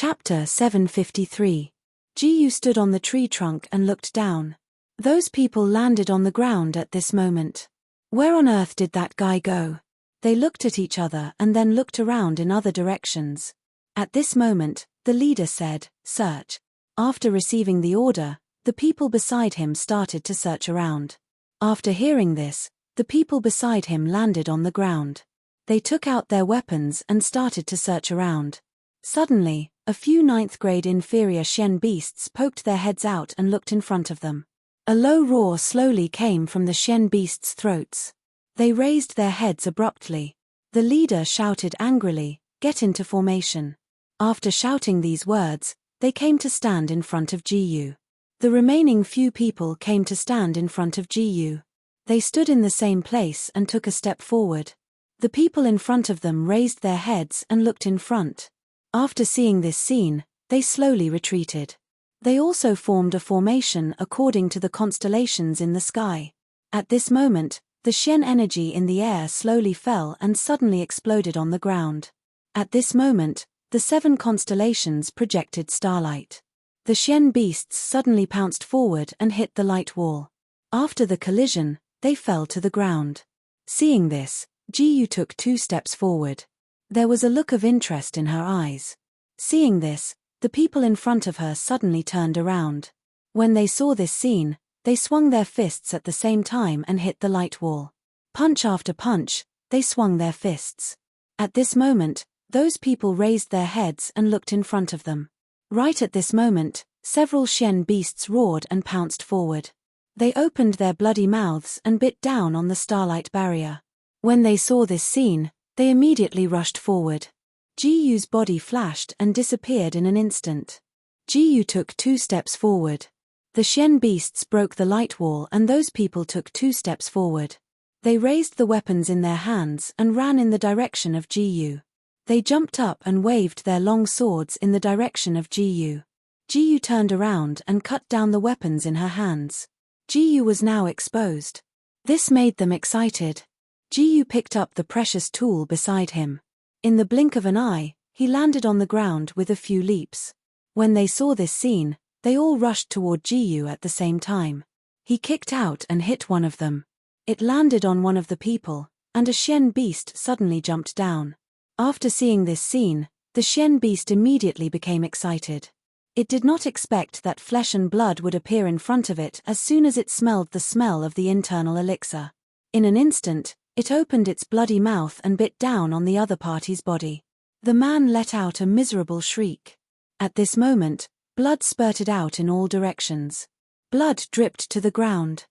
Chapter 753. Jiyu stood on the tree trunk and looked down. Those people landed on the ground at this moment. Where on earth did that guy go? They looked at each other and then looked around in other directions. At this moment, the leader said, "Search." After receiving the order, the people beside him started to search around. After hearing this, the people beside him landed on the ground. They took out their weapons and started to search around. Suddenly, a few ninth-grade inferior Shen beasts poked their heads out and looked in front of them. A low roar slowly came from the Shen beasts' throats. They raised their heads abruptly. The leader shouted angrily, "Get into formation." After shouting these words, they came to stand in front of Jiyu. The remaining few people came to stand in front of Jiyu. They stood in the same place and took a step forward. The people in front of them raised their heads and looked in front. After seeing this scene, they slowly retreated. They also formed a formation according to the constellations in the sky. At this moment, the Shen energy in the air slowly fell and suddenly exploded on the ground. At this moment, the 7 constellations projected starlight. The Shen beasts suddenly pounced forward and hit the light wall. After the collision, they fell to the ground. Seeing this, Jiyu took 2 steps forward. There was a look of interest in her eyes. Seeing this, the people in front of her suddenly turned around. When they saw this scene, they swung their fists at the same time and hit the light wall. Punch after punch, they swung their fists. At this moment, those people raised their heads and looked in front of them. Right at this moment, several Shen beasts roared and pounced forward. They opened their bloody mouths and bit down on the starlight barrier. When they saw this scene, they immediately rushed forward. Jiyu's body flashed and disappeared in an instant. Jiyu took 2 steps forward. The Shen beasts broke the light wall and those people took 2 steps forward. They raised the weapons in their hands and ran in the direction of Jiyu. They jumped up and waved their long swords in the direction of Jiyu. Jiyu turned around and cut down the weapons in her hands. Jiyu was now exposed. This made them excited. Jiyu picked up the precious tool beside him. In the blink of an eye, he landed on the ground with a few leaps. When they saw this scene, they all rushed toward Jiyu at the same time. He kicked out and hit one of them. It landed on one of the people, and a Shen beast suddenly jumped down. After seeing this scene, the Shen beast immediately became excited. It did not expect that flesh and blood would appear in front of it as soon as it smelled the smell of the internal elixir. In an instant, it opened its bloody mouth and bit down on the other party's body. The man let out a miserable shriek. At this moment, blood spurted out in all directions. Blood dripped to the ground.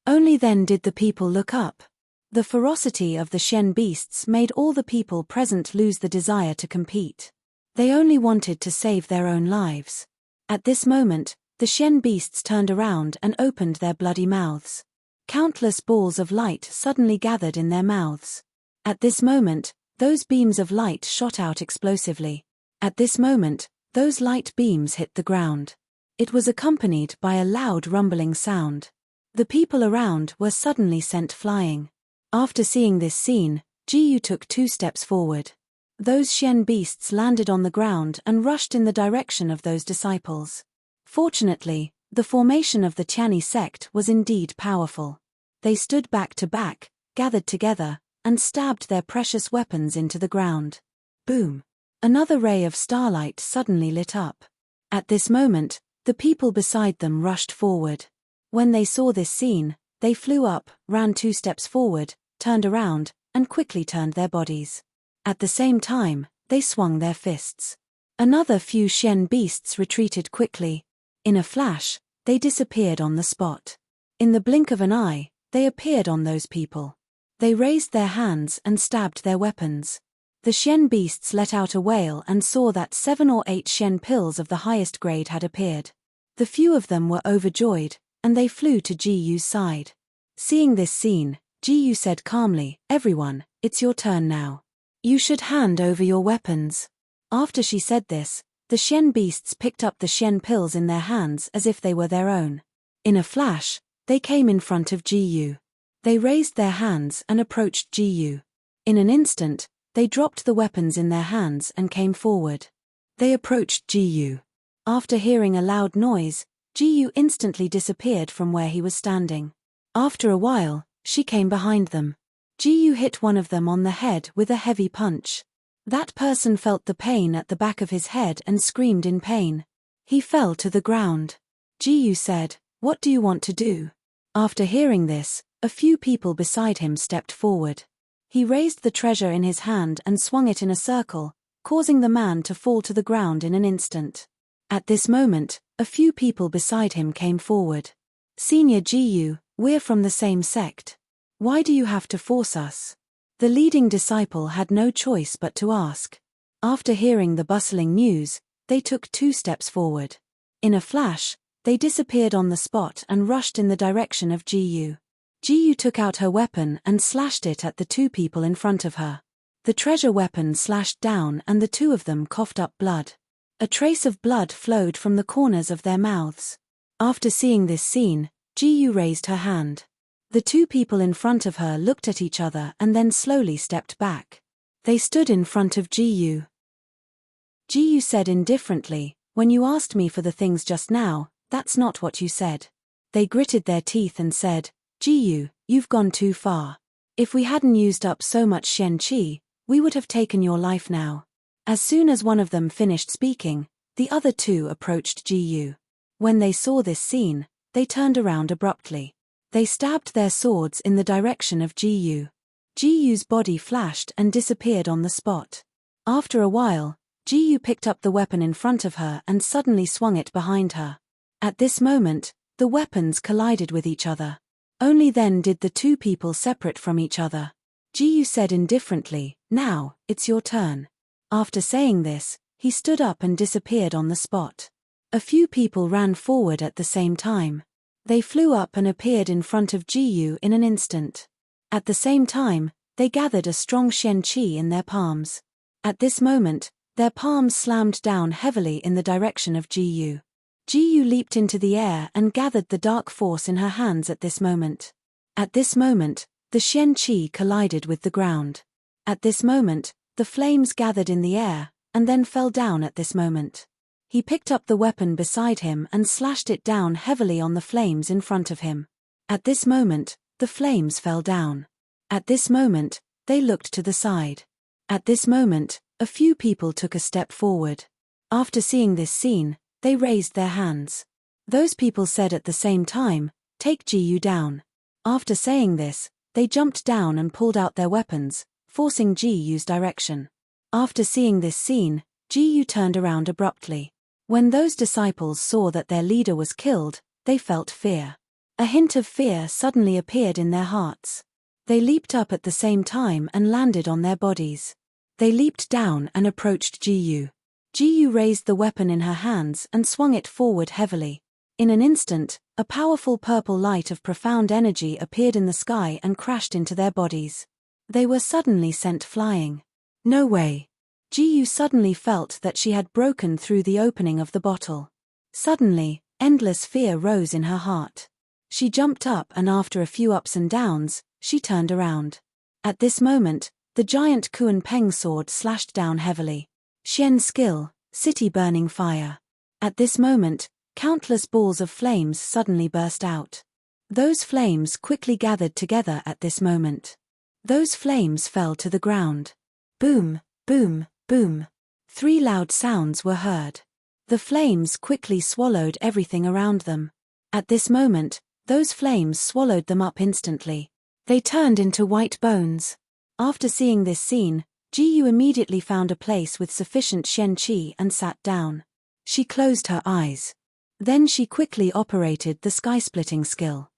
Only then did the people look up. The ferocity of the Shen beasts made all the people present lose the desire to compete. They only wanted to save their own lives. At this moment, the Shen beasts turned around and opened their bloody mouths. Countless balls of light suddenly gathered in their mouths. At this moment, those beams of light shot out explosively. At this moment, those light beams hit the ground. It was accompanied by a loud rumbling sound. The people around were suddenly sent flying. After seeing this scene, Jiyu took 2 steps forward. Those Shen beasts landed on the ground and rushed in the direction of those disciples. Fortunately, the formation of the Tianyi sect was indeed powerful. They stood back to back, gathered together, and stabbed their precious weapons into the ground. Boom! Another ray of starlight suddenly lit up. At this moment, the people beside them rushed forward. When they saw this scene, they flew up, ran 2 steps forward, turned around, and quickly turned their bodies. At the same time, they swung their fists. Another few Shen beasts retreated quickly. In a flash, they disappeared on the spot. In the blink of an eye, they appeared on those people. They raised their hands and stabbed their weapons. The Shen beasts let out a wail and saw that 7 or 8 Shen pills of the highest grade had appeared. The few of them were overjoyed, and they flew to Jiyu's side. Seeing this scene, Jiyu said calmly, "Everyone, it's your turn now. You should hand over your weapons." After she said this, the Shen beasts picked up the Shen pills in their hands as if they were their own. In a flash, they came in front of Jiyu. They raised their hands and approached Jiyu. In an instant, they dropped the weapons in their hands and came forward. They approached Ji-yu. After hearing a loud noise, Ji-yu instantly disappeared from where he was standing. After a while, she came behind them. Ji-yu hit one of them on the head with a heavy punch. That person felt the pain at the back of his head and screamed in pain. He fell to the ground. Ji-yu said, "What do you want to do?" After hearing this, a few people beside him stepped forward. He raised the treasure in his hand and swung it in a circle, causing the man to fall to the ground in an instant. At this moment, a few people beside him came forward. "Senior Ji-yu, we're from the same sect. Why do you have to force us?" The leading disciple had no choice but to ask. After hearing the bustling news, they took 2 steps forward. In a flash, they disappeared on the spot and rushed in the direction of Ji-yu. Ji-yu took out her weapon and slashed it at the 2 people in front of her. The treasure weapon slashed down and the 2 of them coughed up blood. A trace of blood flowed from the corners of their mouths. After seeing this scene, Ji-yu raised her hand. The 2 people in front of her looked at each other and then slowly stepped back. They stood in front of Ji-yu. Ji-yu said indifferently, "When you asked me for the things just now, that's not what you said." They gritted their teeth and said, "Ji-yu, you've gone too far. If we hadn't used up so much Shen Qi, we would have taken your life now." As soon as one of them finished speaking, the other 2 approached Ji-yu. When they saw this scene, they turned around abruptly. They stabbed their swords in the direction of Ji-yu. Ji-yu's body flashed and disappeared on the spot. After a while, Ji-yu picked up the weapon in front of her and suddenly swung it behind her. At this moment, the weapons collided with each other. Only then did the 2 people separate from each other. Ji-yu said indifferently, "Now, it's your turn." After saying this, he stood up and disappeared on the spot. A few people ran forward at the same time. They flew up and appeared in front of Ji-yu in an instant. At the same time, they gathered a strong Shen Qi in their palms. At this moment, their palms slammed down heavily in the direction of Ji-yu. Ji-yu leaped into the air and gathered the dark force in her hands at this moment. At this moment, the Shen Qi collided with the ground. At this moment, the flames gathered in the air, and then fell down at this moment. He picked up the weapon beside him and slashed it down heavily on the flames in front of him. At this moment, the flames fell down. At this moment, they looked to the side. At this moment, a few people took a step forward. After seeing this scene, they raised their hands. Those people said at the same time, "Take Ji-yu down." After saying this, they jumped down and pulled out their weapons, forcing Ji-yu's direction. After seeing this scene, Ji-yu turned around abruptly. When those disciples saw that their leader was killed, they felt fear. A hint of fear suddenly appeared in their hearts. They leaped up at the same time and landed on their bodies. They leaped down and approached Ji-yu. Ji-yu raised the weapon in her hands and swung it forward heavily. In an instant, a powerful purple light of profound energy appeared in the sky and crashed into their bodies. They were suddenly sent flying. No way. Ji-yu suddenly felt that she had broken through the opening of the bottle. Suddenly, endless fear rose in her heart. She jumped up and after a few ups and downs, she turned around. At this moment, the giant Kuan Peng sword slashed down heavily. Shen skill, city burning fire. At this moment, countless balls of flames suddenly burst out. Those flames quickly gathered together at this moment. Those flames fell to the ground. Boom, boom, boom. 3 loud sounds were heard. The flames quickly swallowed everything around them. At this moment, those flames swallowed them up instantly. They turned into white bones. After seeing this scene, Ji-yu immediately found a place with sufficient Shen Qi and sat down. She closed her eyes. Then she quickly operated the sky-splitting skill.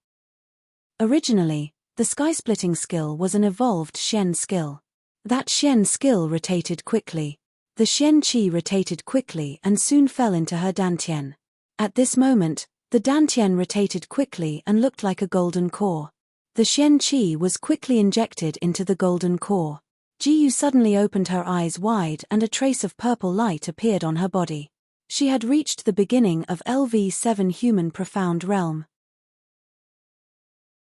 Originally, the sky-splitting skill was an evolved Shen skill. That Shen skill rotated quickly. The Shen Qi rotated quickly and soon fell into her dantian. At this moment, the dantian rotated quickly and looked like a golden core. The Shen Qi was quickly injected into the golden core. Ji-yu suddenly opened her eyes wide and a trace of purple light appeared on her body. She had reached the beginning of LV7 Human Profound Realm.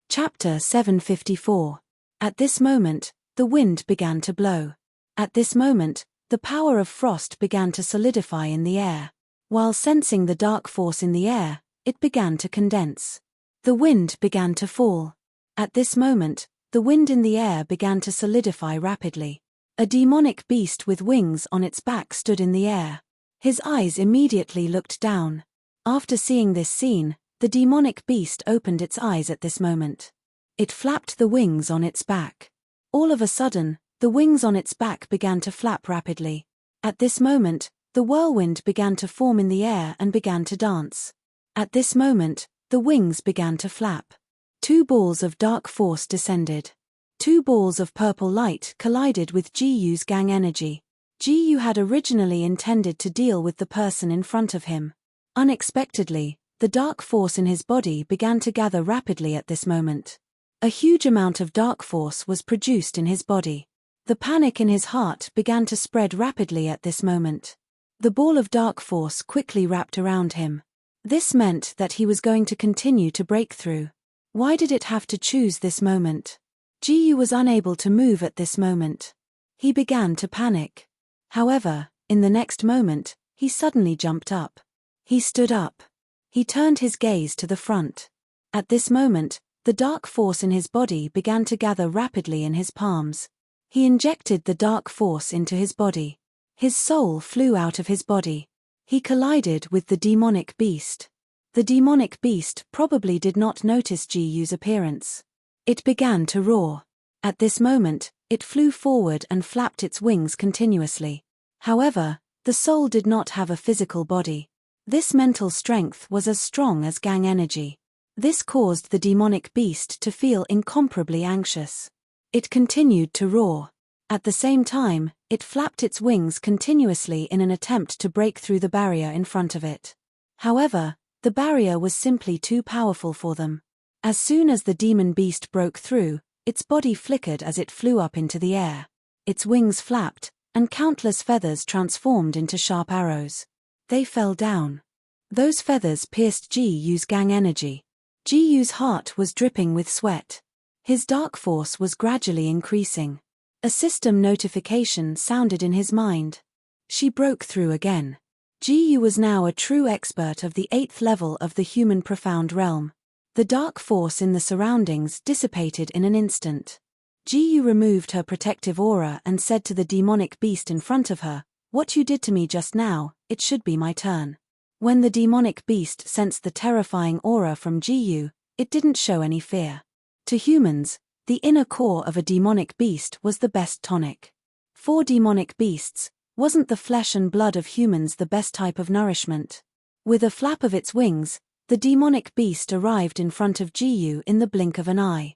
Chapter 754. At this moment, the wind began to blow. At this moment, The power of frost began to solidify in the air. While sensing the dark force in the air, it began to condense. The wind began to fall. At this moment, the wind in the air began to solidify rapidly. A demonic beast with wings on its back stood in the air. His eyes immediately looked down. After seeing this scene, the demonic beast opened its eyes at this moment. It flapped the wings on its back. All of a sudden, the wings on its back began to flap rapidly. At this moment, the whirlwind began to form in the air and began to dance. At this moment, the wings began to flap. 2 balls of dark force descended. 2 balls of purple light collided with Jiyu's gang energy. Jiyu had originally intended to deal with the person in front of him. Unexpectedly, the dark force in his body began to gather rapidly at this moment. A huge amount of dark force was produced in his body. The panic in his heart began to spread rapidly at this moment. The ball of dark force quickly wrapped around him. This meant that he was going to continue to break through. Why did it have to choose this moment? Jiyu was unable to move at this moment. He began to panic. However, in the next moment, he suddenly jumped up. He stood up. He turned his gaze to the front. At this moment, the dark force in his body began to gather rapidly in his palms. He injected the dark force into his body. His soul flew out of his body. He collided with the demonic beast. The demonic beast probably did not notice Jiyu's appearance. It began to roar. At this moment, it flew forward and flapped its wings continuously. However, the soul did not have a physical body. This mental strength was as strong as gang energy. This caused the demonic beast to feel incomparably anxious. It continued to roar. At the same time, it flapped its wings continuously in an attempt to break through the barrier in front of it. However, the barrier was simply too powerful for them. As soon as the demon beast broke through, its body flickered as it flew up into the air. Its wings flapped, and countless feathers transformed into sharp arrows. They fell down. Those feathers pierced Jiyu's gang energy. Jiyu's heart was dripping with sweat. His dark force was gradually increasing. A system notification sounded in his mind. She broke through again. Jiyu was now a true expert of the 8th level of the human profound realm. The dark force in the surroundings dissipated in an instant. Jiyu removed her protective aura and said to the demonic beast in front of her, "What you did to me just now, it should be my turn." When the demonic beast sensed the terrifying aura from Jiyu, it didn't show any fear. To humans, the inner core of a demonic beast was the best tonic. For demonic beasts, wasn't the flesh and blood of humans the best type of nourishment? With a flap of its wings, the demonic beast arrived in front of Jiyu in the blink of an eye.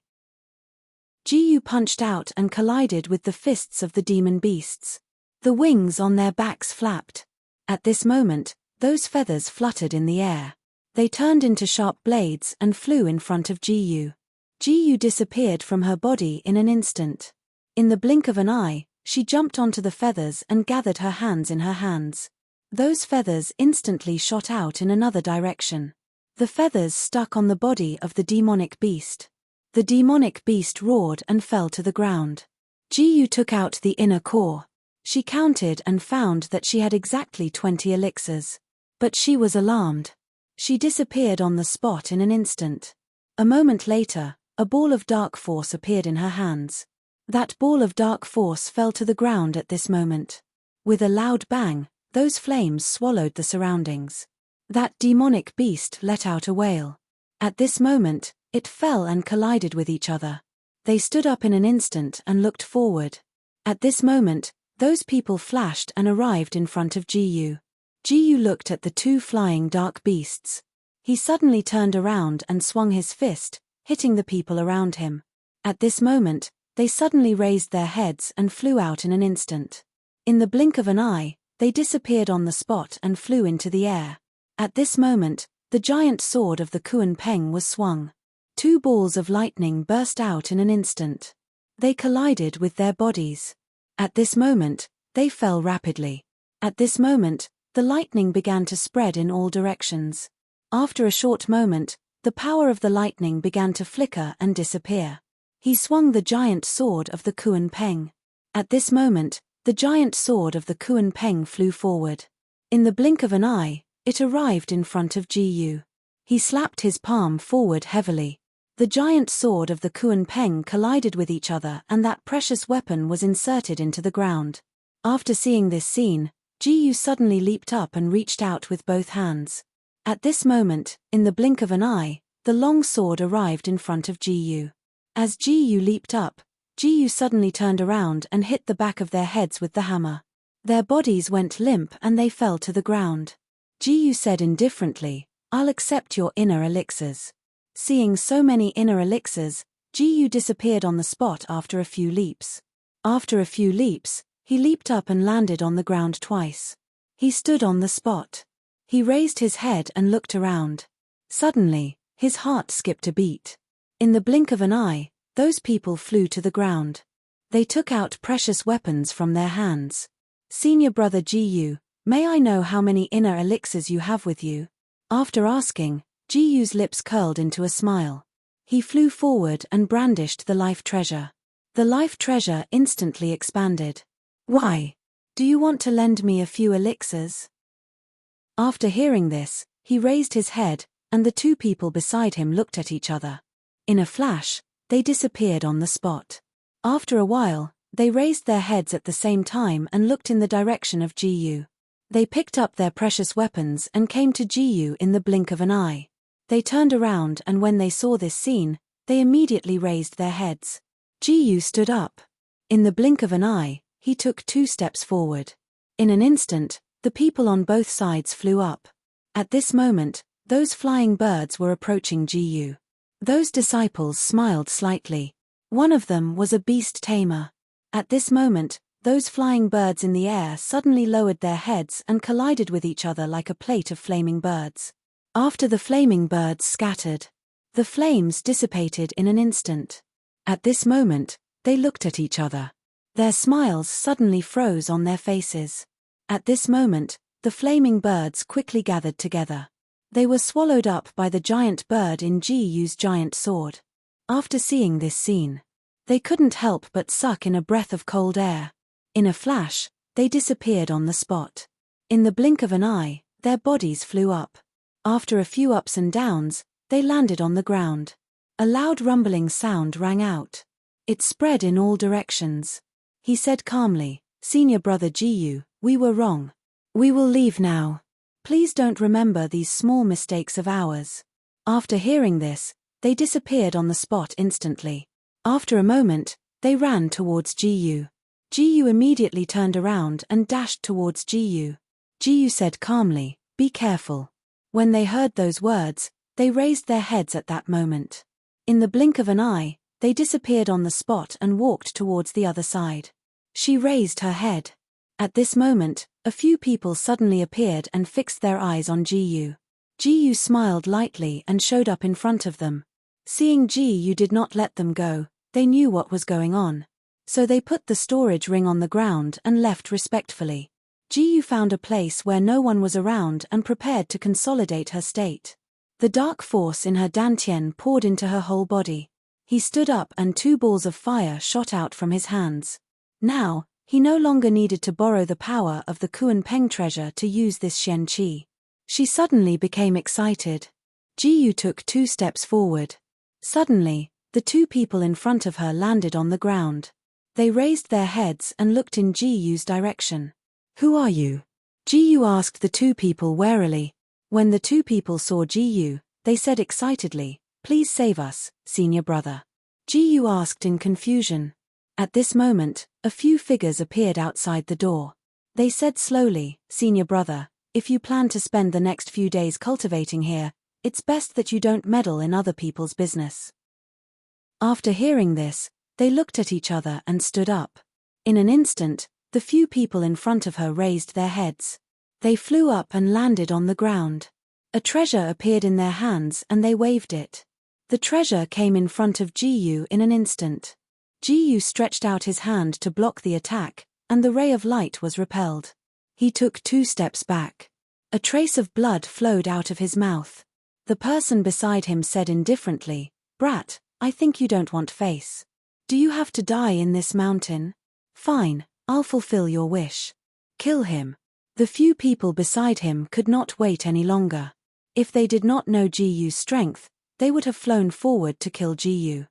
Jiyu punched out and collided with the fists of the demon beasts. The wings on their backs flapped. At this moment, those feathers fluttered in the air. They turned into sharp blades and flew in front of Jiyu. Jiyu disappeared from her body in an instant. In the blink of an eye, she jumped onto the feathers and gathered her hands in her hands. Those feathers instantly shot out in another direction. The feathers stuck on the body of the demonic beast. The demonic beast roared and fell to the ground. Jiyu took out the inner core. She counted and found that she had exactly 20 elixirs. But she was alarmed. She disappeared on the spot in an instant. A moment later, a ball of dark force appeared in her hands. That ball of dark force fell to the ground at this moment. With a loud bang, those flames swallowed the surroundings. That demonic beast let out a wail. At this moment, it fell and collided with each other. They stood up in an instant and looked forward. At this moment, those people flashed and arrived in front of Jiyu. Jiyu looked at the 2 flying dark beasts. He suddenly turned around and swung his fist, hitting the people around him. At this moment, they suddenly raised their heads and flew out in an instant. In the blink of an eye, they disappeared on the spot and flew into the air. At this moment, the giant sword of the Kuan Peng was swung. 2 balls of lightning burst out in an instant. They collided with their bodies. At this moment, they fell rapidly. At this moment, the lightning began to spread in all directions. After a short moment, the power of the lightning began to flicker and disappear. He swung the giant sword of the Kuan Peng. At this moment, The giant sword of the Kuan Peng flew forward. In the blink of an eye, it arrived in front of Ji. He slapped his palm forward heavily. The giant sword of the Kuan Peng collided with each other and that precious weapon was inserted into the ground. After seeing this scene, Ji suddenly leaped up and reached out with both hands. At this moment, in the blink of an eye, the long sword arrived in front of Ji. As Ji leaped up, Ji suddenly turned around and hit the back of their heads with the hammer. Their bodies went limp and they fell to the ground. Ji said indifferently, "I'll accept your inner elixirs." Seeing so many inner elixirs, Ji disappeared on the spot after a few leaps. After a few leaps, he leaped up and landed on the ground twice. He stood on the spot. He raised his head and looked around. Suddenly, his heart skipped a beat. In the blink of an eye, those people flew to the ground. They took out precious weapons from their hands. "Senior brother Ji, may I know how many inner elixirs you have with you?" After asking, Ji's lips curled into a smile. He flew forward and brandished the life treasure. The life treasure instantly expanded. "Why? Do you want to lend me a few elixirs?" After hearing this, he raised his head, and the two people beside him looked at each other. In a flash, they disappeared on the spot. After a while, they raised their heads at the same time and looked in the direction of Ji. They picked up their precious weapons and came to Ji in the blink of an eye. They turned around and when they saw this scene, they immediately raised their heads. Ji stood up. In the blink of an eye, he took 2 steps forward. In an instant, the people on both sides flew up. At this moment, those flying birds were approaching Ji. Those disciples smiled slightly. One of them was a beast tamer. At this moment, those flying birds in the air suddenly lowered their heads and collided with each other like a plate of flaming birds. After the flaming birds scattered, the flames dissipated in an instant. At this moment, they looked at each other. Their smiles suddenly froze on their faces. At this moment, the flaming birds quickly gathered together. They were swallowed up by the giant bird in Ji's giant sword. After seeing this scene, they couldn't help but suck in a breath of cold air. In a flash, they disappeared on the spot. In the blink of an eye, their bodies flew up. After a few ups and downs, they landed on the ground. A loud rumbling sound rang out. It spread in all directions. He said calmly, "Senior brother Ji, we were wrong. We will leave now. Please don't remember these small mistakes of ours." After hearing this, they disappeared on the spot instantly. After a moment, they ran towards Ji. Ji immediately turned around and dashed towards Ji. Ji said calmly, "Be careful." When they heard those words, they raised their heads at that moment. In the blink of an eye, they disappeared on the spot and walked towards the other side. She raised her head. At this moment, a few people suddenly appeared and fixed their eyes on Ji. Ji smiled lightly and showed up in front of them. Seeing Ji did not let them go, they knew what was going on. So they put the storage ring on the ground and left respectfully. Ji found a place where no one was around and prepared to consolidate her state. The dark force in her dantian poured into her whole body. He stood up and 2 balls of fire shot out from his hands. Now, he no longer needed to borrow the power of the Kuan Peng treasure to use this Xian Qi. She suddenly became excited. Ji took 2 steps forward. Suddenly, the 2 people in front of her landed on the ground. They raised their heads and looked in Ji's direction. "Who are you?" Ji asked the 2 people warily. When the 2 people saw Ji, they said excitedly, "Please save us, senior brother." Ji asked in confusion. At this moment, a few figures appeared outside the door. They said slowly, "Senior brother, if you plan to spend the next few days cultivating here, it's best that you don't meddle in other people's business." After hearing this, they looked at each other and stood up. In an instant, the few people in front of her raised their heads. They flew up and landed on the ground. A treasure appeared in their hands and they waved it. The treasure came in front of Ji in an instant. Ji stretched out his hand to block the attack, and the ray of light was repelled. He took 2 steps back. A trace of blood flowed out of his mouth. The person beside him said indifferently, "Brat, I think you don't want face. Do you have to die in this mountain? Fine, I'll fulfill your wish. Kill him. The few people beside him could not wait any longer. If they did not know Ji-Yu's strength, they would have flown forward to kill Ji-Yu.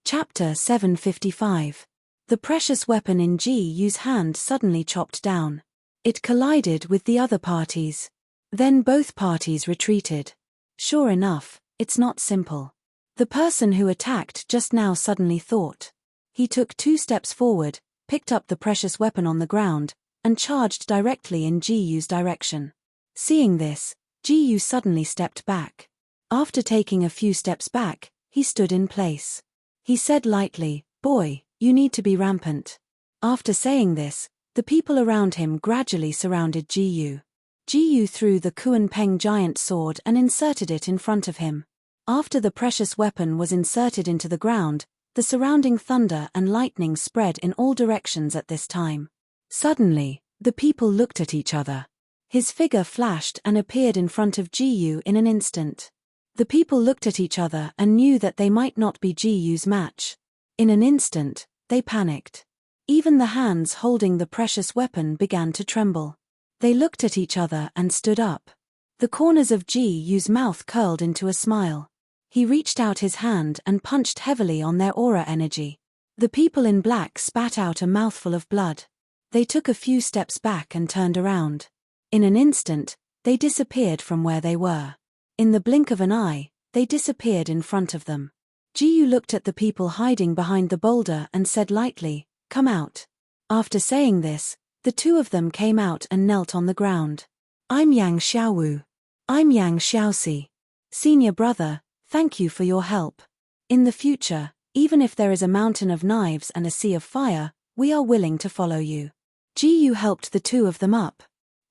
Chapter 755. The precious weapon in Ji-Yu's hand suddenly chopped down. It collided with the other parties. Then both parties retreated. Sure enough, it's not simple. The person who attacked just now suddenly thought. He took 2 steps forward, picked up the precious weapon on the ground, and charged directly in Ji-Yu's direction. Seeing this, Ji-Yu suddenly stepped back. After taking a few steps back, he stood in place. He said lightly, "Boy, you need to be rampant." After saying this, the people around him gradually surrounded Ji-Yu. Ji-Yu threw the Kuan-Peng giant sword and inserted it in front of him. After the precious weapon was inserted into the ground, the surrounding thunder and lightning spread in all directions at this time. Suddenly, the people looked at each other. His figure flashed and appeared in front of Ji-Yu in an instant. The people looked at each other and knew that they might not be Ji-Yu's match. In an instant, they panicked. Even the hands holding the precious weapon began to tremble. They looked at each other and stood up. The corners of Ji-Yu's mouth curled into a smile. He reached out his hand and punched heavily on their aura energy. The people in black spat out a mouthful of blood. They took a few steps back and turned around. In an instant, they disappeared from where they were. In the blink of an eye, they disappeared in front of them. Ji-Yu looked at the people hiding behind the boulder and said lightly, "Come out." After saying this, the 2 of them came out and knelt on the ground. "I'm Yang Xiaowu. I'm Yang Xiaoxi. Senior brother, thank you for your help. In the future, even if there is a mountain of knives and a sea of fire, we are willing to follow you." Ji-Yu helped the 2 of them up.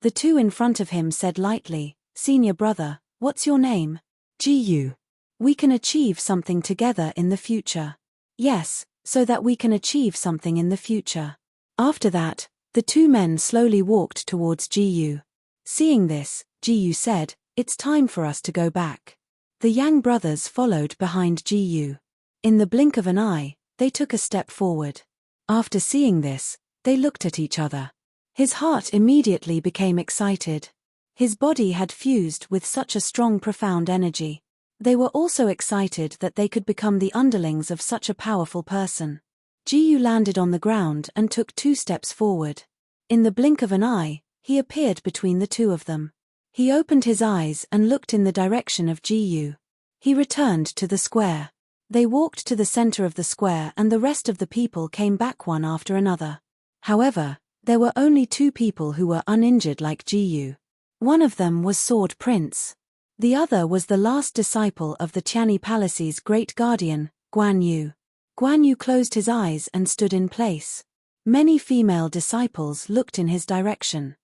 The 2 in front of him said lightly, "Senior brother, what's your name?" "Ji-Yu. We can achieve something together in the future." "Yes, so that we can achieve something in the future." After that, the 2 men slowly walked towards Ji-Yu. Seeing this, Ji-Yu said, "It's time for us to go back." The Yang brothers followed behind Ji-Yu. In the blink of an eye, they took a step forward. After seeing this, they looked at each other. His heart immediately became excited. His body had fused with such a strong, profound energy. They were also excited that they could become the underlings of such a powerful person. Ji-Yu landed on the ground and took 2 steps forward. In the blink of an eye, he appeared between the 2 of them. He opened his eyes and looked in the direction of Ji-Yu. He returned to the square. They walked to the center of the square and the rest of the people came back one after another. However, there were only 2 people who were uninjured like Ji-Yu. One of them was Sword Prince. The other was the last disciple of the Tianyi Palace's great guardian, Guan Yu. Guan Yu closed his eyes and stood in place. Many female disciples looked in his direction.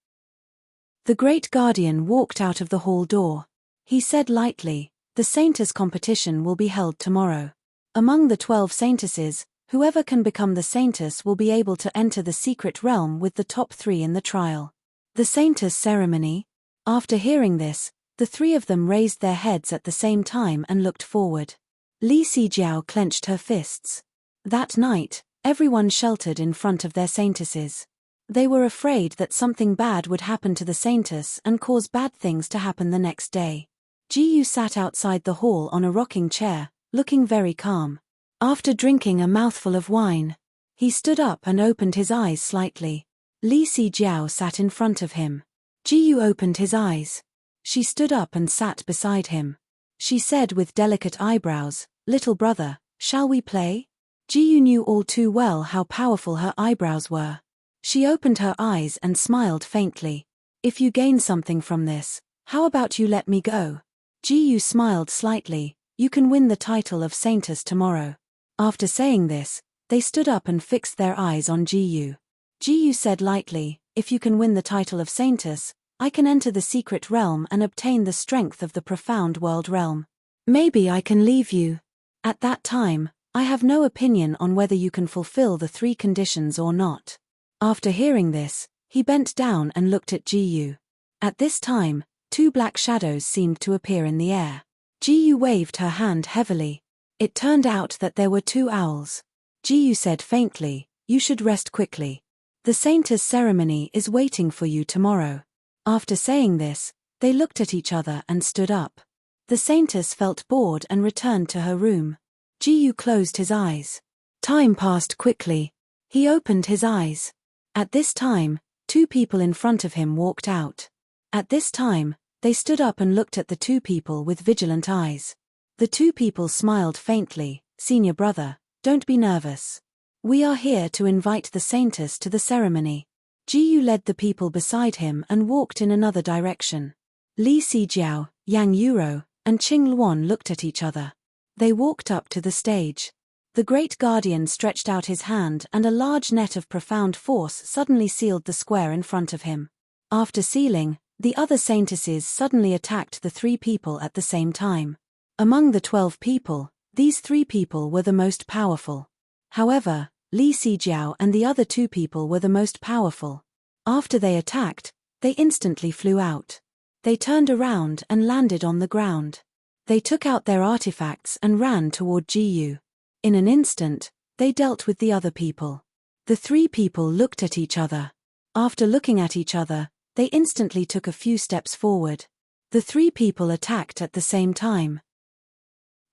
The great guardian walked out of the hall door. He said lightly, "The Saintess competition will be held tomorrow. Among the 12 Saintesses, whoever can become the Saintess will be able to enter the secret realm with the top 3 in the trial." The Saintess ceremony? After hearing this, the 3 of them raised their heads at the same time and looked forward. Li Sijiao clenched her fists. That night, everyone sheltered in front of their Saintesses. They were afraid that something bad would happen to the Saintess and cause bad things to happen the next day. Ji-Yu sat outside the hall on a rocking chair, looking very calm. After drinking a mouthful of wine, he stood up and opened his eyes slightly. Li Sijiao sat in front of him. Ji-Yu opened his eyes. She stood up and sat beside him. She said with delicate eyebrows, "Little brother, shall we play?" Ji-Yu knew all too well how powerful her eyebrows were. She opened her eyes and smiled faintly. "If you gain something from this, how about you let me go?" Ji-Yu smiled slightly. "You can win the title of Saintess tomorrow." After saying this, they stood up and fixed their eyes on Ji-Yu. Ji-Yu said lightly, "If you can win the title of Saintess, I can enter the secret realm and obtain the strength of the profound world realm. Maybe I can leave you. At that time, I have no opinion on whether you can fulfill the 3 conditions or not." After hearing this, he bent down and looked at Ji-Yu. At this time, 2 black shadows seemed to appear in the air. Ji-Yu waved her hand heavily. It turned out that there were 2 owls. Ji-Yu said faintly, You should rest quickly. The saintess ceremony is waiting for you tomorrow. After saying this, they looked at each other and stood up. The saintess felt bored and returned to her room. Ji-yu closed his eyes. Time passed quickly. He opened his eyes. At this time, two people in front of him walked out. At this time, they stood up and looked at the two people with vigilant eyes. The two people smiled faintly. Senior brother, don't be nervous. We are here to invite the saintess to the ceremony. Ji-yu led the people beside him and walked in another direction. Li Sijiao, Yang Yuro, and Qing Luan looked at each other. They walked up to the stage. The great guardian stretched out his hand and a large net of profound force suddenly sealed the square in front of him. After sealing, the other saintesses suddenly attacked the three people at the same time. Among the 12 people, these three people were the most powerful. However, Li Sijiao and the other two people were the most powerful. After they attacked, they instantly flew out. They turned around and landed on the ground. They took out their artifacts and ran toward Ji-yu. In an instant, they dealt with the other people. The three people looked at each other. After looking at each other, they instantly took a few steps forward. The three people attacked at the same time.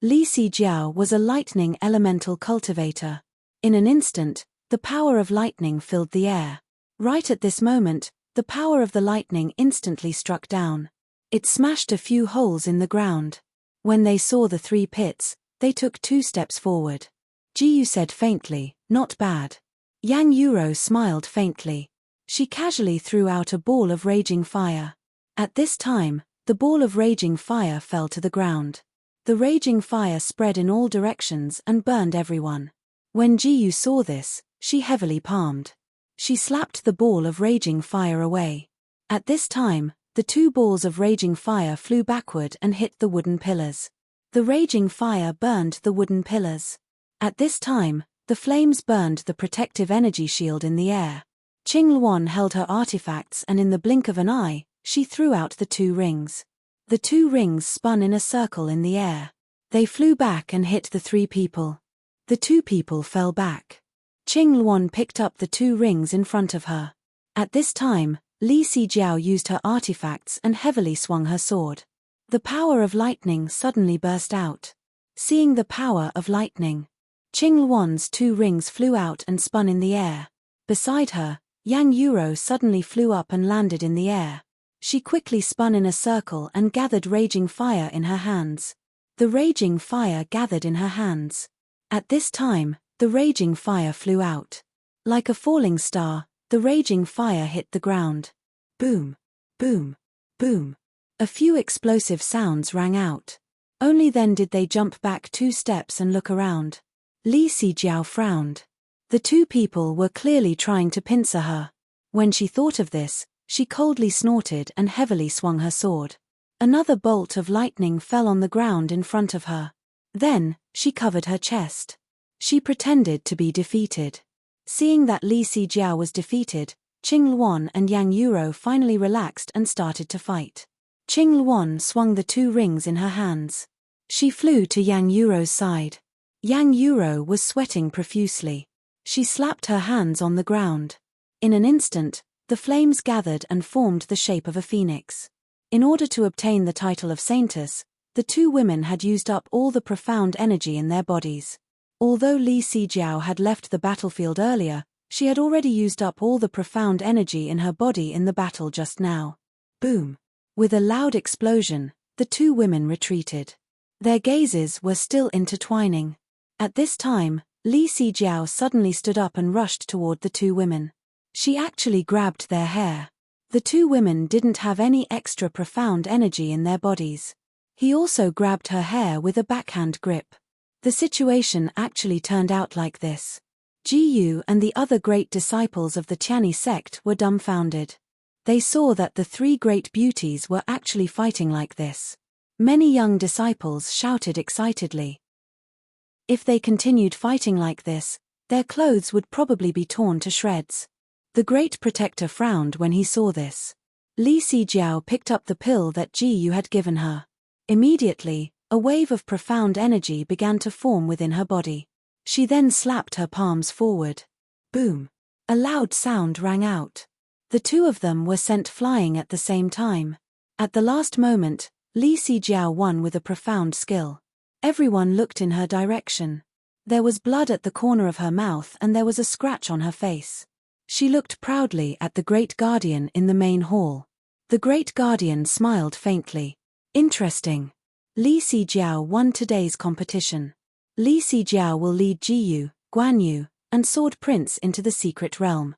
Li Sijiao was a lightning elemental cultivator. In an instant, the power of lightning filled the air. Right at this moment, the power of the lightning instantly struck down. It smashed a few holes in the ground. When they saw the three pits, they took 2 steps forward. Ji-yu said faintly, "Not bad." Yang Yuro smiled faintly. She casually threw out a ball of raging fire. At this time, the ball of raging fire fell to the ground. The raging fire spread in all directions and burned everyone. When Ji-yu saw this, she heavily palmed. She slapped the ball of raging fire away. At this time, the 2 balls of raging fire flew backward and hit the wooden pillars. The raging fire burned the wooden pillars. At this time, the flames burned the protective energy shield in the air. Qing Luan held her artifacts and in the blink of an eye, she threw out the 2 rings. The 2 rings spun in a circle in the air. They flew back and hit the 3 people. The 2 people fell back. Qing Luan picked up the 2 rings in front of her. At this time, Li Sijiao used her artifacts and heavily swung her sword. The power of lightning suddenly burst out. Seeing the power of lightning, Qing Luan's 2 rings flew out and spun in the air. Beside her, Yang Yuro suddenly flew up and landed in the air. She quickly spun in a circle and gathered raging fire in her hands. The raging fire gathered in her hands. At this time, the raging fire flew out. Like a falling star, the raging fire hit the ground. Boom, boom, boom. A few explosive sounds rang out. Only then did they jump back 2 steps and look around. Li Sijiao frowned. The 2 people were clearly trying to pincer her. When she thought of this, she coldly snorted and heavily swung her sword. Another bolt of lightning fell on the ground in front of her. Then, she covered her chest. She pretended to be defeated. Seeing that Li Sijiao was defeated, Qing Luan and Yang Yuro finally relaxed and started to fight. Qing Luan swung the 2 rings in her hands. She flew to Yang Yuro's side. Yang Yuro was sweating profusely. She slapped her hands on the ground. In an instant, the flames gathered and formed the shape of a phoenix. In order to obtain the title of saintess, the 2 women had used up all the profound energy in their bodies. Although Li Sijiao had left the battlefield earlier, she had already used up all the profound energy in her body in the battle just now. Boom! With a loud explosion, the 2 women retreated. Their gazes were still intertwining. At this time, Li Sijiao suddenly stood up and rushed toward the 2 women. She actually grabbed their hair. The 2 women didn't have any extra profound energy in their bodies. He also grabbed her hair with a backhand grip. The situation actually turned out like this. Ji-yu and the other great disciples of the Tianyi sect were dumbfounded. They saw that the 3 great beauties were actually fighting like this. Many young disciples shouted excitedly. If they continued fighting like this, their clothes would probably be torn to shreds. The great protector frowned when he saw this. Li Sijiao picked up the pill that Ji-yu had given her. Immediately, a wave of profound energy began to form within her body. She then slapped her palms forward. Boom! A loud sound rang out. The two of them were sent flying at the same time. At the last moment, Li Zijiao won with a profound skill. Everyone looked in her direction. There was blood at the corner of her mouth and there was a scratch on her face. She looked proudly at the Great Guardian in the main hall. The Great Guardian smiled faintly. Interesting. Li Zijiao won today's competition. Li Zijiao will lead Jiyu, Guanyu, and Sword Prince into the secret realm.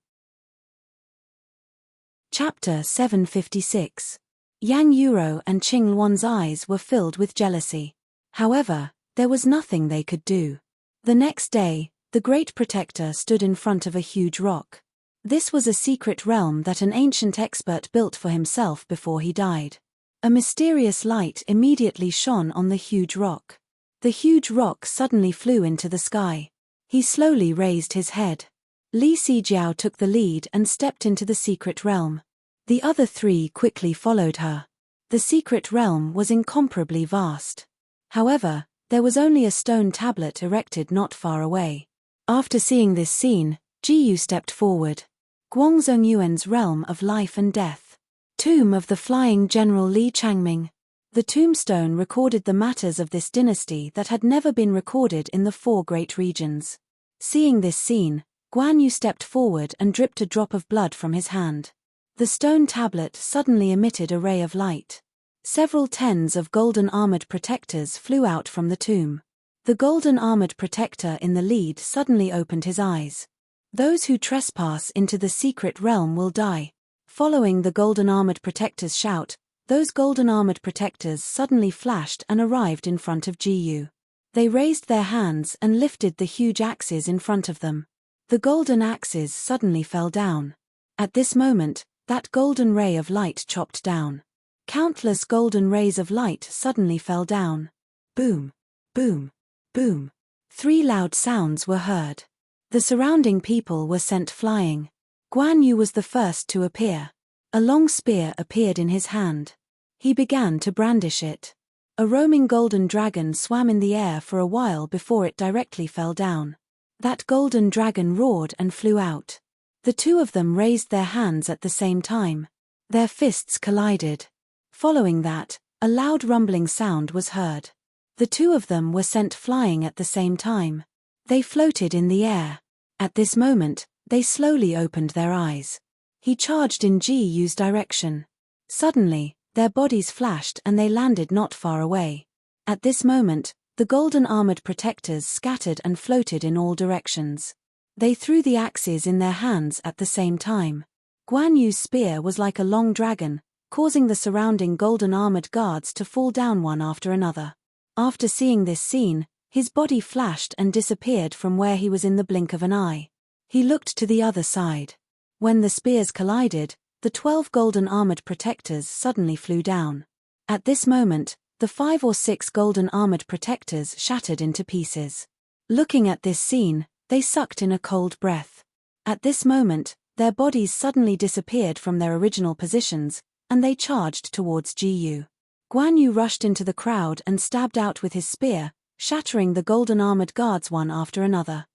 Chapter 756. Yang Yuro and Qing Luan's eyes were filled with jealousy. However, there was nothing they could do. The next day, the Great Protector stood in front of a huge rock. This was a secret realm that an ancient expert built for himself before he died. A mysterious light immediately shone on the huge rock. The huge rock suddenly flew into the sky. He slowly raised his head. Li Zijiao took the lead and stepped into the secret realm. The other three quickly followed her. The secret realm was incomparably vast. However, there was only a stone tablet erected not far away. After seeing this scene, Jiyu stepped forward. Guangzhong Yuan's realm of life and death. Tomb of the Flying General Li Changming. The tombstone recorded the matters of this dynasty that had never been recorded in the four great regions. Seeing this scene, Guan Yu stepped forward and dripped a drop of blood from his hand. The stone tablet suddenly emitted a ray of light. Several tens of golden armored protectors flew out from the tomb. The golden armored protector in the lead suddenly opened his eyes. Those who trespass into the secret realm will die. Following the golden armored protector's shout, those golden armored protectors suddenly flashed and arrived in front of Jiyu. They raised their hands and lifted the huge axes in front of them. The golden axes suddenly fell down. At this moment, that golden ray of light chopped down. Countless golden rays of light suddenly fell down. Boom, boom, boom. 3 loud sounds were heard. The surrounding people were sent flying. Guan Yu was the first to appear. A long spear appeared in his hand. He began to brandish it. A roaming golden dragon swam in the air for a while before it directly fell down. That golden dragon roared and flew out. The two of them raised their hands at the same time. Their fists collided. Following that, a loud rumbling sound was heard. The two of them were sent flying at the same time. They floated in the air. At this moment, they slowly opened their eyes. He charged in Ji Yu's direction. Suddenly, their bodies flashed and they landed not far away. At this moment, the golden armored protectors scattered and floated in all directions. They threw the axes in their hands at the same time. Guan Yu's spear was like a long dragon, causing the surrounding golden armored guards to fall down one after another. After seeing this scene, his body flashed and disappeared from where he was in the blink of an eye. He looked to the other side. When the spears collided, the 12 golden armored protectors suddenly flew down. At this moment, the 5 or 6 golden armored protectors shattered into pieces. Looking at this scene, they sucked in a cold breath. At this moment, their bodies suddenly disappeared from their original positions, and they charged towards Jiyu. Guan Yu rushed into the crowd and stabbed out with his spear, shattering the golden armored guards one after another.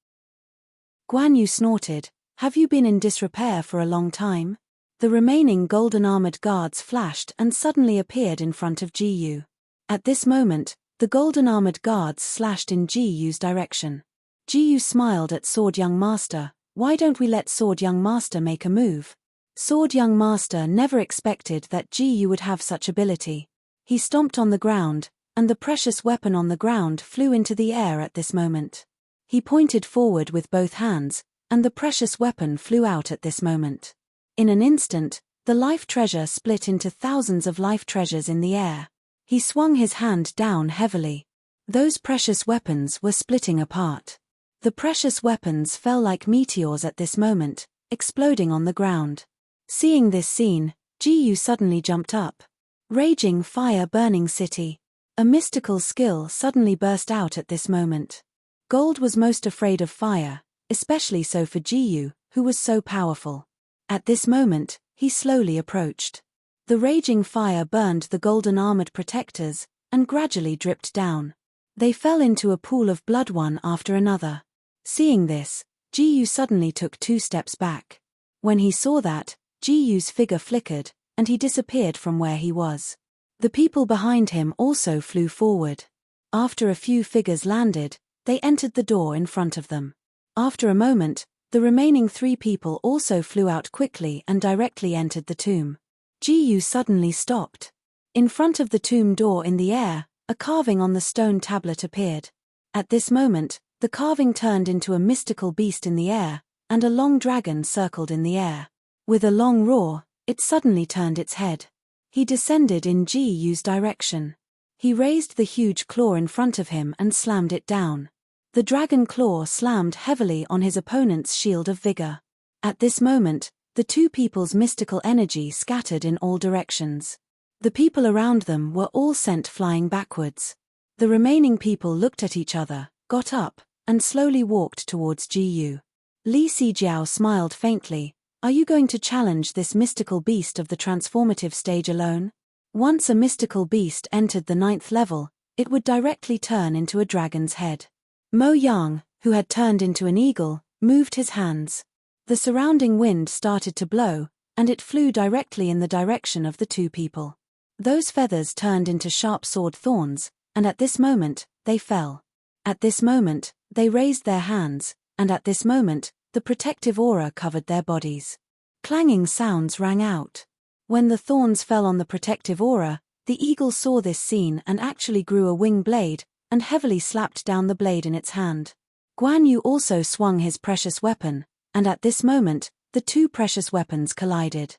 Guan Yu snorted, "Have you been in disrepair for a long time?" The remaining golden armored guards flashed and suddenly appeared in front of Jiyu. At this moment, the golden armored guards slashed in Jiyu's direction. Jiyu smiled at Sword Young Master. "Why don't we let Sword Young Master make a move?" Sword Young Master never expected that Jiyu would have such ability. He stomped on the ground, and the precious weapon on the ground flew into the air at this moment. He pointed forward with both hands, and the precious weapon flew out at this moment. In an instant, the life treasure split into thousands of life treasures in the air. He swung his hand down heavily. Those precious weapons were splitting apart. The precious weapons fell like meteors at this moment, exploding on the ground. Seeing this scene, Jiyu suddenly jumped up. Raging fire burning city. A mystical skill suddenly burst out at this moment. Gold was most afraid of fire, especially so for Jiyu, who was so powerful. At this moment, he slowly approached. The raging fire burned the golden armored protectors, and gradually dripped down. They fell into a pool of blood one after another. Seeing this, Ji-yu suddenly took 2 steps back. When he saw that, Ji-yu's figure flickered, and he disappeared from where he was. The people behind him also flew forward. After a few figures landed, they entered the door in front of them. After a moment, the remaining 3 people also flew out quickly and directly entered the tomb. Ji-yu suddenly stopped. In front of the tomb door in the air, a carving on the stone tablet appeared. At this moment, the carving turned into a mystical beast in the air, and a long dragon circled in the air. With a long roar, it suddenly turned its head. He descended in Ji-yu's direction. He raised the huge claw in front of him and slammed it down. The dragon claw slammed heavily on his opponent's shield of vigor. At this moment, the 2 people's mystical energy scattered in all directions. The people around them were all sent flying backwards. The remaining people looked at each other, got up, and slowly walked towards Ji-yu. Li Zijiao smiled faintly. Are you going to challenge this mystical beast of the transformative stage alone? Once a mystical beast entered the 9th level, it would directly turn into a dragon's head. Mo Yang, who had turned into an eagle, moved his hands. The surrounding wind started to blow, and it flew directly in the direction of the 2 people. Those feathers turned into sharp sword thorns, and at this moment, they fell. At this moment, they raised their hands, and at this moment, the protective aura covered their bodies. Clanging sounds rang out. When the thorns fell on the protective aura, the eagle saw this scene and actually grew a wing blade, and heavily slapped down the blade in its hand. Guan Yu also swung his precious weapon, and at this moment, the 2 precious weapons collided.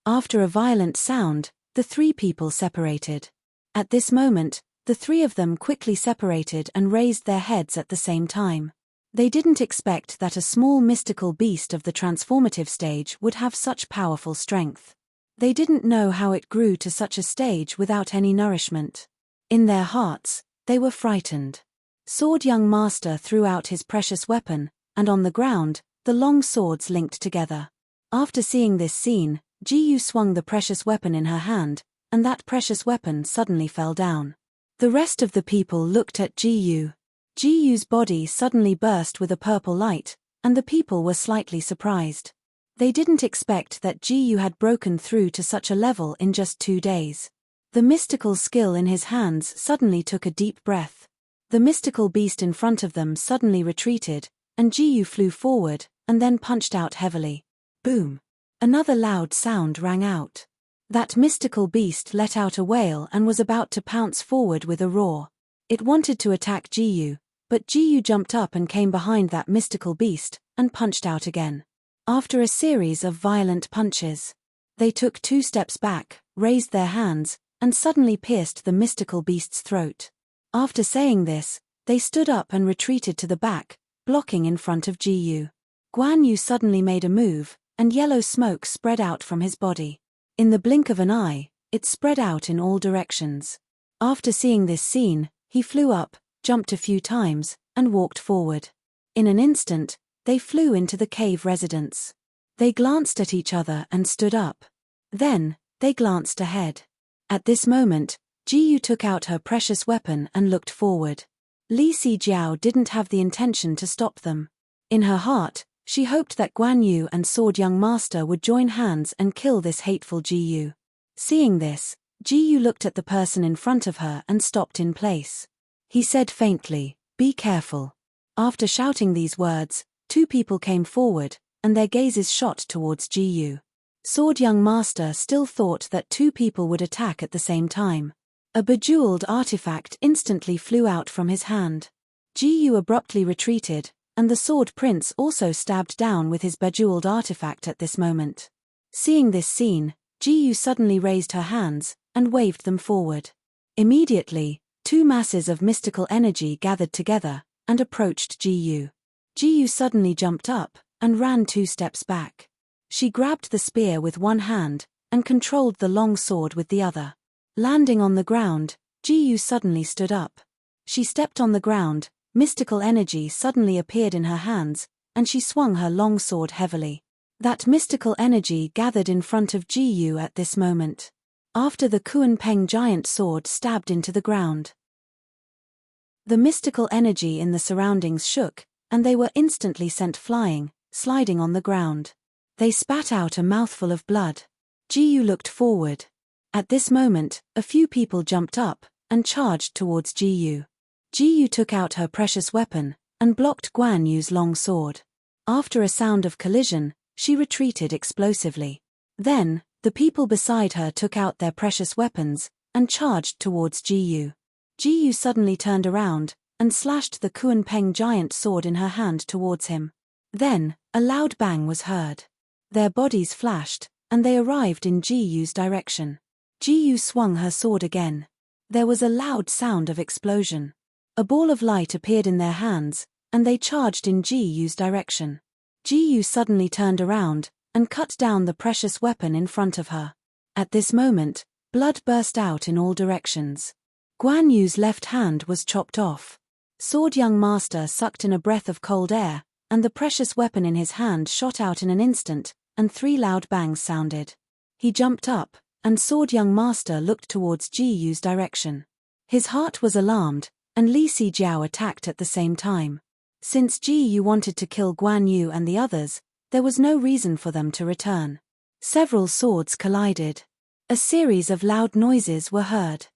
After a violent sound, the 3 people separated. At this moment, the 3 of them quickly separated and raised their heads at the same time. They didn't expect that a small mystical beast of the transformative stage would have such powerful strength. They didn't know how it grew to such a stage without any nourishment. In their hearts, they were frightened. Sword Young Master threw out his precious weapon, and on the ground, the long swords linked together. After seeing this scene, Ji-yu swung the precious weapon in her hand, and that precious weapon suddenly fell down. The rest of the people looked at Ji-yu. Ji-yu's body suddenly burst with a purple light, and the people were slightly surprised. They didn't expect that Ji-yu had broken through to such a level in just 2 days. The mystical skill in his hands suddenly took a deep breath. The mystical beast in front of them suddenly retreated, and Ji-yu flew forward, and then punched out heavily. Boom! Another loud sound rang out. That mystical beast let out a wail and was about to pounce forward with a roar. It wanted to attack Ji-yu, but Ji-yu jumped up and came behind that mystical beast, and punched out again. After a series of violent punches, they took 2 steps back, raised their hands, and suddenly pierced the mystical beast's throat. After saying this, they stood up and retreated to the back, blocking in front of Ji-yu. Guan Yu suddenly made a move, and yellow smoke spread out from his body. In the blink of an eye, it spread out in all directions. After seeing this scene, he flew up, jumped a few times, and walked forward. In an instant, they flew into the cave residence. They glanced at each other and stood up. Then, they glanced ahead. At this moment, Ji-yu took out her precious weapon and looked forward. Li Zijiao didn't have the intention to stop them. In her heart, she hoped that Guan Yu and Sword Young Master would join hands and kill this hateful Ji-yu. Seeing this, Ji-yu looked at the person in front of her and stopped in place. He said faintly, "Be careful." After shouting these words, 2 people came forward, and their gazes shot towards Ji-yu. Sword Young Master still thought that 2 people would attack at the same time. A bejeweled artifact instantly flew out from his hand. Ji-yu abruptly retreated, and the Sword Prince also stabbed down with his bejeweled artifact at this moment. Seeing this scene, Ji-yu suddenly raised her hands, and waved them forward. Immediately, 2 masses of mystical energy gathered together, and approached Ji-yu. Ji-yu suddenly jumped up, and ran 2 steps back. She grabbed the spear with one hand, and controlled the long sword with the other. Landing on the ground, Ji-yu suddenly stood up. She stepped on the ground, mystical energy suddenly appeared in her hands, and she swung her long sword heavily. That mystical energy gathered in front of Ji-yu at this moment. After the Kuan-Peng giant sword stabbed into the ground. The mystical energy in the surroundings shook, and they were instantly sent flying, sliding on the ground. They spat out a mouthful of blood. Ji-yu looked forward. At this moment, a few people jumped up and charged towards Ji-yu. Ji-yu took out her precious weapon and blocked Guan Yu's long sword. After a sound of collision, she retreated explosively. Then, the people beside her took out their precious weapons and charged towards Ji-yu. Ji-yu suddenly turned around and slashed the Kuan-peng giant sword in her hand towards him. Then, a loud bang was heard. Their bodies flashed, and they arrived in Ji-yu's direction. Ji-yu swung her sword again. There was a loud sound of explosion. A ball of light appeared in their hands, and they charged in Ji-yu's direction. Ji-yu suddenly turned around and cut down the precious weapon in front of her. At this moment, blood burst out in all directions. Guan Yu's left hand was chopped off. Sword Young Master sucked in a breath of cold air, and the precious weapon in his hand shot out in an instant, and 3 loud bangs sounded. He jumped up, and Sword Young Master looked towards Ji-yu's direction. His heart was alarmed, and Li Zijiao attacked at the same time. Since Ji-yu wanted to kill Guan Yu and the others, there was no reason for them to return. Several swords collided. A series of loud noises were heard.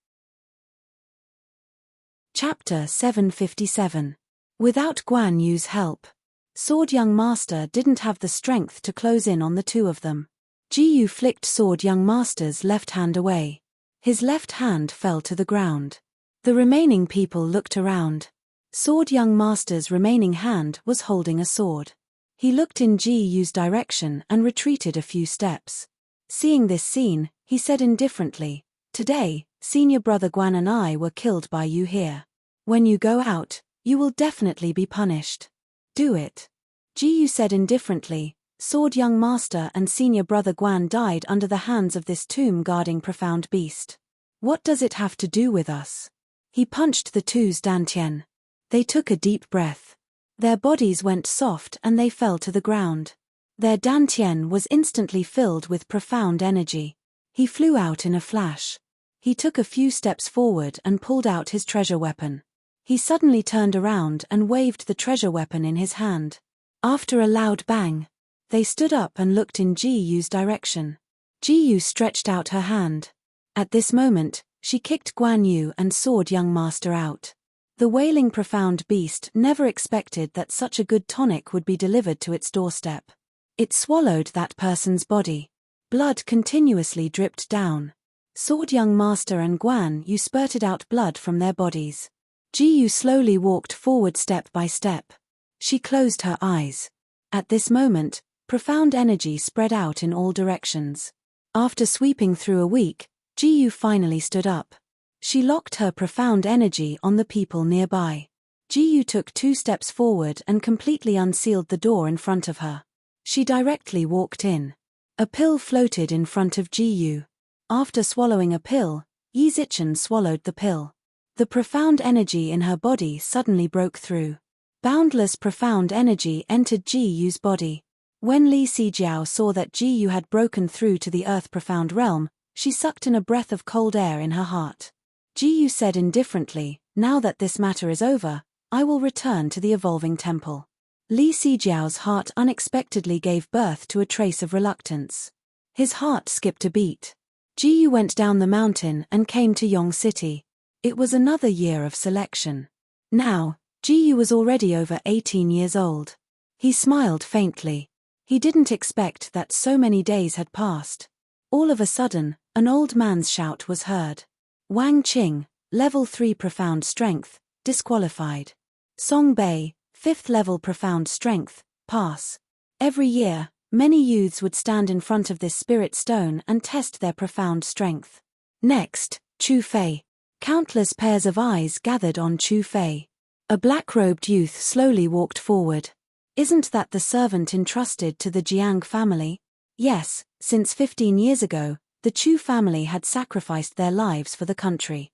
Chapter 757. Without Guan Yu's help, Sword Young Master didn't have the strength to close in on the two of them. Ji-yu flicked Sword Young Master's left hand away. His left hand fell to the ground. The remaining people looked around. Sword Young Master's remaining hand was holding a sword. He looked in Ji-yu's direction and retreated a few steps. Seeing this scene, he said indifferently, "Today, senior brother Guan and I were killed by you here. When you go out, you will definitely be punished. Do it." Ji-yu said indifferently, "Sword Young Master and senior brother Guan died under the hands of this tomb-guarding profound beast. What does it have to do with us?" He punched the two's dantian. They took a deep breath. Their bodies went soft and they fell to the ground. Their dantian was instantly filled with profound energy. He flew out in a flash. He took a few steps forward and pulled out his treasure weapon. He suddenly turned around and waved the treasure weapon in his hand. After a loud bang, they stood up and looked in Ji-yu's direction. Ji-yu stretched out her hand. At this moment, she kicked Guan Yu and Sword Young Master out. The wailing profound beast never expected that such a good tonic would be delivered to its doorstep. It swallowed that person's body. Blood continuously dripped down. Sword Young Master and Guan Yu spurted out blood from their bodies. Ji-yu slowly walked forward step by step. She closed her eyes. At this moment, profound energy spread out in all directions. After sweeping through a week, Ji-yu finally stood up. She locked her profound energy on the people nearby. Ji-yu took 2 steps forward and completely unsealed the door in front of her. She directly walked in. A pill floated in front of Ji-yu. After swallowing a pill, Yi Zichen swallowed the pill. The profound energy in her body suddenly broke through. Boundless profound energy entered Ji-yu's body. When Li Zijiao saw that Ji-yu had broken through to the earth profound realm, she sucked in a breath of cold air in her heart. Ji-yu said indifferently, "Now that this matter is over, I will return to the evolving temple." Li Zijiao's heart unexpectedly gave birth to a trace of reluctance. His heart skipped a beat. Ji-yu went down the mountain and came to Yong City. It was another year of selection. Now, Ji-yu was already over 18 years old. He smiled faintly. He didn't expect that so many days had passed. All of a sudden, an old man's shout was heard. "Wang Qing, level 3 profound strength, disqualified. Song Bei, 5th level profound strength, pass." Every year, many youths would stand in front of this spirit stone and test their profound strength. Next, Chu Fei. Countless pairs of eyes gathered on Chu Fei. A black-robed youth slowly walked forward. "Isn't that the servant entrusted to the Jiang family?" Yes, since 15 years ago, the Chu family had sacrificed their lives for the country.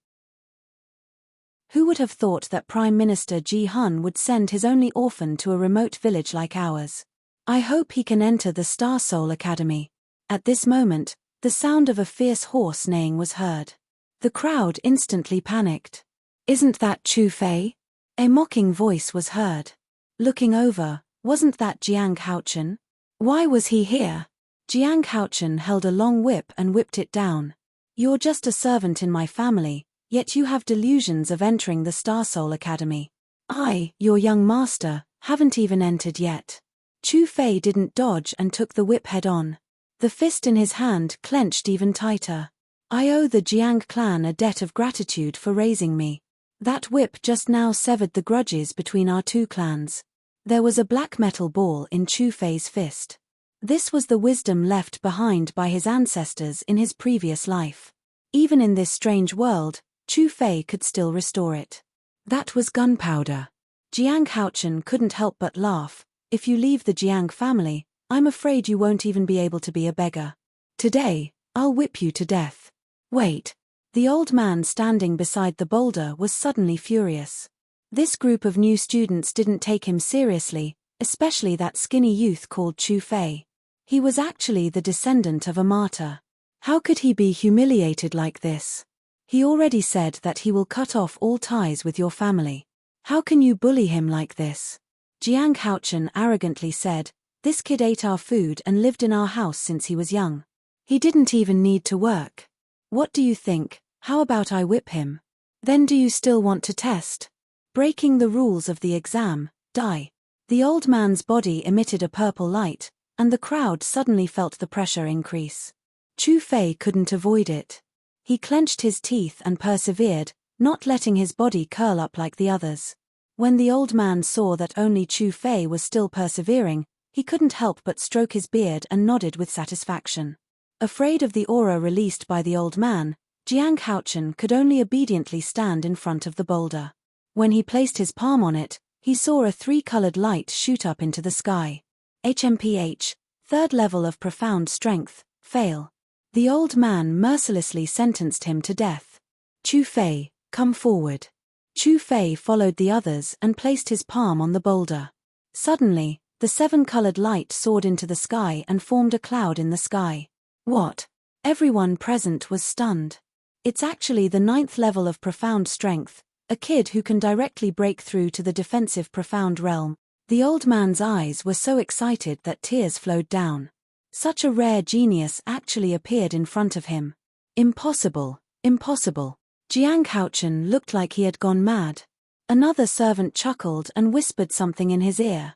Who would have thought that Prime Minister Ji Hun would send his only orphan to a remote village like ours? I hope he can enter the Star Soul Academy. At this moment, the sound of a fierce horse neighing was heard. The crowd instantly panicked. "Isn't that Chu Fei?" A mocking voice was heard. Looking over, wasn't that Jiang Haochen? Why was he here? Jiang Haochen held a long whip and whipped it down. You're just a servant in my family, yet you have delusions of entering the Star Soul Academy. I, your young master, haven't even entered yet. Chu Fei didn't dodge and took the whip head-on. The fist in his hand clenched even tighter. I owe the Jiang clan a debt of gratitude for raising me. That whip just now severed the grudges between our two clans. There was a black metal ball in Chu Fei's fist. This was the wisdom left behind by his ancestors in his previous life. Even in this strange world, Chu Fei could still restore it. That was gunpowder. Jiang Haochen couldn't help but laugh. If you leave the Jiang family, I'm afraid you won't even be able to be a beggar. Today, I'll whip you to death. Wait. The old man standing beside the boulder was suddenly furious. This group of new students didn't take him seriously, especially that skinny youth called Chu Fei. He was actually the descendant of a martyr. How could he be humiliated like this? He already said that he will cut off all ties with your family. How can you bully him like this? Jiang Haochen arrogantly said, this kid ate our food and lived in our house since he was young. He didn't even need to work. What do you think? How about I whip him? Then do you still want to test? Breaking the rules of the exam, die. The old man's body emitted a purple light, and the crowd suddenly felt the pressure increase. Chu Fei couldn't avoid it. He clenched his teeth and persevered, not letting his body curl up like the others. When the old man saw that only Chu Fei was still persevering, he couldn't help but stroke his beard and nodded with satisfaction. Afraid of the aura released by the old man, Jiang Haochen could only obediently stand in front of the boulder. When he placed his palm on it, he saw a three-colored light shoot up into the sky. HMPH, third level of profound strength, fail. The old man mercilessly sentenced him to death. Chu Fei, come forward. Chu Fei followed the others and placed his palm on the boulder. Suddenly, the seven-colored light soared into the sky and formed a cloud in the sky. What? Everyone present was stunned. It's actually the 9th level of profound strength, a kid who can directly break through to the defensive profound realm. The old man's eyes were so excited that tears flowed down. Such a rare genius actually appeared in front of him. Impossible, impossible. Jiang Haochen looked like he had gone mad. Another servant chuckled and whispered something in his ear.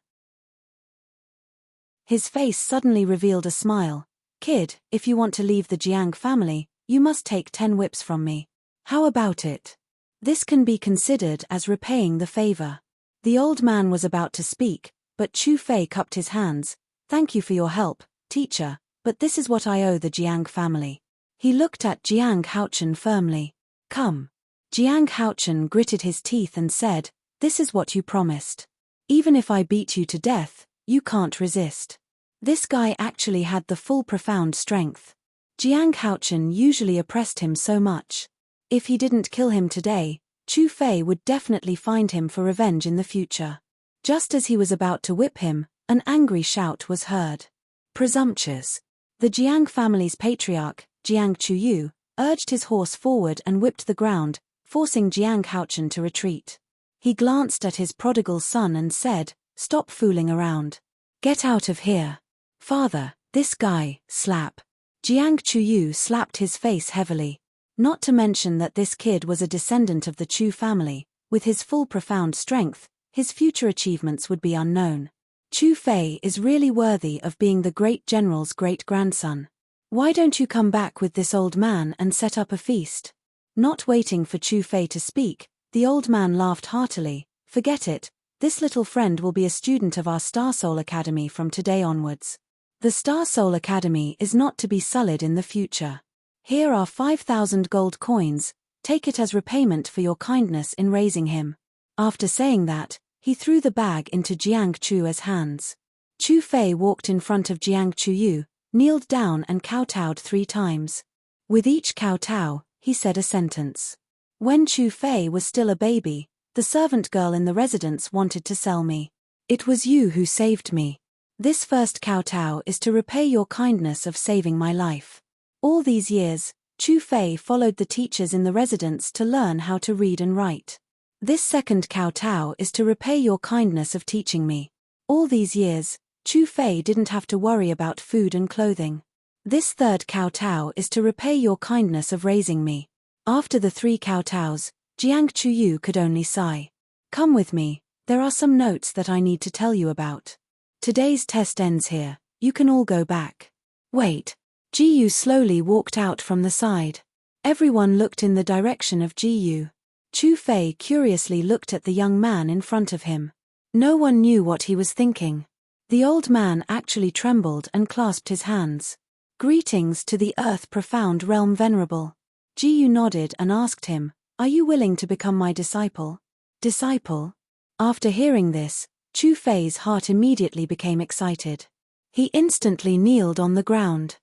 His face suddenly revealed a smile. Kid, if you want to leave the Jiang family, you must take 10 whips from me. How about it? This can be considered as repaying the favor. The old man was about to speak, but Chu Fei cupped his hands. Thank you for your help, teacher, but this is what I owe the Jiang family. He looked at Jiang Haochen firmly. Come. Jiang Haochen gritted his teeth and said, this is what you promised. Even if I beat you to death, you can't resist. This guy actually had the full profound strength. Jiang Haochen usually oppressed him so much. If he didn't kill him today, Chu Fei would definitely find him for revenge in the future. Just as he was about to whip him, an angry shout was heard. Presumptuous. The Jiang family's patriarch, Jiang Chuyu, urged his horse forward and whipped the ground, forcing Jiang Haochen to retreat. He glanced at his prodigal son and said, stop fooling around. Get out of here. Father, this guy, slap. Jiang Chuyu slapped his face heavily. Not to mention that this kid was a descendant of the Chu family. With his full profound strength, his future achievements would be unknown. Chu Fei is really worthy of being the great general's great-grandson. Why don't you come back with this old man and set up a feast? Not waiting for Chu Fei to speak, the old man laughed heartily. Forget it, this little friend will be a student of our Star Soul Academy from today onwards. The Star Soul Academy is not to be sullied in the future. Here are 5,000 gold coins, take it as repayment for your kindness in raising him. After saying that, he threw the bag into Jiang Chu's hands. Chu Fei walked in front of Jiang Chuyu, kneeled down and kowtowed 3 times. With each kowtow, he said a sentence. When Chu Fei was still a baby, the servant girl in the residence wanted to sell me. It was you who saved me. This first kowtow is to repay your kindness of saving my life. All these years, Chu Fei followed the teachers in the residence to learn how to read and write. This second kowtow is to repay your kindness of teaching me. All these years, Chu Fei didn't have to worry about food and clothing. This third kowtow is to repay your kindness of raising me. After the 3 kowtows, Jiang Chuyu could only sigh. Come with me, there are some notes that I need to tell you about. Today's test ends here, you can all go back. Wait. Jiyu slowly walked out from the side. Everyone looked in the direction of Jiyu. Chu Fei curiously looked at the young man in front of him. No one knew what he was thinking. The old man actually trembled and clasped his hands. Greetings to the earth profound realm venerable. Jiyu nodded and asked him, are you willing to become my disciple? Disciple? After hearing this, Chu Fei's heart immediately became excited. He instantly kneeled on the ground.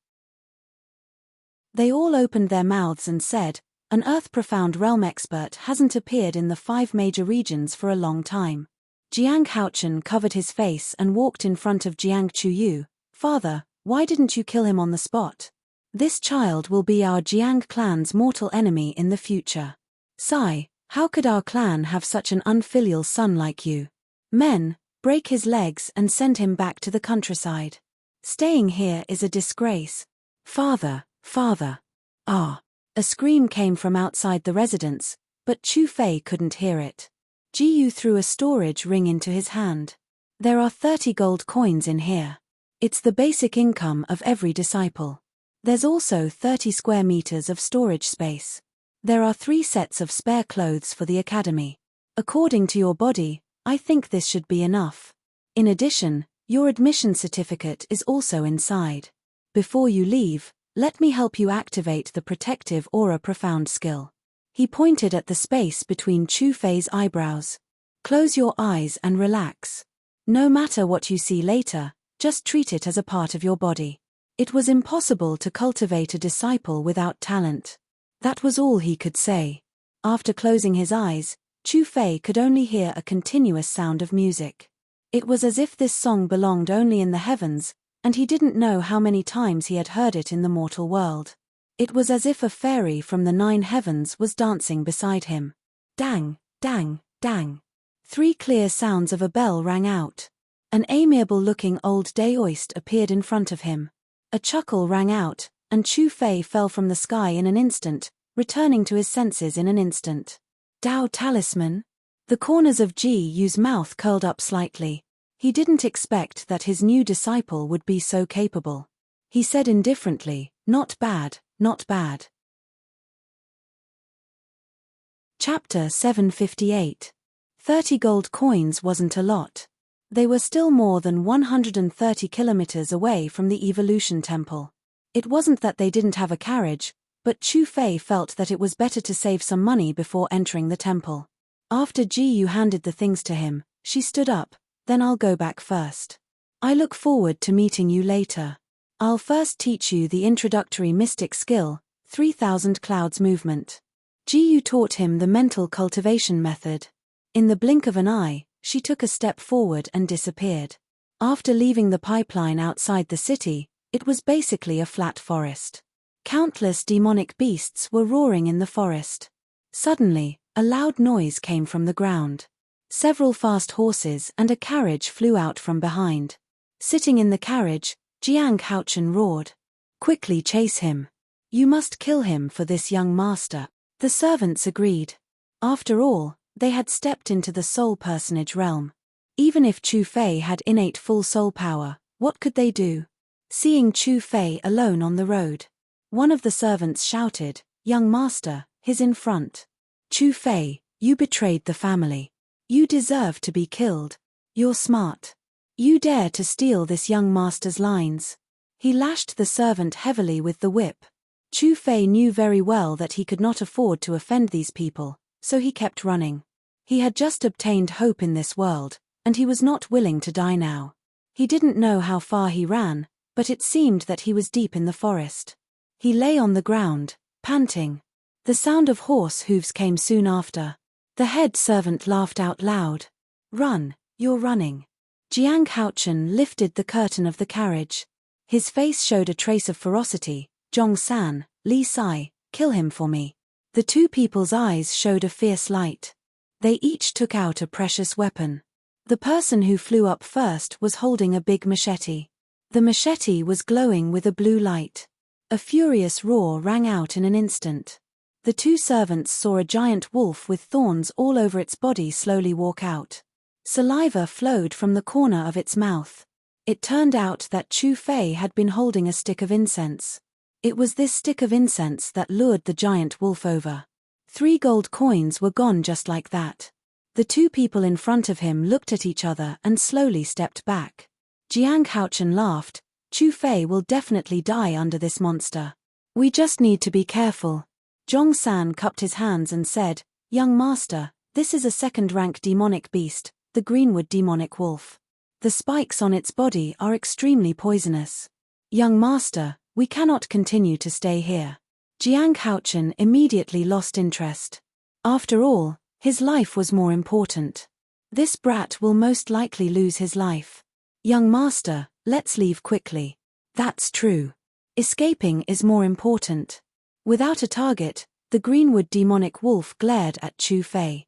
They all opened their mouths and said, an earth profound realm expert hasn't appeared in the 5 major regions for a long time. Jiang Haochen covered his face and walked in front of Jiang Chuyu. Father, why didn't you kill him on the spot? This child will be our Jiang clan's mortal enemy in the future. Sai, how could our clan have such an unfilial son like you? Men, break his legs and send him back to the countryside. Staying here is a disgrace. Father, father. Ah. A scream came from outside the residence, but Chu Fei couldn't hear it. Jiyu threw a storage ring into his hand. There are 30 gold coins in here. It's the basic income of every disciple. There's also 30 square meters of storage space. There are 3 sets of spare clothes for the academy. According to your body, I think this should be enough. In addition, your admission certificate is also inside. Before you leave, let me help you activate the protective aura profound skill. He pointed at the space between Chu Fei's eyebrows. Close your eyes and relax. No matter what you see later, just treat it as a part of your body. It was impossible to cultivate a disciple without talent. That was all he could say. After closing his eyes, Chu Fei could only hear a continuous sound of music. It was as if this song belonged only in the heavens, and he didn't know how many times he had heard it in the mortal world. It was as if a fairy from the 9 heavens was dancing beside him. Dang, dang, dang. 3 clear sounds of a bell rang out. An amiable-looking old daoist appeared in front of him. A chuckle rang out, and Chu Fei fell from the sky in an instant, returning to his senses in an instant. Dao talisman? The corners of Ji-Yu's mouth curled up slightly. He didn't expect that his new disciple would be so capable. He said indifferently, not bad, not bad. Chapter 758. 30 gold coins wasn't a lot. They were still more than 130 kilometers away from the Evolution Temple. It wasn't that they didn't have a carriage, but Chu Fei felt that it was better to save some money before entering the temple. After Ji-Yu handed the things to him, she stood up. Then I'll go back first. I look forward to meeting you later. I'll first teach you the introductory mystic skill, 3000 clouds movement. Ji-Yu taught him the mental cultivation method. In the blink of an eye, she took a step forward and disappeared. After leaving the pipeline outside the city, it was basically a flat forest. Countless demonic beasts were roaring in the forest. Suddenly, a loud noise came from the ground. Several fast horses and a carriage flew out from behind. Sitting in the carriage, Jiang Haochen roared. Quickly chase him. You must kill him for this young master. The servants agreed. After all, they had stepped into the soul personage realm. Even if Chu Fei had innate full soul power, what could they do? Seeing Chu Fei alone on the road, one of the servants shouted, Young master, he's in front. Chu Fei, you betrayed the family. You deserve to be killed. You're smart. You dare to steal this young master's lines. He lashed the servant heavily with the whip. Chu Fei knew very well that he could not afford to offend these people, so he kept running. He had just obtained hope in this world, and he was not willing to die now. He didn't know how far he ran, but it seemed that he was deep in the forest. He lay on the ground, panting. The sound of horse hooves came soon after. The head servant laughed out loud. Run, you're running. Jiang Haochen lifted the curtain of the carriage. His face showed a trace of ferocity. Zhong-san, Li Sai, kill him for me. The 2 people's eyes showed a fierce light. They each took out a precious weapon. The person who flew up first was holding a big machete. The machete was glowing with a blue light. A furious roar rang out in an instant. The two servants saw a giant wolf with thorns all over its body slowly walk out. Saliva flowed from the corner of its mouth. It turned out that Chu Fei had been holding a stick of incense. It was this stick of incense that lured the giant wolf over. 3 gold coins were gone just like that. The two people in front of him looked at each other and slowly stepped back. Jiang Haochen laughed. Chu Fei will definitely die under this monster. We just need to be careful. Zhong San cupped his hands and said, Young master, this is a second-rank demonic beast, the Greenwood demonic wolf. The spikes on its body are extremely poisonous. Young master, we cannot continue to stay here. Jiang Haochen immediately lost interest. After all, his life was more important. This brat will most likely lose his life. Young master, let's leave quickly. That's true. Escaping is more important. Without a target, the Greenwood demonic wolf glared at Chu Fei.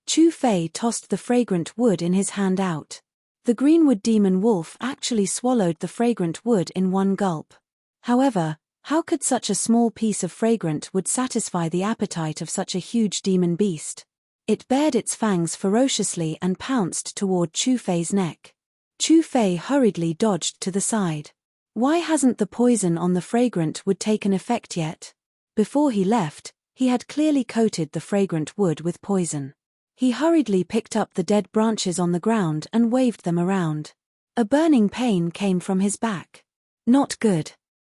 Chu Fei tossed the fragrant wood in his hand out. The Greenwood demon wolf actually swallowed the fragrant wood in one gulp. However, how could such a small piece of fragrant wood satisfy the appetite of such a huge demon beast? It bared its fangs ferociously and pounced toward Chu Fei's neck. Chu Fei hurriedly dodged to the side. Why hasn't the poison on the fragrant wood taken effect yet? Before he left, he had clearly coated the fragrant wood with poison. He hurriedly picked up the dead branches on the ground and waved them around. A burning pain came from his back. Not good.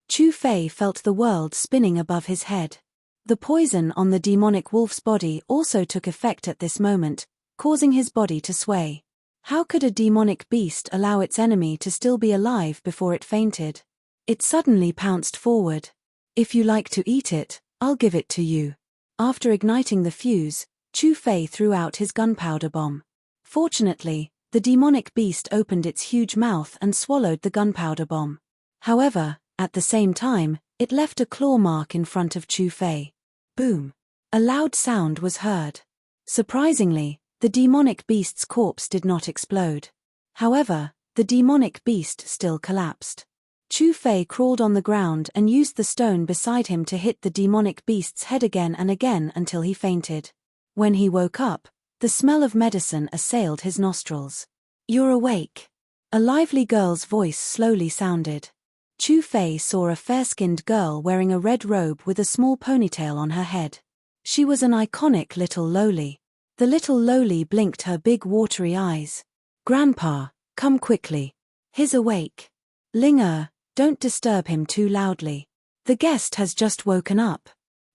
Chu Fei felt the world spinning above his head. The poison on the demonic wolf's body also took effect at this moment, causing his body to sway. How could a demonic beast allow its enemy to still be alive before it fainted? It suddenly pounced forward. If you like to eat it, I'll give it to you. After igniting the fuse, Chu Fei threw out his gunpowder bomb. Fortunately, the demonic beast opened its huge mouth and swallowed the gunpowder bomb. However, at the same time, it left a claw mark in front of Chu Fei. Boom! A loud sound was heard. Surprisingly, the demonic beast's corpse did not explode. However, the demonic beast still collapsed. Chu Fei crawled on the ground and used the stone beside him to hit the demonic beast's head again and again until he fainted. When he woke up, the smell of medicine assailed his nostrils. You're awake. A lively girl's voice slowly sounded. Chu Fei saw a fair-skinned girl wearing a red robe with a small ponytail on her head. She was an iconic little loli. The little loli blinked her big watery eyes. Grandpa, come quickly. He's awake. Ling don't disturb him too loudly. The guest has just woken up.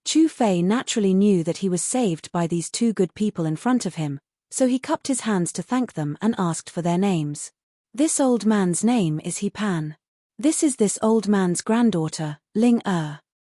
Chu Fei naturally knew that he was saved by these two good people in front of him, so he cupped his hands to thank them and asked for their names. This old man's name is He Pan. This is this old man's granddaughter, Ling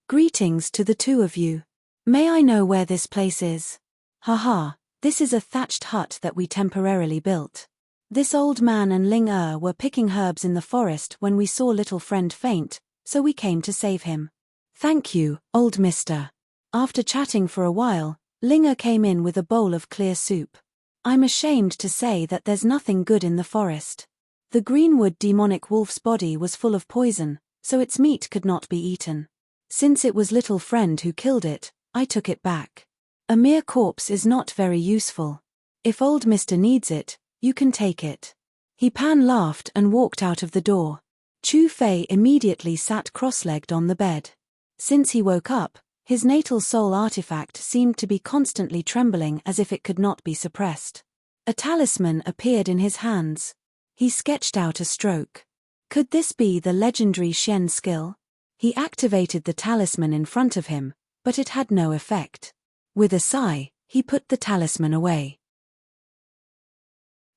Greetings to the two of you. May I know where this place is? Haha, this is a thatched hut that we temporarily built. This old man and Ling were picking herbs in the forest when we saw little friend faint, so we came to save him. Thank you, old mister. After chatting for a while, Ling came in with a bowl of clear soup. I'm ashamed to say that there's nothing good in the forest. The Greenwood demonic wolf's body was full of poison, so its meat could not be eaten. Since it was little friend who killed it, I took it back. A mere corpse is not very useful. If old mister needs it, you can take it. He Pan laughed and walked out of the door. Chu Fei immediately sat cross-legged on the bed. Since he woke up, his natal soul artifact seemed to be constantly trembling as if it could not be suppressed. A talisman appeared in his hands. He sketched out a stroke. Could this be the legendary Shen skill? He activated the talisman in front of him, but it had no effect. With a sigh, he put the talisman away.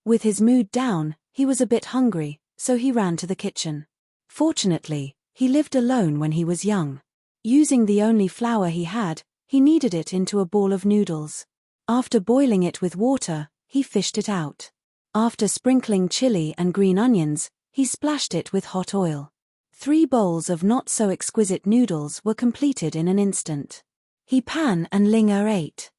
With his mood down, he was a bit hungry, so he ran to the kitchen. Fortunately, he lived alone when he was young. Using the only flour he had, he kneaded it into a ball of noodles. After boiling it with water, he fished it out. After sprinkling chili and green onions, he splashed it with hot oil. 3 bowls of not-so-exquisite noodles were completed in an instant. He Pan and Ling ate.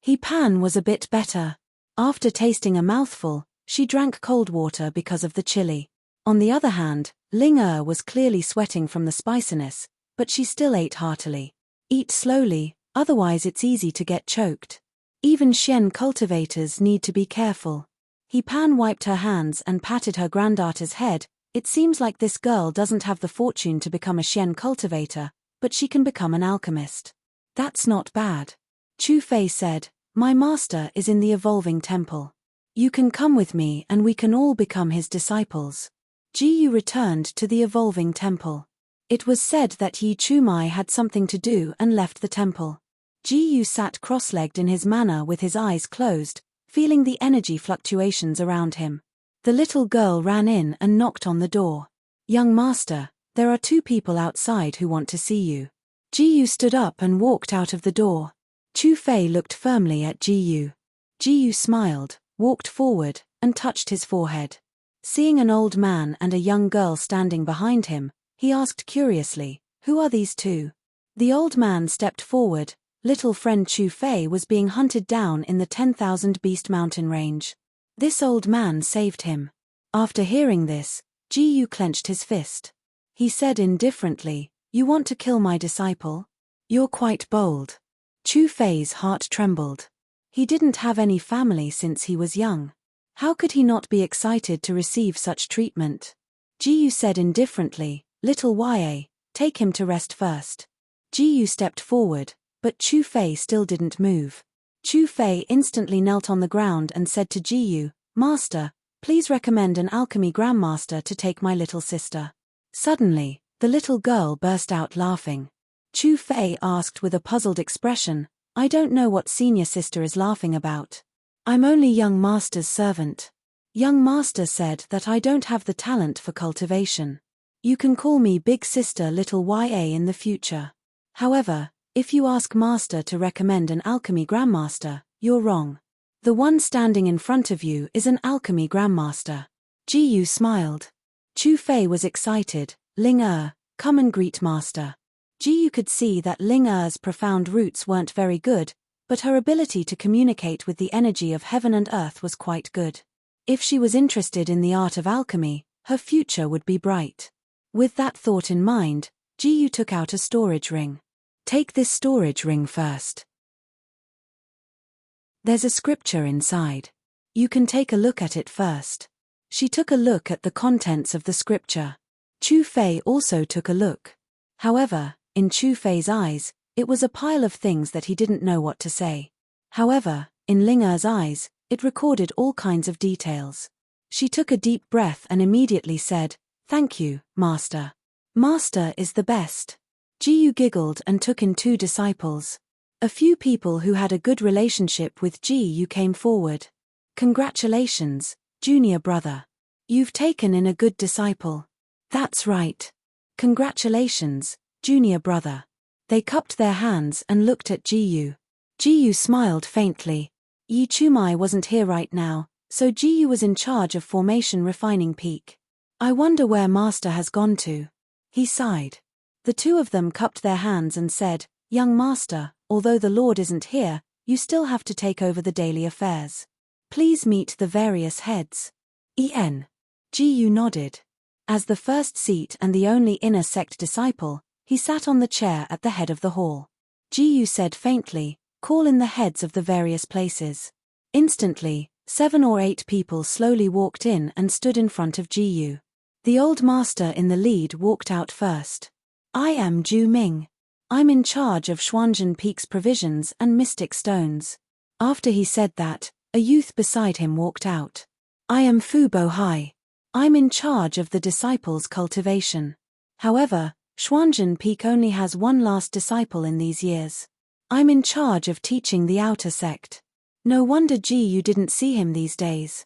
He Pan was a bit better. After tasting a mouthful, she drank cold water because of the chili. On the other hand, Ling was clearly sweating from the spiciness, but she still ate heartily. Eat slowly, otherwise it's easy to get choked. Even Xian cultivators need to be careful. He Pan wiped her hands and patted her granddaughter's head. It seems like this girl doesn't have the fortune to become a Xian cultivator, but she can become an alchemist. That's not bad. Chu Fei said, "My master is in the evolving temple. You can come with me and we can all become his disciples." Ji Yu returned to the evolving temple. It was said that Yi Chumai had something to do and left the temple. Ji Yu sat cross-legged in his manner with his eyes closed, feeling the energy fluctuations around him. The little girl ran in and knocked on the door. "Young master, there are 2 people outside who want to see you." Ji Yu stood up and walked out of the door. Chu Fei looked firmly at Ji Yu. Ji Yu smiled, walked forward, and touched his forehead. Seeing an old man and a young girl standing behind him, he asked curiously, "Who are these 2? The old man stepped forward. Little friend Chu Fei was being hunted down in the 10,000 Beast Mountain range. This old man saved him. After hearing this, Ji Yu clenched his fist. He said indifferently, "You want to kill my disciple? You're quite bold." Chu Fei's heart trembled. He didn't have any family since he was young. How could he not be excited to receive such treatment? Ji Yu said indifferently, "Little Ya, take him to rest first." Ji Yu stepped forward, but Chu Fei still didn't move. Chu Fei instantly knelt on the ground and said to Ji Yu, "Master, please recommend an alchemy grandmaster to take my little sister." Suddenly, the little girl burst out laughing. Chu Fei asked with a puzzled expression, "I don't know what senior sister is laughing about. I'm only young master's servant." Young master said that I don't have the talent for cultivation. You can call me big sister little Ya in the future. However, if you ask master to recommend an alchemy grandmaster, you're wrong. The one standing in front of you is an alchemy grandmaster. Ji Yu smiled. Chu Fei was excited. "Ling come and greet master." Ji Yu could see that Ling profound roots weren't very good, but her ability to communicate with the energy of heaven and earth was quite good. If she was interested in the art of alchemy, her future would be bright. With that thought in mind, Ji Yu took out a storage ring. "Take this storage ring first. There's a scripture inside. You can take a look at it first." She took a look at the contents of the scripture. Chu Fei also took a look. However, in Chu Fei's eyes, it was a pile of things that he didn't know what to say. However, in Ling eyes, it recorded all kinds of details. She took a deep breath and immediately said, "Thank you, master. Master is the best." Ji Yu giggled and took in 2 disciples. A few people who had a good relationship with Ji Yu came forward. "Congratulations, junior brother. You've taken in a good disciple." "That's right. Congratulations, junior brother." They cupped their hands and looked at Ji Yu. Ji Yu smiled faintly. Yi Chumai wasn't here right now, so Ji Yu was in charge of formation refining peak. "I wonder where master has gone to." He sighed. The 2 of them cupped their hands and said, "Young master, although the Lord isn't here, you still have to take over the daily affairs. Please meet the various heads." Ji Yu nodded. As the first seat and the only inner sect disciple, he sat on the chair at the head of the hall. Ji Yu said faintly, "Call in the heads of the various places." Instantly, 7 or 8 people slowly walked in and stood in front of Ji Yu. The old master in the lead walked out first. "I am Ju Ming. I'm in charge of Xuanzhen Peak's provisions and mystic stones." After he said that, a youth beside him walked out. "I am Fu Bo Hai. I'm in charge of the disciples' cultivation. However, Xuanzhen Peak only has 1 last disciple in these years. I'm in charge of teaching the outer sect. No wonder Ji Yu didn't see him these days."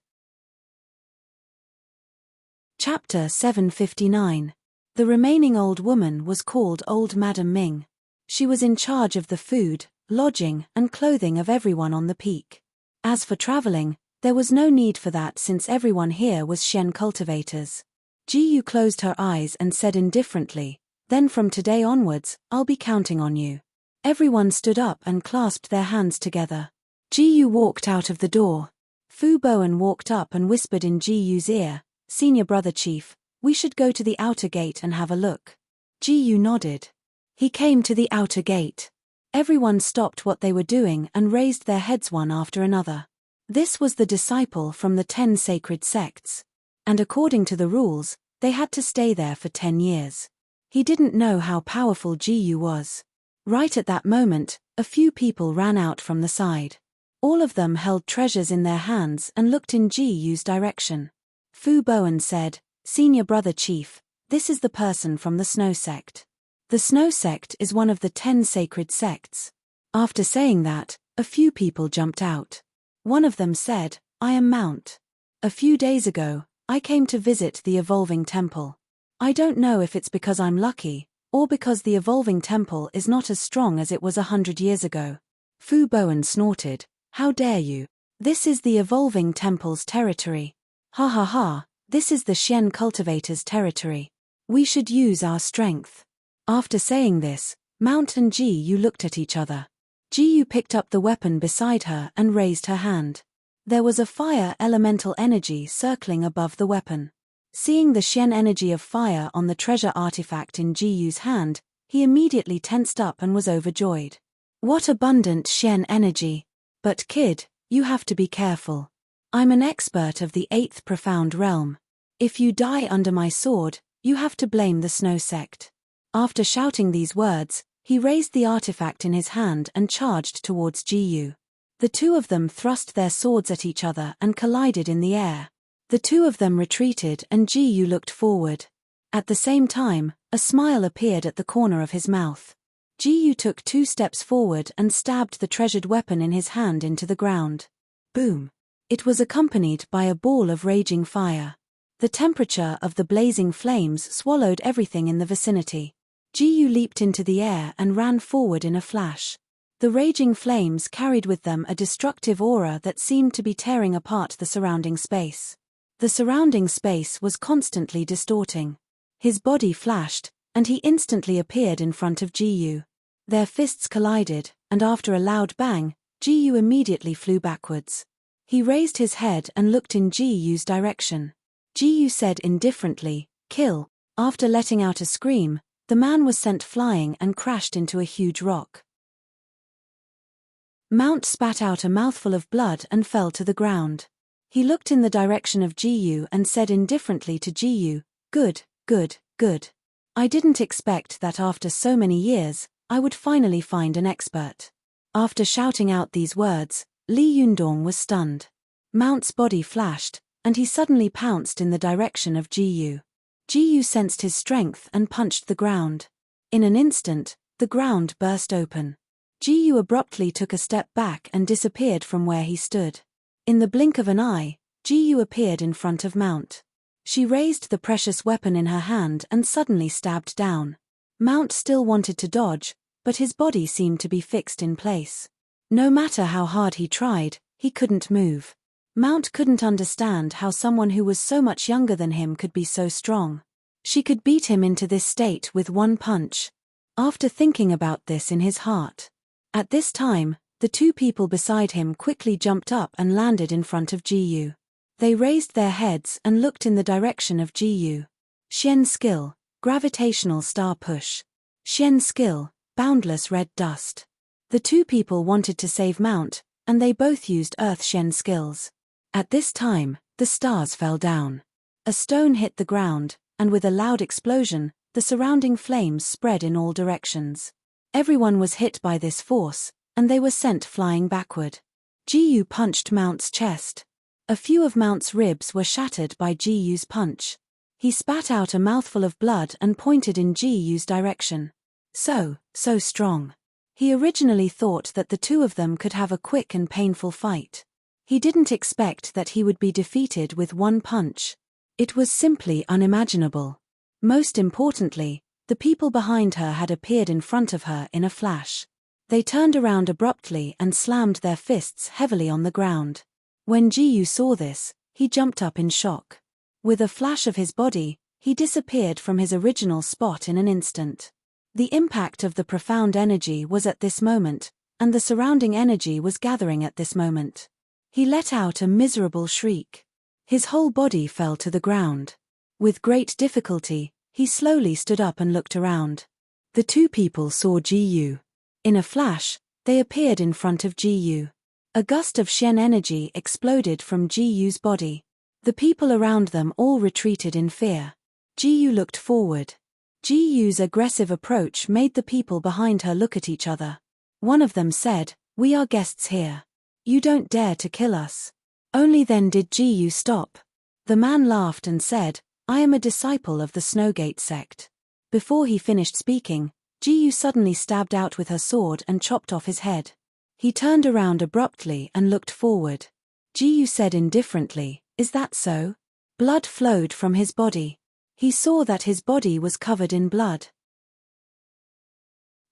Chapter 759. The remaining old woman was called Old Madam Ming. She was in charge of the food, lodging, and clothing of everyone on the peak. As for traveling, there was no need for that since everyone here was Shen cultivators. Ji Yu closed her eyes and said indifferently, "Then from today onwards, I'll be counting on you." Everyone stood up and clasped their hands together. Ji walked out of the door. Fu Bowen walked up and whispered in Ji's ear, "Senior brother chief, we should go to the outer gate and have a look." Ji nodded. He came to the outer gate. Everyone stopped what they were doing and raised their heads one after another. This was the disciple from the 10 sacred sects. And according to the rules, they had to stay there for 10 years. He didn't know how powerful Ji was. Right at that moment, a few people ran out from the side. All of them held treasures in their hands and looked in Ji's direction. Fu Bowen said, "Senior brother chief, this is the person from the Snow Sect." The Snow Sect is one of the 10 sacred sects. After saying that, a few people jumped out. One of them said, "I am Mount. A few days ago, I came to visit the Evolving Temple. I don't know if it's because I'm lucky, or because the Evolving Temple is not as strong as it was 100 years ago." Fu Bowen snorted, "How dare you? This is the Evolving Temple's territory. Ha ha ha, this is the Xian cultivator's territory. We should use our strength." After saying this, Mount and Ji looked at each other. Ji picked up the weapon beside her and raised her hand. There was a fire elemental energy circling above the weapon. Seeing the Xian energy of fire on the treasure artifact in Ji's hand, he immediately tensed up and was overjoyed. What abundant Xian energy! But kid, you have to be careful. I'm an expert of the 8th profound realm. If you die under my sword, you have to blame the Snow Sect. After shouting these words, he raised the artifact in his hand and charged towards Ji. The two of them thrust their swords at each other and collided in the air. The two of them retreated and Ji looked forward. At the same time, a smile appeared at the corner of his mouth. Ji took 2 steps forward and stabbed the treasured weapon in his hand into the ground. Boom! It was accompanied by a ball of raging fire. The temperature of the blazing flames swallowed everything in the vicinity. Ji leaped into the air and ran forward in a flash. The raging flames carried with them a destructive aura that seemed to be tearing apart the surrounding space. The surrounding space was constantly distorting. His body flashed, and he instantly appeared in front of Ji. Their fists collided, and after a loud bang, Ji immediately flew backwards. He raised his head and looked in Ji's direction. Ji said indifferently, "Kill." After letting out a scream, the man was sent flying and crashed into a huge rock. Mount spat out a mouthful of blood and fell to the ground. He looked in the direction of Ji and said indifferently to Ji, "Good, good, good. I didn't expect that after so many years, I would finally find an expert." After shouting out these words, Li Yundong was stunned. Mount's body flashed, and he suddenly pounced in the direction of Ji. Ji sensed his strength and punched the ground. In an instant, the ground burst open. Ji abruptly took a step back and disappeared from where he stood. In the blink of an eye, Ji appeared in front of Mount. She raised the precious weapon in her hand and suddenly stabbed down. Mount still wanted to dodge, but his body seemed to be fixed in place. No matter how hard he tried, he couldn't move. Mount couldn't understand how someone who was so much younger than him could be so strong. She could beat him into this state with one punch. After thinking about this in his heart. At this time, the two people beside him quickly jumped up and landed in front of Ji. They raised their heads and looked in the direction of Ji. Xian skill, gravitational star push. Xian skill, boundless red dust. The two people wanted to save Mount, and they both used Earth Xian skills. At this time, the stars fell down. A stone hit the ground, and with a loud explosion, the surrounding flames spread in all directions. Everyone was hit by this force, and they were sent flying backward. Ji punched Mount's chest. A few of Mount's ribs were shattered by Ji's punch. He spat out a mouthful of blood and pointed in Ji's direction. So strong. He originally thought that the two of them could have a quick and painful fight. He didn't expect that he would be defeated with one punch. It was simply unimaginable. Most importantly, the people behind her had appeared in front of her in a flash. They turned around abruptly and slammed their fists heavily on the ground. When Ji saw this, he jumped up in shock. With a flash of his body, he disappeared from his original spot in an instant. The impact of the profound energy was at this moment and the surrounding energy was gathering at this moment. He let out a miserable shriek. His whole body fell to the ground. With great difficulty, he slowly stood up and looked around. The two people saw Ji. In a flash, they appeared in front of Ji. A gust of Shen energy exploded from Ji's body. The people around them all retreated in fear. Ji looked forward. Ji's aggressive approach made the people behind her look at each other. One of them said, "We are guests here. You don't dare to kill us." Only then did Ji stop. The man laughed and said, "I am a disciple of the Snowgate sect." Before he finished speaking, Ji suddenly stabbed out with her sword and chopped off his head. He turned around abruptly and looked forward. Ji said indifferently, "Is that so?" Blood flowed from his body. He saw that his body was covered in blood.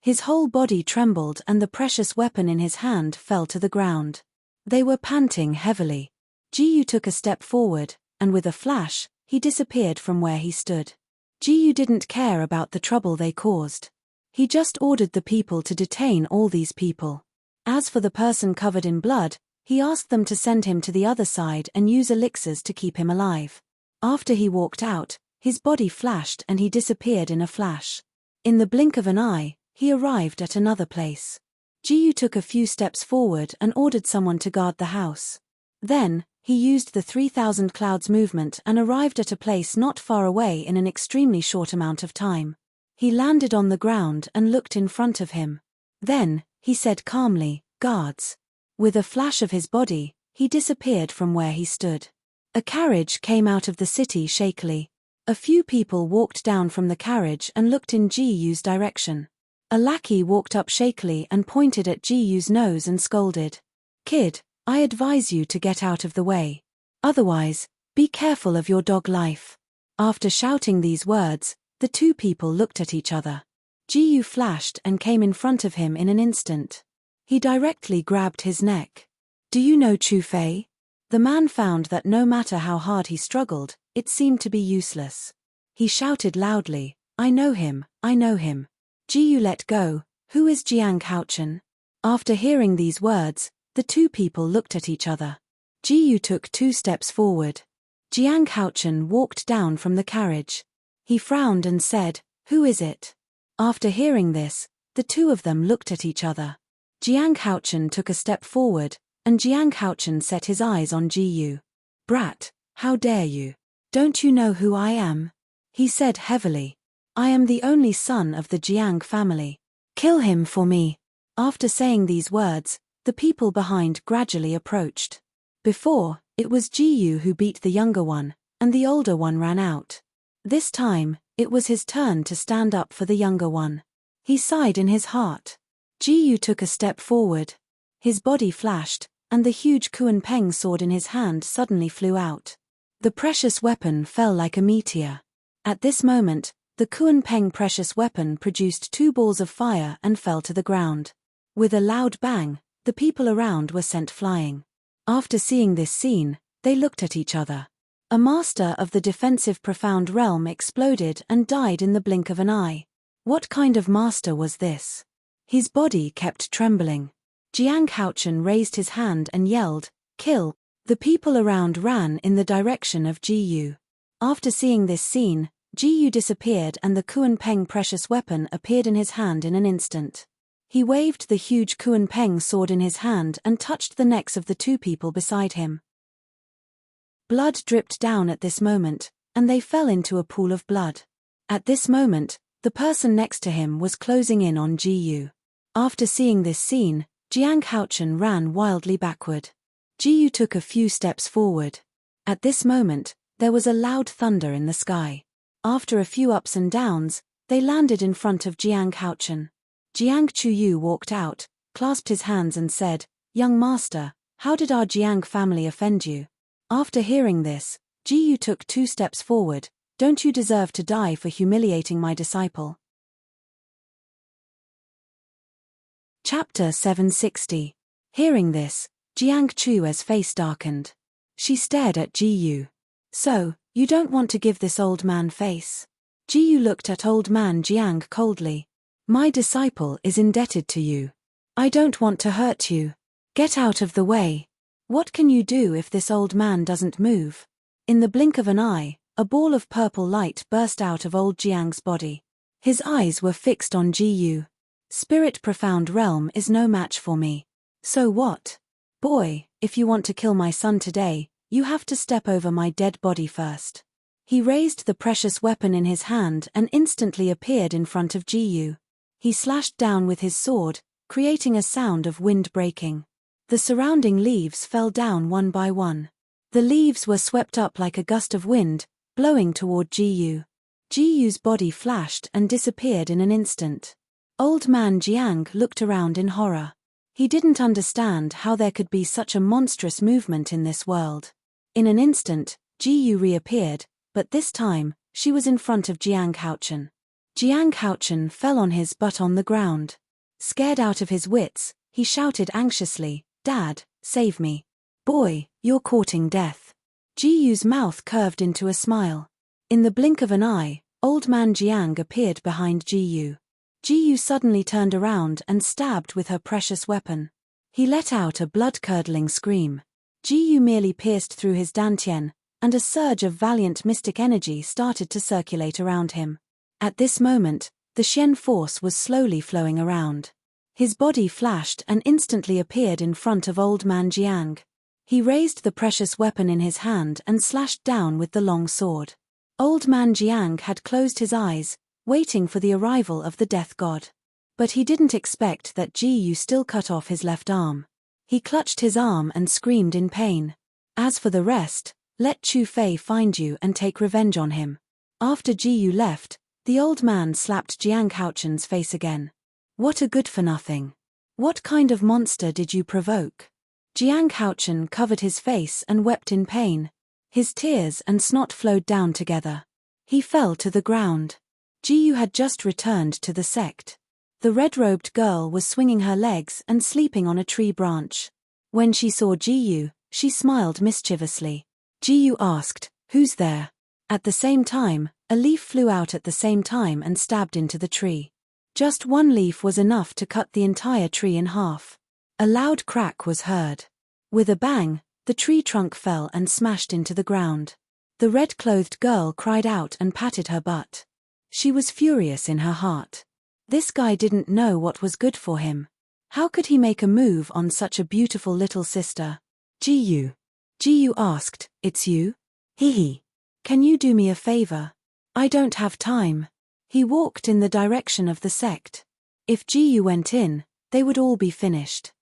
His whole body trembled and the precious weapon in his hand fell to the ground. They were panting heavily. Ji took a step forward, and with a flash, he disappeared from where he stood. Ji didn't care about the trouble they caused. He just ordered the people to detain all these people. As for the person covered in blood, he asked them to send him to the other side and use elixirs to keep him alive. After he walked out, his body flashed and he disappeared in a flash. In the blink of an eye, he arrived at another place. Ji took a few steps forward and ordered someone to guard the house. Then, he used the 3,000 clouds movement and arrived at a place not far away in an extremely short amount of time. He landed on the ground and looked in front of him. Then, he said calmly, "Guards." With a flash of his body, he disappeared from where he stood. A carriage came out of the city shakily. A few people walked down from the carriage and looked in Ji's direction. A lackey walked up shakily and pointed at Ji's nose and scolded. "Kid, I advise you to get out of the way. Otherwise, be careful of your dog life." After shouting these words, the two people looked at each other. Ji flashed and came in front of him in an instant. He directly grabbed his neck. "Do you know Chu Fei?" The man found that no matter how hard he struggled, it seemed to be useless. He shouted loudly, "I know him, I know him." Ji let go. "Who is Jiang Haochen?" After hearing these words, the two people looked at each other. Ji took 2 steps forward. Jiang Haochen walked down from the carriage. He frowned and said, "Who is it?" After hearing this, the two of them looked at each other. Jiang Haochen took a step forward, and Jiang Haochen set his eyes on Ji. "Brat, how dare you? Don't you know who I am?" He said heavily. "I am the only son of the Jiang family. Kill him for me." After saying these words, the people behind gradually approached. Before, it was Ji who beat the younger one, and the older one ran out. This time, it was his turn to stand up for the younger one. He sighed in his heart. Ji took a step forward. His body flashed, and the huge Kuan-Peng sword in his hand suddenly flew out. The precious weapon fell like a meteor. At this moment, the Kuan-Peng precious weapon produced 2 balls of fire and fell to the ground. With a loud bang, the people around were sent flying. After seeing this scene, they looked at each other. A master of the defensive profound realm exploded and died in the blink of an eye. What kind of master was this? His body kept trembling. Jiang Haochen raised his hand and yelled, "Kill!" The people around ran in the direction of Ji. After seeing this scene, Ji disappeared and the Kuan-Peng precious weapon appeared in his hand in an instant. He waved the huge Kuan-Peng sword in his hand and touched the necks of the 2 people beside him. Blood dripped down at this moment, and they fell into a pool of blood. At this moment, the person next to him was closing in on Ji. After seeing this scene, Jiang Haochen ran wildly backward. Ji took a few steps forward. At this moment, there was a loud thunder in the sky. After a few ups and downs, they landed in front of Jiang Haochen. Jiang Chuyu walked out, clasped his hands and said, "Young master, how did our Jiang family offend you?" After hearing this, Ji took 2 steps forward. "Don't you deserve to die for humiliating my disciple?" Chapter 760. Hearing this, Jiang Chu's face darkened. She stared at Ji. "So, you don't want to give this old man face?" Ji looked at old man Jiang coldly. "My disciple is indebted to you. I don't want to hurt you. Get out of the way. What can you do if this old man doesn't move? In the blink of an eye, a ball of purple light burst out of old Jiang's body. His eyes were fixed on Ji. Spirit profound realm is no match for me. So what? Boy, if you want to kill my son today, you have to step over my dead body first. He raised the precious weapon in his hand and instantly appeared in front of Ji. He slashed down with his sword, creating a sound of wind breaking. The surrounding leaves fell down one by one. The leaves were swept up like a gust of wind, blowing toward Ji. Ji's body flashed and disappeared in an instant. Old man Jiang looked around in horror. He didn't understand how there could be such a monstrous movement in this world. In an instant, Ji reappeared, but this time, she was in front of Jiang Haochen. Jiang Haochen fell on his butt on the ground. Scared out of his wits, he shouted anxiously, "Dad, save me. Boy, you're courting death." Ji's mouth curved into a smile. In the blink of an eye, old man Jiang appeared behind Ji. Ji suddenly turned around and stabbed with her precious weapon. He let out a blood-curdling scream. Ji merely pierced through his dantian, and a surge of valiant mystic energy started to circulate around him. At this moment, the Xian force was slowly flowing around. His body flashed and instantly appeared in front of old man Jiang. He raised the precious weapon in his hand and slashed down with the long sword. Old man Jiang had closed his eyes, waiting for the arrival of the death god. But he didn't expect that Ji still cut off his left arm. He clutched his arm and screamed in pain. As for the rest, let Chu Fei find you and take revenge on him. After Ji left, the old man slapped Jiang Haochen's face again. What a good-for-nothing. What kind of monster did you provoke? Jiang Haochen covered his face and wept in pain. His tears and snot flowed down together. He fell to the ground. Ji had just returned to the sect. The red-robed girl was swinging her legs and sleeping on a tree branch. When she saw Ji, she smiled mischievously. Ji asked, "Who's there?" At the same time, a leaf flew out at the same time and stabbed into the tree. Just one leaf was enough to cut the entire tree in half. A loud crack was heard. With a bang, the tree trunk fell and smashed into the ground. The red-clothed girl cried out and patted her butt. She was furious in her heart. This guy didn't know what was good for him. How could he make a move on such a beautiful little sister? Ji asked, "It's you? Hee. Can you do me a favor? I don't have time." He walked in the direction of the sect. If Ji went in, they would all be finished.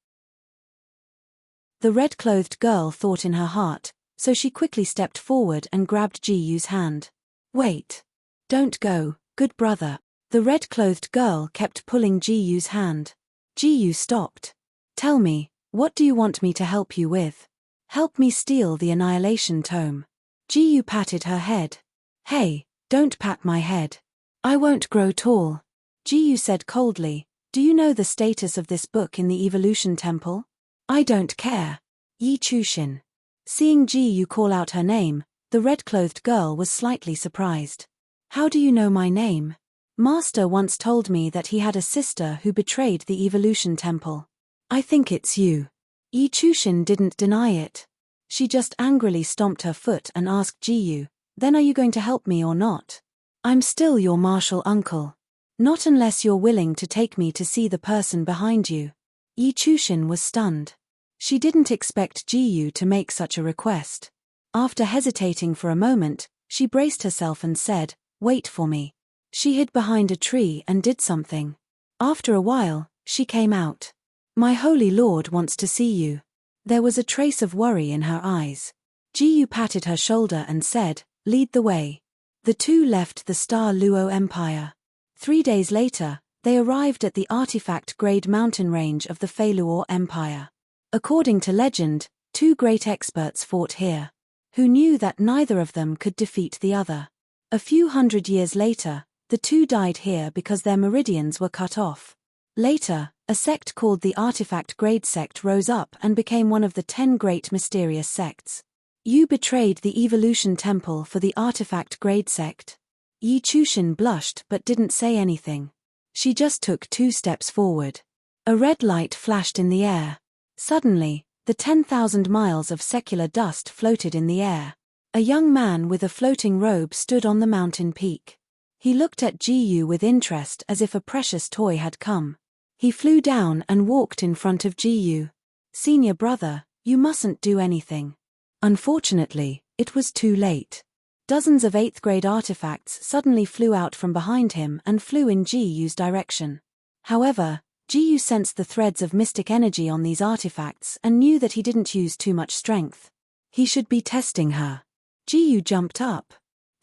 The red-clothed girl thought in her heart, so she quickly stepped forward and grabbed Ji's hand. "Wait. Don't go, good brother." The red-clothed girl kept pulling Ji's hand. Ji stopped. "Tell me, what do you want me to help you with?" "Help me steal the Annihilation Tome." Ji patted her head. "Hey, don't pat my head. I won't grow tall." Ji said coldly, "Do you know the status of this book in the Evolution Temple?" "I don't care." Yi Chushin. Seeing Ji call out her name, the red-clothed girl was slightly surprised. "How do you know my name?" "Master once told me that he had a sister who betrayed the Evolution Temple. I think it's you." Yi Chushin didn't deny it. She just angrily stomped her foot and asked Ji, "Then are you going to help me or not?" "I'm still your martial uncle. Not unless you're willing to take me to see the person behind you." Yi Chushin was stunned. She didn't expect Ji to make such a request. After hesitating for a moment, she braced herself and said, "Wait for me." She hid behind a tree and did something. After a while, she came out. "My holy lord wants to see you." There was a trace of worry in her eyes. Ji patted her shoulder and said, "Lead the way." The two left the Star Luo Empire. 3 days later, they arrived at the artifact-grade mountain range of the Feiluo Empire. According to legend, 2 great experts fought here. Who knew that neither of them could defeat the other? A few hundred years later, the two died here because their meridians were cut off. Later, a sect called the Artifact Grade Sect rose up and became one of the 10 great mysterious sects. You betrayed the Evolution Temple for the Artifact Grade Sect. Yi Chushin blushed but didn't say anything. She just took 2 steps forward. A red light flashed in the air. Suddenly, the 10,000 miles of secular dust floated in the air. A young man with a floating robe stood on the mountain peak. He looked at Gu with interest as if a precious toy had come. He flew down and walked in front of Gu. "Senior brother, you mustn't do anything." Unfortunately, it was too late. Dozens of 8th grade artifacts suddenly flew out from behind him and flew in Gu's direction. However, Gu sensed the threads of mystic energy on these artifacts and knew that he didn't use too much strength. He should be testing her. Gu jumped up.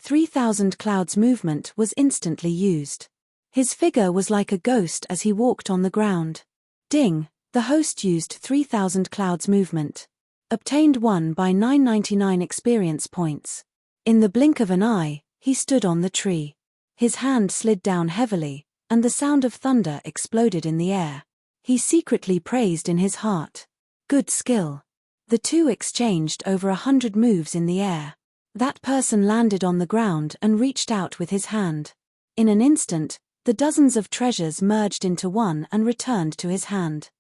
3,000 clouds movement was instantly used. His figure was like a ghost as he walked on the ground. Ding, the host used 3,000 clouds movement. Obtained 1 by 999 experience points. In the blink of an eye, he stood on the tree. His hand slid down heavily, and the sound of thunder exploded in the air. He secretly praised in his heart. Good skill. The two exchanged over 100 moves in the air. That person landed on the ground and reached out with his hand. In an instant, the dozens of treasures merged into one and returned to his hand.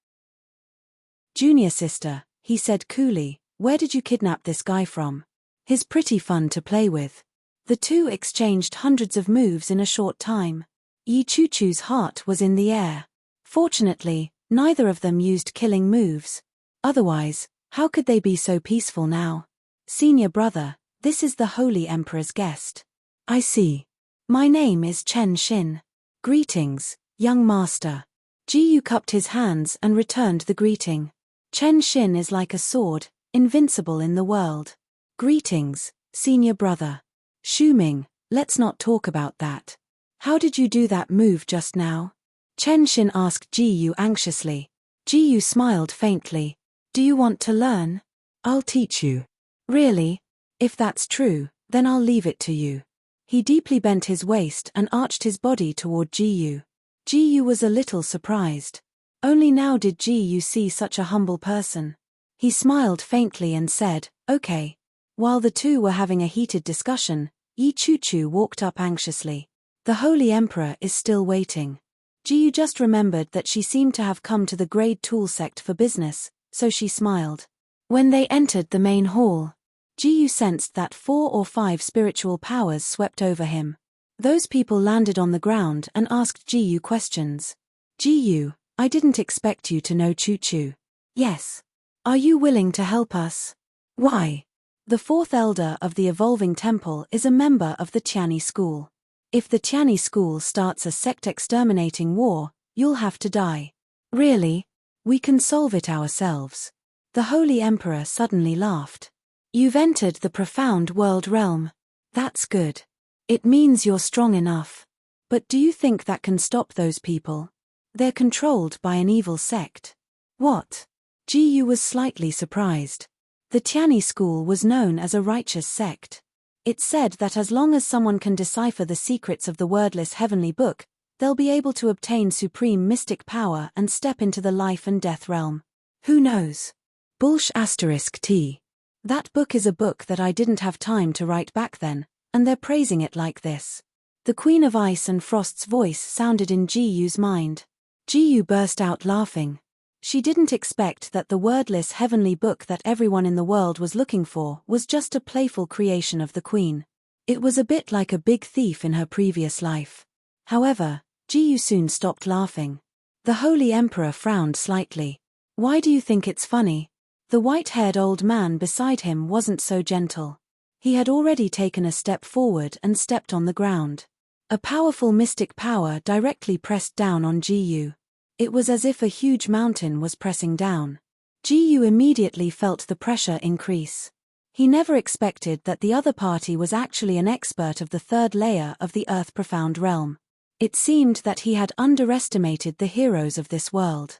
"Junior sister," he said coolly, "where did you kidnap this guy from? He's pretty fun to play with." The two exchanged hundreds of moves in a short time. Yi Chuchu's heart was in the air. Fortunately, neither of them used killing moves. Otherwise, how could they be so peaceful now? "Senior brother, this is the Holy Emperor's guest." "I see. My name is Chen Xin." "Greetings, young master." Gu cupped his hands and returned the greeting. Chen Xin is like a sword, invincible in the world. "Greetings, senior brother." "Shuming, let's not talk about that. How did you do that move just now?" Chen Xin asked Gu anxiously. Gu smiled faintly. "Do you want to learn? I'll teach you." "Really? If that's true, then I'll leave it to you." He deeply bent his waist and arched his body toward Gu. Gu was a little surprised. Only now did Gu see such a humble person. He smiled faintly and said, "Okay." While the two were having a heated discussion, Yi Chuchu walked up anxiously. The Holy Emperor is still waiting. Gu just remembered that she seemed to have come to the Grade Tool sect for business, so she smiled. When they entered the main hall, Gu sensed that 4 or 5 spiritual powers swept over him. Those people landed on the ground and asked Gu questions. "Gu, I didn't expect you to know Chuchu." "Yes. Are you willing to help us?" "Why?" The 4th elder of the Evolving Temple is a member of the Tiani school. If the Tiani school starts a sect-exterminating war, you'll have to die. "Really? We can solve it ourselves." The Holy Emperor suddenly laughed. "You've entered the profound world realm. That's good. It means you're strong enough. But do you think that can stop those people? They're controlled by an evil sect." "What?" Gu was slightly surprised. The Tiani school was known as a righteous sect. It said that as long as someone can decipher the secrets of the wordless heavenly book, they'll be able to obtain supreme mystic power and step into the life and death realm. Who knows? **T. That book is a book that I didn't have time to write back then, and they're praising it like this. The Queen of Ice and Frost's voice sounded in Gu's mind. Gu burst out laughing. She didn't expect that the wordless heavenly book that everyone in the world was looking for was just a playful creation of the Queen. It was a bit like a big thief in her previous life. However, Gu soon stopped laughing. The Holy Emperor frowned slightly. "Why do you think it's funny?" The white-haired old man beside him wasn't so gentle. He had already taken a step forward and stepped on the ground. A powerful mystic power directly pressed down on Gu. It was as if a huge mountain was pressing down. Gu immediately felt the pressure increase. He never expected that the other party was actually an expert of the 3rd layer of the Earth Profound realm. It seemed that he had underestimated the heroes of this world.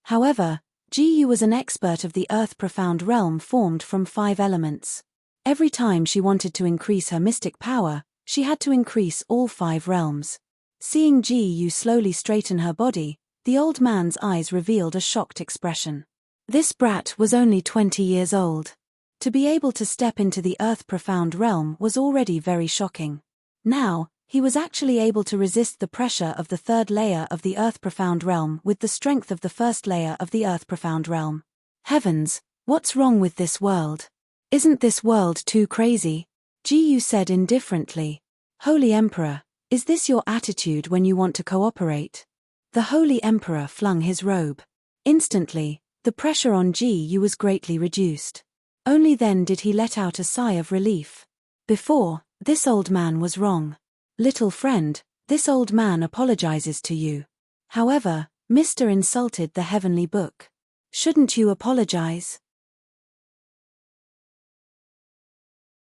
However, Gu was an expert of the Earth Profound realm formed from 5 elements. Every time she wanted to increase her mystic power, she had to increase all 5 realms. Seeing Gu slowly straighten her body, the old man's eyes revealed a shocked expression. This brat was only 20 years old. To be able to step into the Earth Profound realm was already very shocking. Now, He was actually able to resist the pressure of the third layer of the Earth Profound Realm with the strength of the first layer of the Earth Profound Realm. Heavens, what's wrong with this world? Isn't this world too crazy? Ji said indifferently. Holy Emperor, is this your attitude when you want to cooperate? The Holy Emperor flung his robe. Instantly, the pressure on Ji was greatly reduced. Only then did he let out a sigh of relief. Before, this old man was wrong. Little friend, this old man apologizes to you. However, Mr. insulted the heavenly book. Shouldn't you apologize?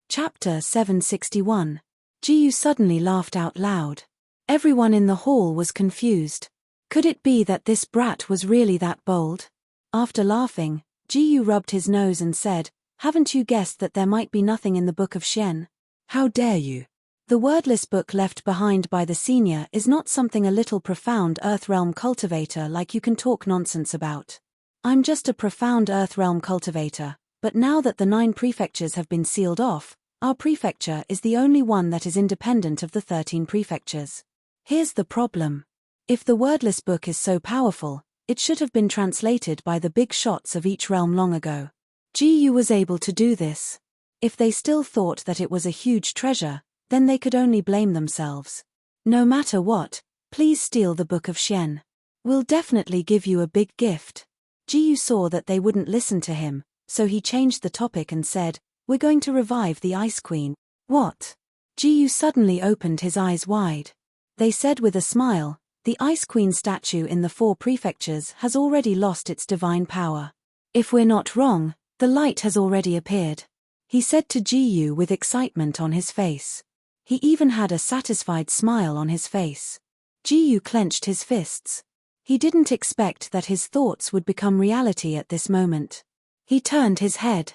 Chapter 761. Ji suddenly laughed out loud. Everyone in the hall was confused. Could it be that this brat was really that bold? After laughing, Ji rubbed his nose and said, "Haven't you guessed that there might be nothing in the Book of Xian? How dare you? The wordless book left behind by the senior is not something a little profound Earth Realm cultivator like you can talk nonsense about. I'm just a profound Earth Realm cultivator, but now that the 9 prefectures have been sealed off, our prefecture is the only one that is independent of the 13 prefectures. Here's the problem. If the wordless book is so powerful, it should have been translated by the big shots of each realm long ago. Ji was able to do this. If they still thought that it was a huge treasure, then they could only blame themselves. No matter what, please steal the Book of Xian. We'll definitely give you a big gift. Ji saw that they wouldn't listen to him, so he changed the topic and said, "We're going to revive the Ice Queen." What? Ji suddenly opened his eyes wide. They said with a smile, "The Ice Queen statue in the 4 prefectures has already lost its divine power. If we're not wrong, the light has already appeared," he said to Ji with excitement on his face. He even had a satisfied smile on his face. Ji clenched his fists. He didn't expect that his thoughts would become reality at this moment. He turned his head.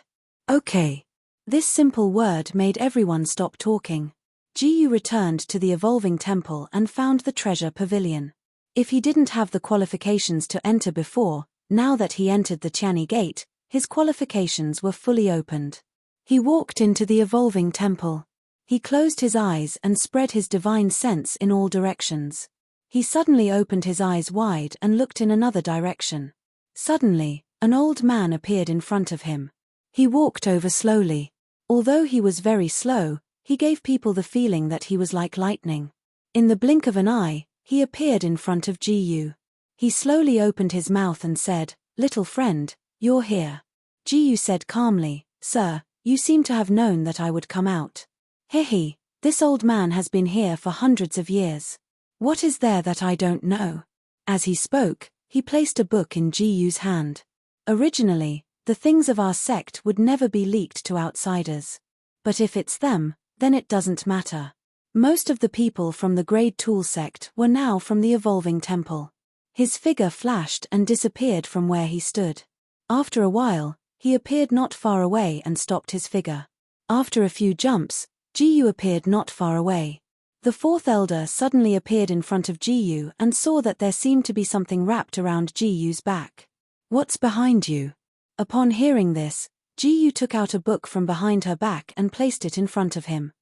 Okay. This simple word made everyone stop talking. Ji returned to the evolving temple and found the treasure pavilion. If he didn't have the qualifications to enter before, now that he entered the Qiani Gate, his qualifications were fully opened. He walked into the evolving temple. He closed his eyes and spread his divine sense in all directions. He suddenly opened his eyes wide and looked in another direction. Suddenly, an old man appeared in front of him. He walked over slowly. Although he was very slow, he gave people the feeling that he was like lightning. In the blink of an eye, he appeared in front of Ji. He slowly opened his mouth and said, "Little friend, you're here." Ji said calmly, "Sir, you seem to have known that I would come out." "Hehe, this old man has been here for hundreds of years. What is there that I don't know?" As he spoke, he placed a book in Ji's hand. Originally, the things of our sect would never be leaked to outsiders. But if it's them, then it doesn't matter. Most of the people from the Grade Tool sect were now from the Evolving Temple. His figure flashed and disappeared from where he stood. After a while, he appeared not far away and stopped his figure. After a few jumps, Ji appeared not far away. The 4th elder suddenly appeared in front of Ji and saw that there seemed to be something wrapped around Ji's back. "What's behind you?" Upon hearing this, Ji took out a book from behind her back and placed it in front of him.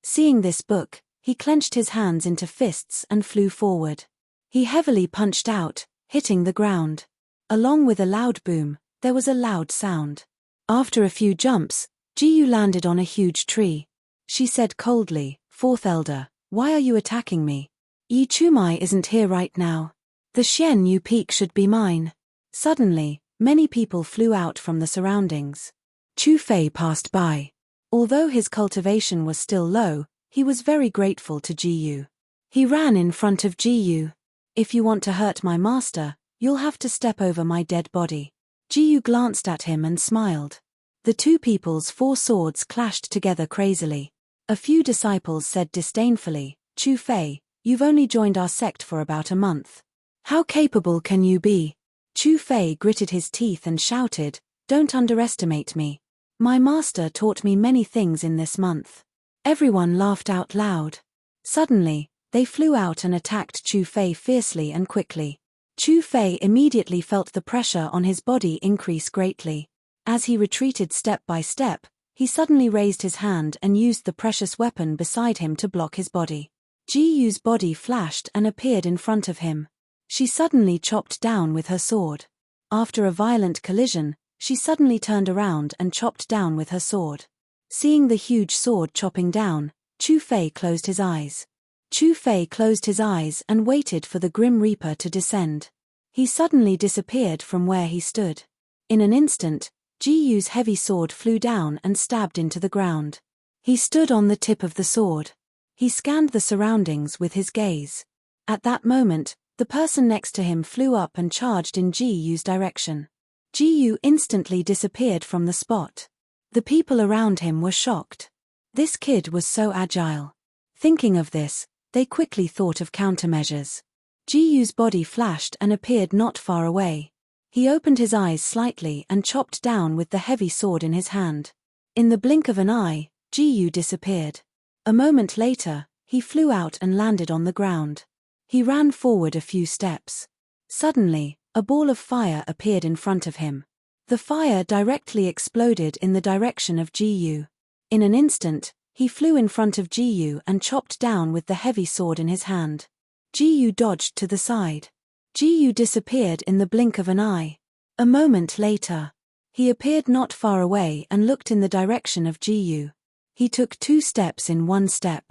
Seeing this book, he clenched his hands into fists and flew forward. He heavily punched out, hitting the ground. Along with a loud boom, there was a loud sound. After a few jumps, Ji landed on a huge tree. She said coldly, "4th elder, why are you attacking me? Yi Chumai isn't here right now. The Xian Yu peak should be mine." Suddenly, many people flew out from the surroundings. Chu Fei passed by. Although his cultivation was still low, he was very grateful to Ji. He ran in front of Ji. "If you want to hurt my master, you'll have to step over my dead body." Ji glanced at him and smiled. The 2 people's 4 swords clashed together crazily. A few disciples said disdainfully, "Chu Fei, you've only joined our sect for about a month. How capable can you be?" Chu Fei gritted his teeth and shouted, "Don't underestimate me. My master taught me many things in this month." Everyone laughed out loud. Suddenly, they flew out and attacked Chu Fei fiercely and quickly. Chu Fei immediately felt the pressure on his body increase greatly. As he retreated step by step, He suddenly raised his hand and used the precious weapon beside him to block his body. Ji-Yu's body flashed and appeared in front of him. She suddenly chopped down with her sword. After a violent collision, she suddenly turned around and chopped down with her sword. Seeing the huge sword chopping down, Chu Fei closed his eyes. Chu Fei closed his eyes and waited for the Grim Reaper to descend. He suddenly disappeared from where he stood. In an instant, Ji-Yu's heavy sword flew down and stabbed into the ground. He stood on the tip of the sword. He scanned the surroundings with his gaze. At that moment, the person next to him flew up and charged in Ji-Yu's direction. Ji-Yu instantly disappeared from the spot. The people around him were shocked. This kid was so agile. Thinking of this, they quickly thought of countermeasures. Ji-Yu's body flashed and appeared not far away. He opened his eyes slightly and chopped down with the heavy sword in his hand. In the blink of an eye, Ji-Yu disappeared. A moment later, he flew out and landed on the ground. He ran forward a few steps. Suddenly, a ball of fire appeared in front of him. The fire directly exploded in the direction of Ji-Yu. In an instant, he flew in front of Ji-Yu and chopped down with the heavy sword in his hand. Ji-Yu dodged to the side. Ji-Yu disappeared in the blink of an eye. A moment later, he appeared not far away and looked in the direction of Ji-Yu. He took 2 steps in 1 step.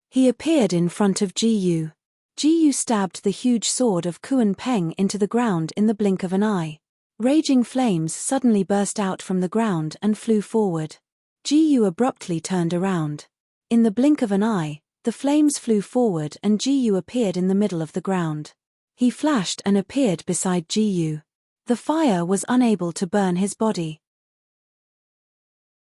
He appeared in front of Ji-Yu. Ji-Yu stabbed the huge sword of Kuan Peng into the ground in the blink of an eye. Raging flames suddenly burst out from the ground and flew forward. Ji-Yu abruptly turned around. In the blink of an eye, the flames flew forward and Ji-Yu appeared in the middle of the ground. He flashed and appeared beside Ji-Yu. The fire was unable to burn his body.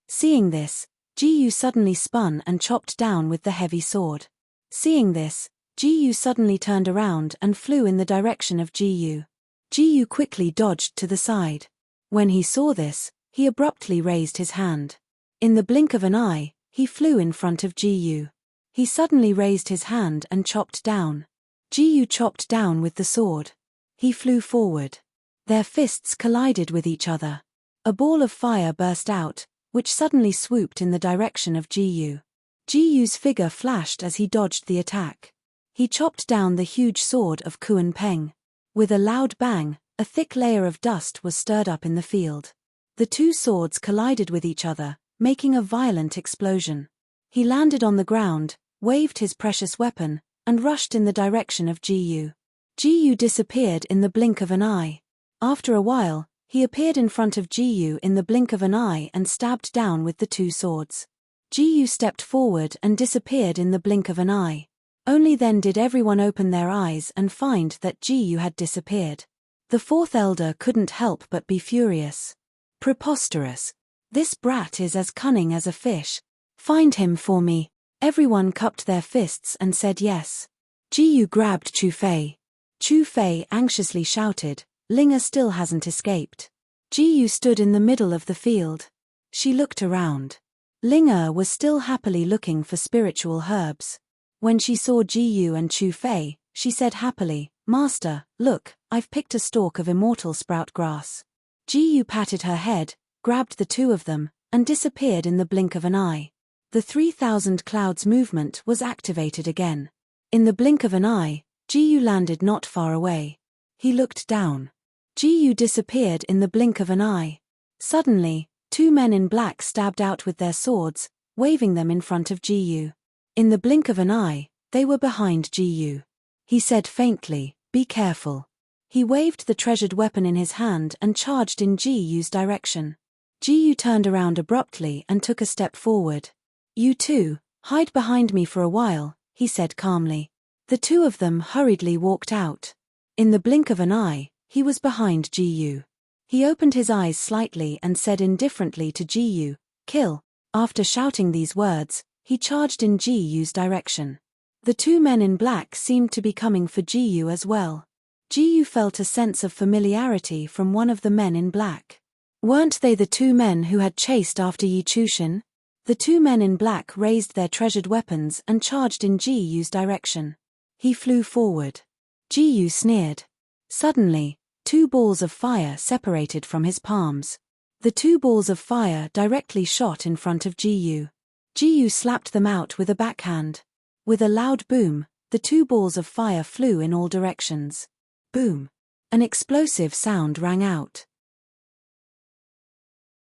Seeing this, Ji-Yu suddenly spun and chopped down with the heavy sword. Seeing this, Ji-Yu suddenly turned around and flew in the direction of Ji-Yu. Ji-Yu quickly dodged to the side. When he saw this, he abruptly raised his hand. In the blink of an eye, he flew in front of Ji-Yu. He suddenly raised his hand and chopped down. Ji-Yu chopped down with the sword. He flew forward. Their fists collided with each other. A ball of fire burst out, which suddenly swooped in the direction of Ji-Yu. Ji-Yu's figure flashed as he dodged the attack. He chopped down the huge sword of Kuan Peng. With a loud bang, a thick layer of dust was stirred up in the field. The 2 swords collided with each other, making a violent explosion. He landed on the ground, waved his precious weapon, and rushed in the direction of Ji-Yu. Ji-Yu disappeared in the blink of an eye. After a while, he appeared in front of Ji-Yu in the blink of an eye and stabbed down with the 2 swords. Ji-Yu stepped forward and disappeared in the blink of an eye. Only then did everyone open their eyes and find that Ji-Yu had disappeared. The 4th elder couldn't help but be furious. Preposterous. This brat is as cunning as a fish. Find him for me. Everyone cupped their fists and said yes. Ji-Yu grabbed Chu Fei. Chu Fei anxiously shouted, "Linga still hasn't escaped." Ji-Yu stood in the middle of the field. She looked around. Linga was still happily looking for spiritual herbs. When she saw Ji-Yu and Chu Fei, she said happily, "Master, look, I've picked a stalk of immortal sprout grass." Ji-Yu patted her head, grabbed the 2 of them, and disappeared in the blink of an eye. The 3,000 clouds movement was activated again. In the blink of an eye, Ji-Yu landed not far away. He looked down. Ji-Yu disappeared in the blink of an eye. Suddenly, 2 men in black stabbed out with their swords, waving them in front of Ji-Yu. In the blink of an eye, they were behind Ji-Yu. He said faintly, "Be careful." He waved the treasured weapon in his hand and charged in Ji-Yu's direction. Ji-Yu turned around abruptly and took a step forward. "You 2, hide behind me for a while," he said calmly. The 2 of them hurriedly walked out. In the blink of an eye, he was behind Ji-Yu. He opened his eyes slightly and said indifferently to Ji-Yu, "Kill." After shouting these words, he charged in Ji-Yu's direction. The 2 men in black seemed to be coming for Ji-Yu as well. Ji-Yu felt a sense of familiarity from one of the men in black. Weren't they the 2 men who had chased after Yi Chushin? The 2 men in black raised their treasured weapons and charged in Ji-Yu's direction. He flew forward. Ji-Yu sneered. Suddenly, 2 balls of fire separated from his palms. The two balls of fire directly shot in front of Ji-yu. Ji-yu slapped them out with a backhand. With a loud boom, the two balls of fire flew in all directions. Boom! An explosive sound rang out.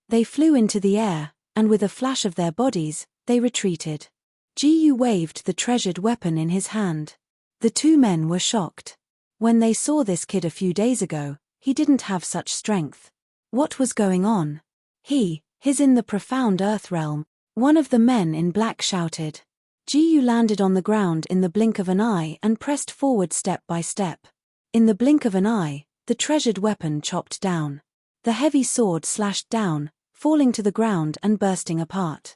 They flew into the air, and with a flash of their bodies, they retreated. Ji-yu waved the treasured weapon in his hand. The two men were shocked. When they saw this kid a few days ago, he didn't have such strength. What was going on? His in the profound earth realm, one of the men in black shouted. Ji-yu landed on the ground in the blink of an eye and pressed forward step by step. In the blink of an eye, the treasured weapon chopped down. The heavy sword slashed down, falling to the ground and bursting apart.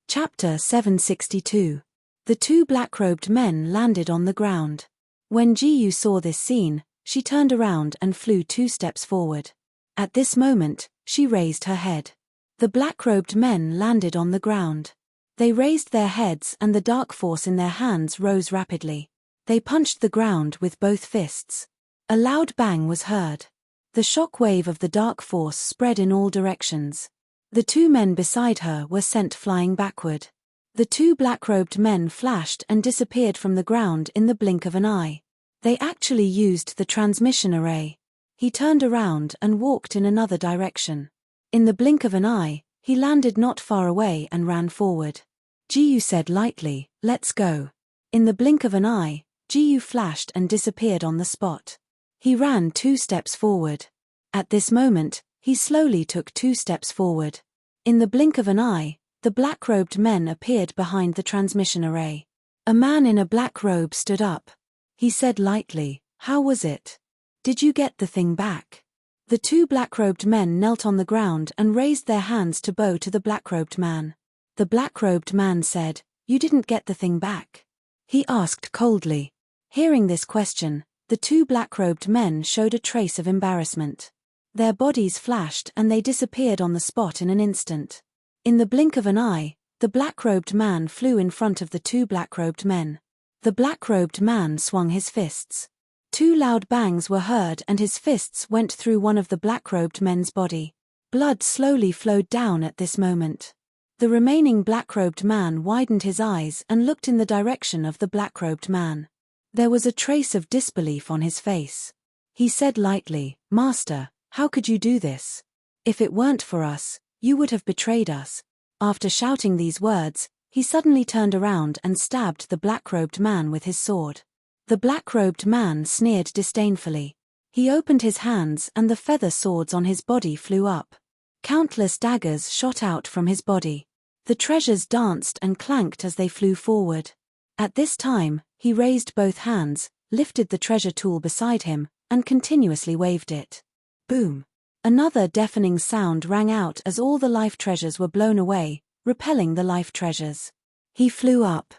Chapter 762. The two black-robed men landed on the ground. When Ji-yu saw this scene, she turned around and flew 2 steps forward. At this moment, she raised her head. The black-robed men landed on the ground. They raised their heads and the dark force in their hands rose rapidly. They punched the ground with both fists. A loud bang was heard. The shock wave of the dark force spread in all directions. The two men beside her were sent flying backward. The two black-robed men flashed and disappeared from the ground in the blink of an eye. They actually used the transmission array. He turned around and walked in another direction. In the blink of an eye, he landed not far away and ran forward. Ji-yu said lightly, "Let's go." In the blink of an eye, Ji-yu flashed and disappeared on the spot. He ran 2 steps forward. At this moment, he slowly took 2 steps forward. In the blink of an eye, the black-robed men appeared behind the transmission array. A man in a black robe stood up. He said lightly, "How was it? Did you get the thing back?" The two black-robed men knelt on the ground and raised their hands to bow to the black-robed man. The black-robed man said, "You didn't get the thing back?" He asked coldly. Hearing this question, the two black-robed men showed a trace of embarrassment. Their bodies flashed and they disappeared on the spot in an instant. In the blink of an eye, the black-robed man flew in front of the two black-robed men. The black-robed man swung his fists. 2 loud bangs were heard and his fists went through one of the black-robed men's body. Blood slowly flowed down at this moment. The remaining black-robed man widened his eyes and looked in the direction of the black-robed man. There was a trace of disbelief on his face. He said lightly, "Master, how could you do this? If it weren't for us, you would have betrayed us." After shouting these words, he suddenly turned around and stabbed the black-robed man with his sword. The black-robed man sneered disdainfully. He opened his hands and the feather swords on his body flew up. Countless daggers shot out from his body. The treasures danced and clanked as they flew forward. At this time, he raised both hands, lifted the treasure tool beside him, and continuously waved it. Boom! Another deafening sound rang out as all the life treasures were blown away, repelling the life treasures. He flew up.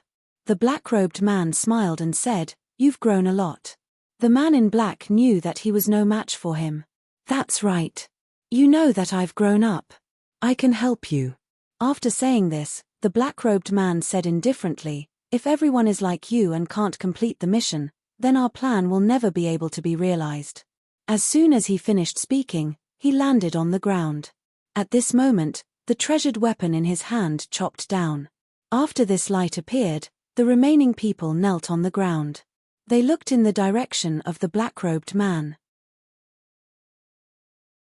The black-robed man smiled and said, "You've grown a lot." The man in black knew that he was no match for him. "That's right. You know that I've grown up. I can help you." After saying this, the black-robed man said indifferently, "If everyone is like you and can't complete the mission, then our plan will never be able to be realized." As soon as he finished speaking, he landed on the ground. At this moment, the treasured weapon in his hand chopped down. After this light appeared, the remaining people knelt on the ground. They looked in the direction of the black-robed man.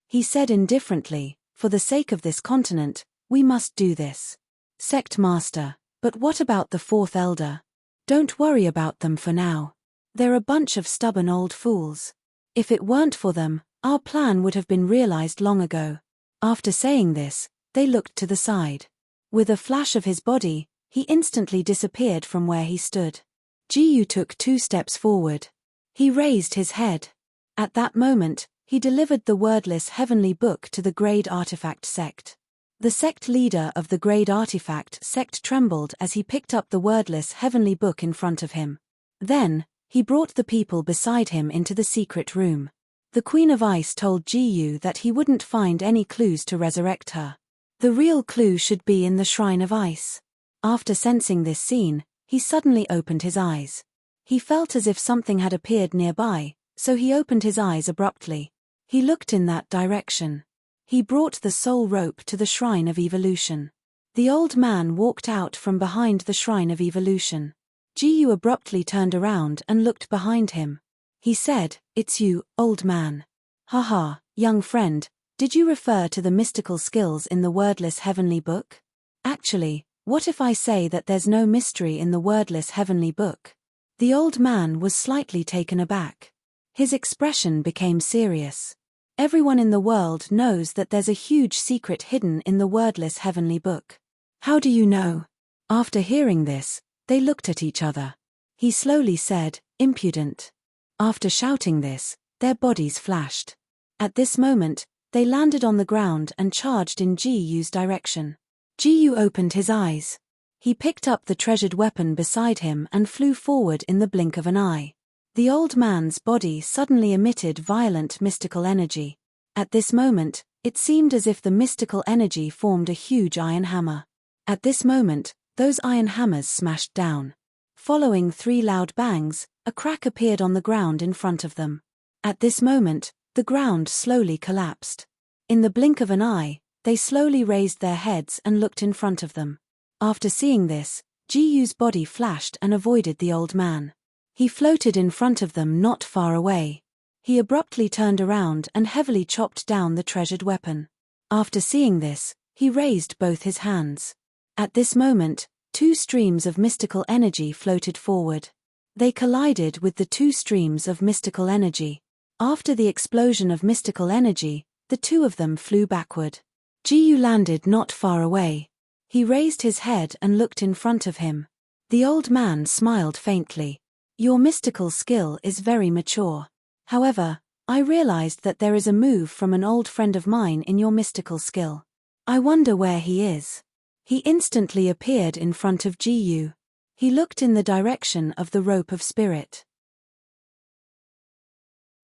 He said indifferently, "For the sake of this continent, we must do this." "Sect Master, but what about the 4th elder?" "Don't worry about them for now. They're a bunch of stubborn old fools. If it weren't for them, our plan would have been realized long ago." After saying this, they looked to the side. With a flash of his body, he instantly disappeared from where he stood. Ji-yu took 2 steps forward. He raised his head. At that moment, he delivered the wordless heavenly book to the Grade Artifact sect. The sect leader of the Grade Artifact sect trembled as he picked up the wordless heavenly book in front of him. Then, he brought the people beside him into the secret room. The Queen of Ice told Ji-yu that he wouldn't find any clues to resurrect her. The real clue should be in the Shrine of Ice. After sensing this scene, he suddenly opened his eyes. He felt as if something had appeared nearby, So he opened his eyes abruptly. He looked in that direction. He brought the soul rope to the shrine of evolution. The old man walked out from behind the shrine of evolution. Ji-yu abruptly turned around and looked behind him. He said, "It's you, old man." "Haha, young friend, did you refer to the mystical skills in the wordless heavenly book? Actually, what if I say that there's no mystery in the wordless heavenly book?" The old man was slightly taken aback. His expression became serious. Everyone in the world knows that there's a huge secret hidden in the wordless heavenly book. "How do you know?" After hearing this, they looked at each other. He slowly said, "Impudent." After shouting this, their bodies flashed. At this moment, they landed on the ground and charged in Ji-yu's direction. Ji-yu opened his eyes. He picked up the treasured weapon beside him and flew forward in the blink of an eye. The old man's body suddenly emitted violent mystical energy. At this moment, it seemed as if the mystical energy formed a huge iron hammer. At this moment, those iron hammers smashed down. Following 3 loud bangs, a crack appeared on the ground in front of them. At this moment, the ground slowly collapsed. In the blink of an eye, they slowly raised their heads and looked in front of them. After seeing this, Ji-yu's body flashed and avoided the old man. He floated in front of them not far away. He abruptly turned around and heavily chopped down the treasured weapon. After seeing this, he raised both his hands. At this moment, 2 streams of mystical energy floated forward. They collided with the 2 streams of mystical energy. After the explosion of mystical energy, the 2 of them flew backward. Ji-yu landed not far away. He raised his head and looked in front of him. The old man smiled faintly. "Your mystical skill is very mature. However, I realized that there is a move from an old friend of mine in your mystical skill. I wonder where he is." He instantly appeared in front of Ji-yu. He looked in the direction of the rope of spirit.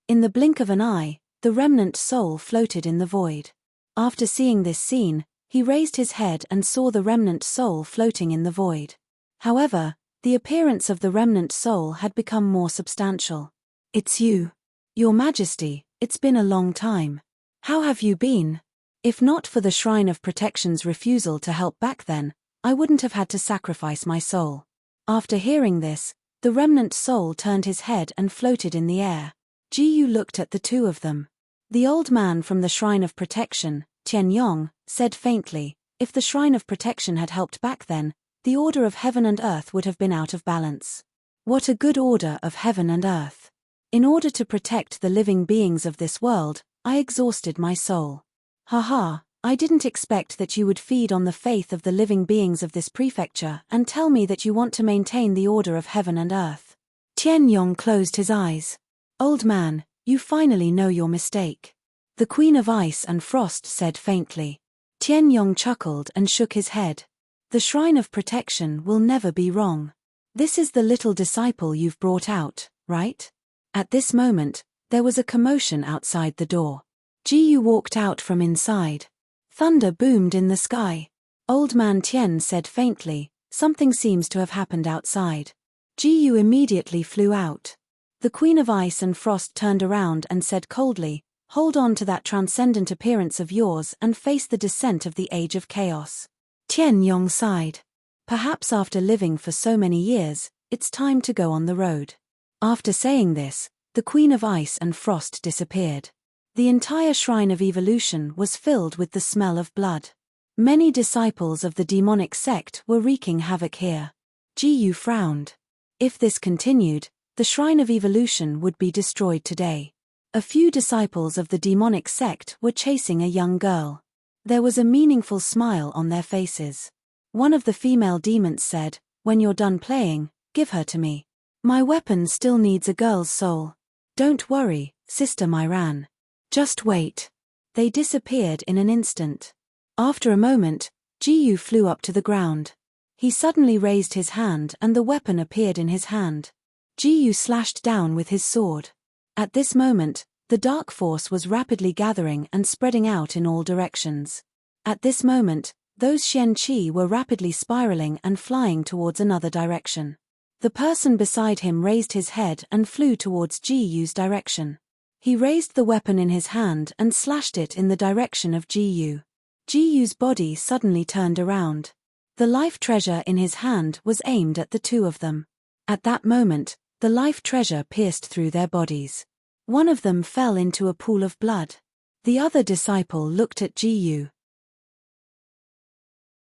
In the blink of an eye, the remnant soul floated in the void. After seeing this scene, he raised his head and saw the remnant soul floating in the void. However, the appearance of the remnant soul had become more substantial. "It's you. Your Majesty, it's been a long time. How have you been? If not for the Shrine of Protection's refusal to help back then, I wouldn't have had to sacrifice my soul." After hearing this, the remnant soul turned his head and floated in the air. Ji-yu looked at the 2 of them. The old man from the Shrine of Protection, Tian-yong, said faintly, "If the Shrine of Protection had helped back then, the order of heaven and earth would have been out of balance. What a good order of heaven and earth. In order to protect the living beings of this world, I exhausted my soul. Haha, I didn't expect that you would feed on the faith of the living beings of this prefecture and tell me that you want to maintain the order of heaven and earth." Tian-yong closed his eyes. "Old man, you finally know your mistake," the Queen of Ice and Frost said faintly. Tian-yong chuckled and shook his head. "The Shrine of Protection will never be wrong. This is the little disciple you've brought out, right?" At this moment, there was a commotion outside the door. Ji-yu walked out from inside. Thunder boomed in the sky. Old man Tian said faintly, "Something seems to have happened outside." Ji-yu immediately flew out. The Queen of Ice and Frost turned around and said coldly, "Hold on to that transcendent appearance of yours and face the descent of the Age of Chaos." Tian-yong sighed. Perhaps after living for so many years, it's time to go on the road. After saying this, the Queen of Ice and Frost disappeared. The entire Shrine of Evolution was filled with the smell of blood. Many disciples of the demonic sect were wreaking havoc here. Ji-yu frowned. If this continued, the Shrine of Evolution would be destroyed today. A few disciples of the demonic sect were chasing a young girl. There was a meaningful smile on their faces. One of the female demons said, "When you're done playing, give her to me. My weapon still needs a girl's soul. Don't worry, Sister Myran. Just wait." They disappeared in an instant. After a moment, Ji-yu flew up to the ground. He suddenly raised his hand and the weapon appeared in his hand. Ji-yu slashed down with his sword. At this moment, the dark force was rapidly gathering and spreading out in all directions. At this moment, those Xian Qi were rapidly spiraling and flying towards another direction. The person beside him raised his head and flew towards Ji-Yu's direction. He raised the weapon in his hand and slashed it in the direction of Ji-Yu. Ji-Yu's body suddenly turned around. The life treasure in his hand was aimed at the two of them. At that moment, the life treasure pierced through their bodies. One of them fell into a pool of blood. The other disciple looked at Ji-Yu.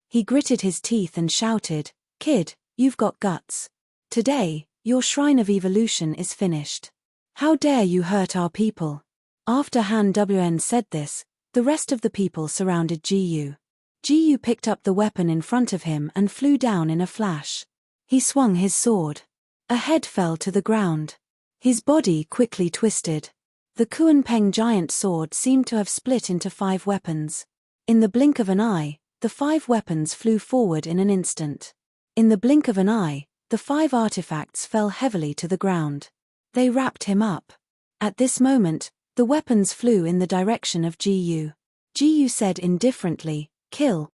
He gritted his teeth and shouted, "Kid, you've got guts. Today, your shrine of evolution is finished. How dare you hurt our people?" After Han Wn said this, the rest of the people surrounded Ji-Yu. Ji-Yu picked up the weapon in front of him and flew down in a flash. He swung his sword. A head fell to the ground. His body quickly twisted. The Kuan-Peng giant sword seemed to have split into 5 weapons. In the blink of an eye, the 5 weapons flew forward in an instant. In the blink of an eye, the 5 artifacts fell heavily to the ground. They wrapped him up. At this moment, the weapons flew in the direction of Ji-Yu. Ji-Yu said indifferently, "Kill."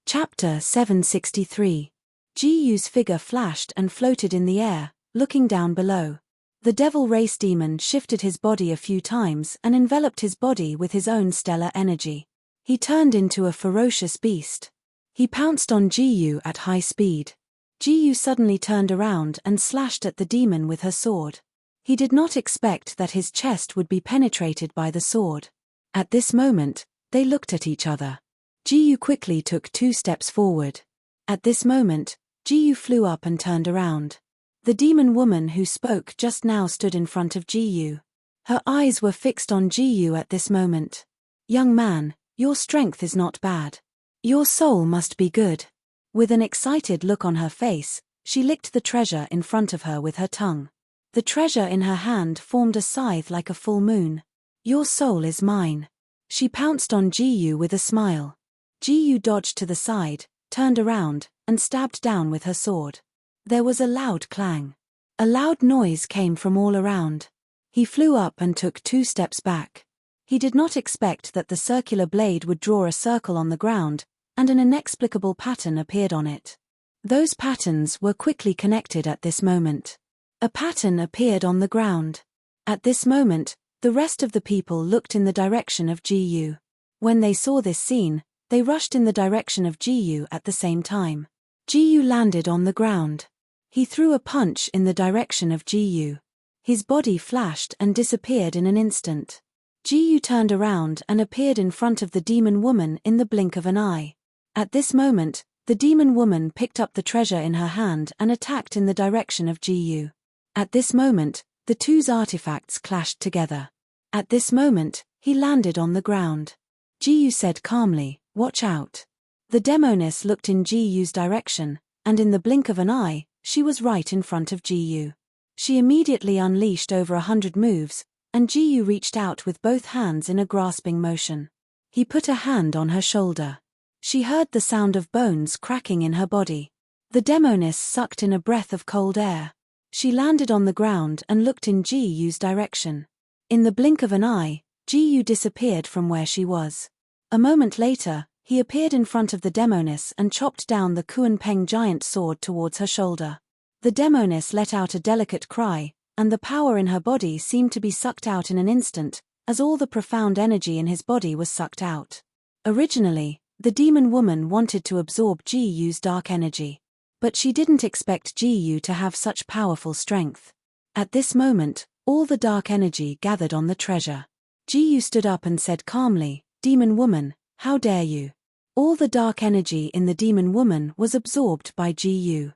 Chapter 763. Ji-Yu's figure flashed and floated in the air, looking down below. The devil race demon shifted his body a few times and enveloped his body with his own stellar energy. He turned into a ferocious beast. He pounced on Ji-Yu at high speed. Ji-Yu suddenly turned around and slashed at the demon with her sword. He did not expect that his chest would be penetrated by the sword. At this moment, they looked at each other. Ji-Yu quickly took 2 steps forward. At this moment, Ji-Yu flew up and turned around. The demon woman who spoke just now stood in front of Ji-Yu. Her eyes were fixed on Ji-Yu at this moment. "Young man, your strength is not bad. Your soul must be good." With an excited look on her face, she licked the treasure in front of her with her tongue. The treasure in her hand formed a scythe like a full moon. "Your soul is mine." She pounced on Ji-Yu with a smile. Ji-Yu dodged to the side, turned around, and stabbed down with her sword. There was a loud clang. A loud noise came from all around. He flew up and took 2 steps back. He did not expect that the circular blade would draw a circle on the ground, and an inexplicable pattern appeared on it. Those patterns were quickly connected at this moment. A pattern appeared on the ground. At this moment, the rest of the people looked in the direction of Ji-Yu. When they saw this scene, they rushed in the direction of Ji-Yu at the same time. Ji-Yu landed on the ground. He threw a punch in the direction of Ji-Yu. His body flashed and disappeared in an instant. Ji-Yu turned around and appeared in front of the demon woman in the blink of an eye. At this moment, the demon woman picked up the treasure in her hand and attacked in the direction of Ji-Yu. At this moment, the 2's artifacts clashed together. At this moment, he landed on the ground. Ji-Yu said calmly, "Watch out." The demoness looked in Ji-Yu's direction, and in the blink of an eye, she was right in front of Ji-Yu. She immediately unleashed over 100 moves, and Ji-Yu reached out with both hands in a grasping motion. He put a hand on her shoulder. She heard the sound of bones cracking in her body. The demoness sucked in a breath of cold air. She landed on the ground and looked in Ji-Yu's direction. In the blink of an eye, Ji-Yu disappeared from where she was. A moment later, he appeared in front of the demoness and chopped down the Kuan-Peng giant sword towards her shoulder. The demoness let out a delicate cry, and the power in her body seemed to be sucked out in an instant, as all the profound energy in his body was sucked out. Originally, the demon woman wanted to absorb Ji-Yu's dark energy. But she didn't expect Ji-Yu to have such powerful strength. At this moment, all the dark energy gathered on the treasure. Ji-Yu stood up and said calmly, "Demon woman, how dare you?" All the dark energy in the demon woman was absorbed by Ji-Yu.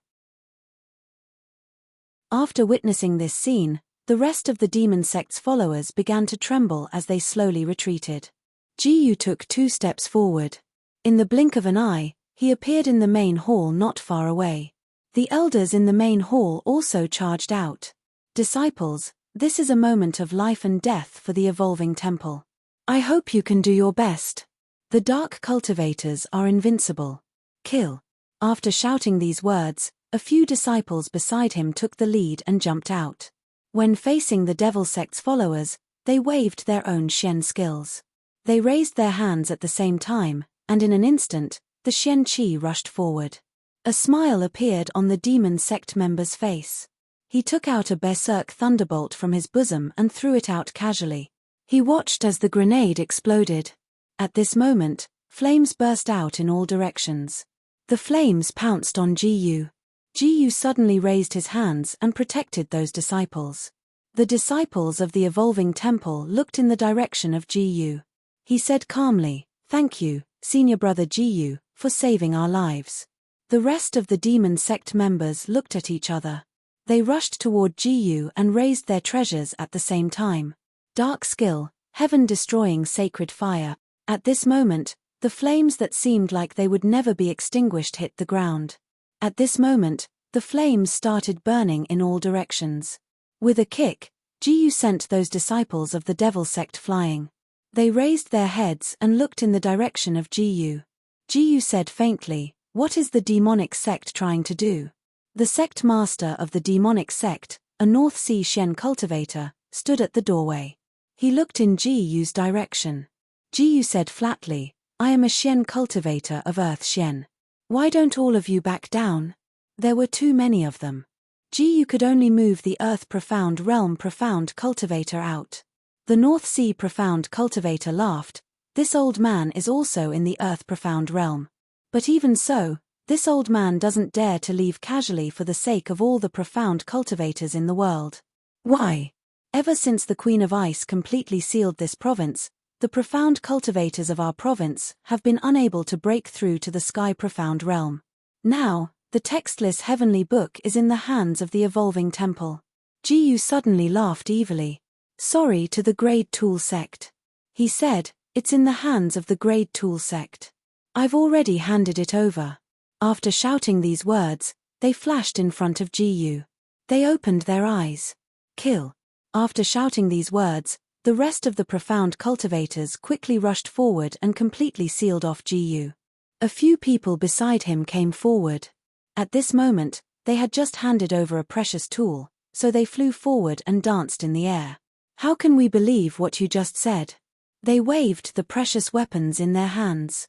After witnessing this scene, the rest of the demon sect's followers began to tremble as they slowly retreated. Ji-Yu took 2 steps forward. In the blink of an eye, he appeared in the main hall not far away. The elders in the main hall also charged out. "Disciples, this is a moment of life and death for the evolving temple. I hope you can do your best. The dark cultivators are invincible. Kill." After shouting these words, a few disciples beside him took the lead and jumped out. When facing the devil sect's followers, they waved their own Shen skills. They raised their hands at the same time, and in an instant, the Xian Qi rushed forward. A smile appeared on the demon sect member's face. He took out a berserk thunderbolt from his bosom and threw it out casually. He watched as the grenade exploded. At this moment, flames burst out in all directions. The flames pounced on Ji Yu suddenly raised his hands and protected those disciples. The disciples of the evolving temple looked in the direction of Ji. He said calmly, "Thank you, senior brother Ji, for saving our lives." The rest of the demon sect members looked at each other. They rushed toward Ji and raised their treasures at the same time. Dark skill, heaven-destroying sacred fire. At this moment, the flames that seemed like they would never be extinguished hit the ground. At this moment, the flames started burning in all directions. With a kick, Ji sent those disciples of the devil sect flying. They raised their heads and looked in the direction of Ji Ji said faintly, "What is the demonic sect trying to do?" The sect master of the demonic sect, a North Sea Shen cultivator, stood at the doorway. He looked in Ji direction. Ji said flatly, "I am a Shen cultivator of Earth Shen. Why don't all of you back down?" There were too many of them. Ji could only move the Earth Profound Realm Profound cultivator out. The North Sea Profound cultivator laughed. "This old man is also in the Earth Profound Realm. But even so, this old man doesn't dare to leave casually for the sake of all the profound cultivators in the world. Why? Ever since the Queen of Ice completely sealed this province, the profound cultivators of our province have been unable to break through to the Sky Profound Realm. Now, the textless heavenly book is in the hands of the evolving temple." Ji suddenly laughed evilly. "Sorry to the Grade Tool sect," he said, "it's in the hands of the Grade Tool sect. I've already handed it over." After shouting these words, they flashed in front of Ji. They opened their eyes. "Kill." After shouting these words, the rest of the profound cultivators quickly rushed forward and completely sealed off Ji. A few people beside him came forward. At this moment, they had just handed over a precious tool, so they flew forward and danced in the air. "How can we believe what you just said?" They waved the precious weapons in their hands.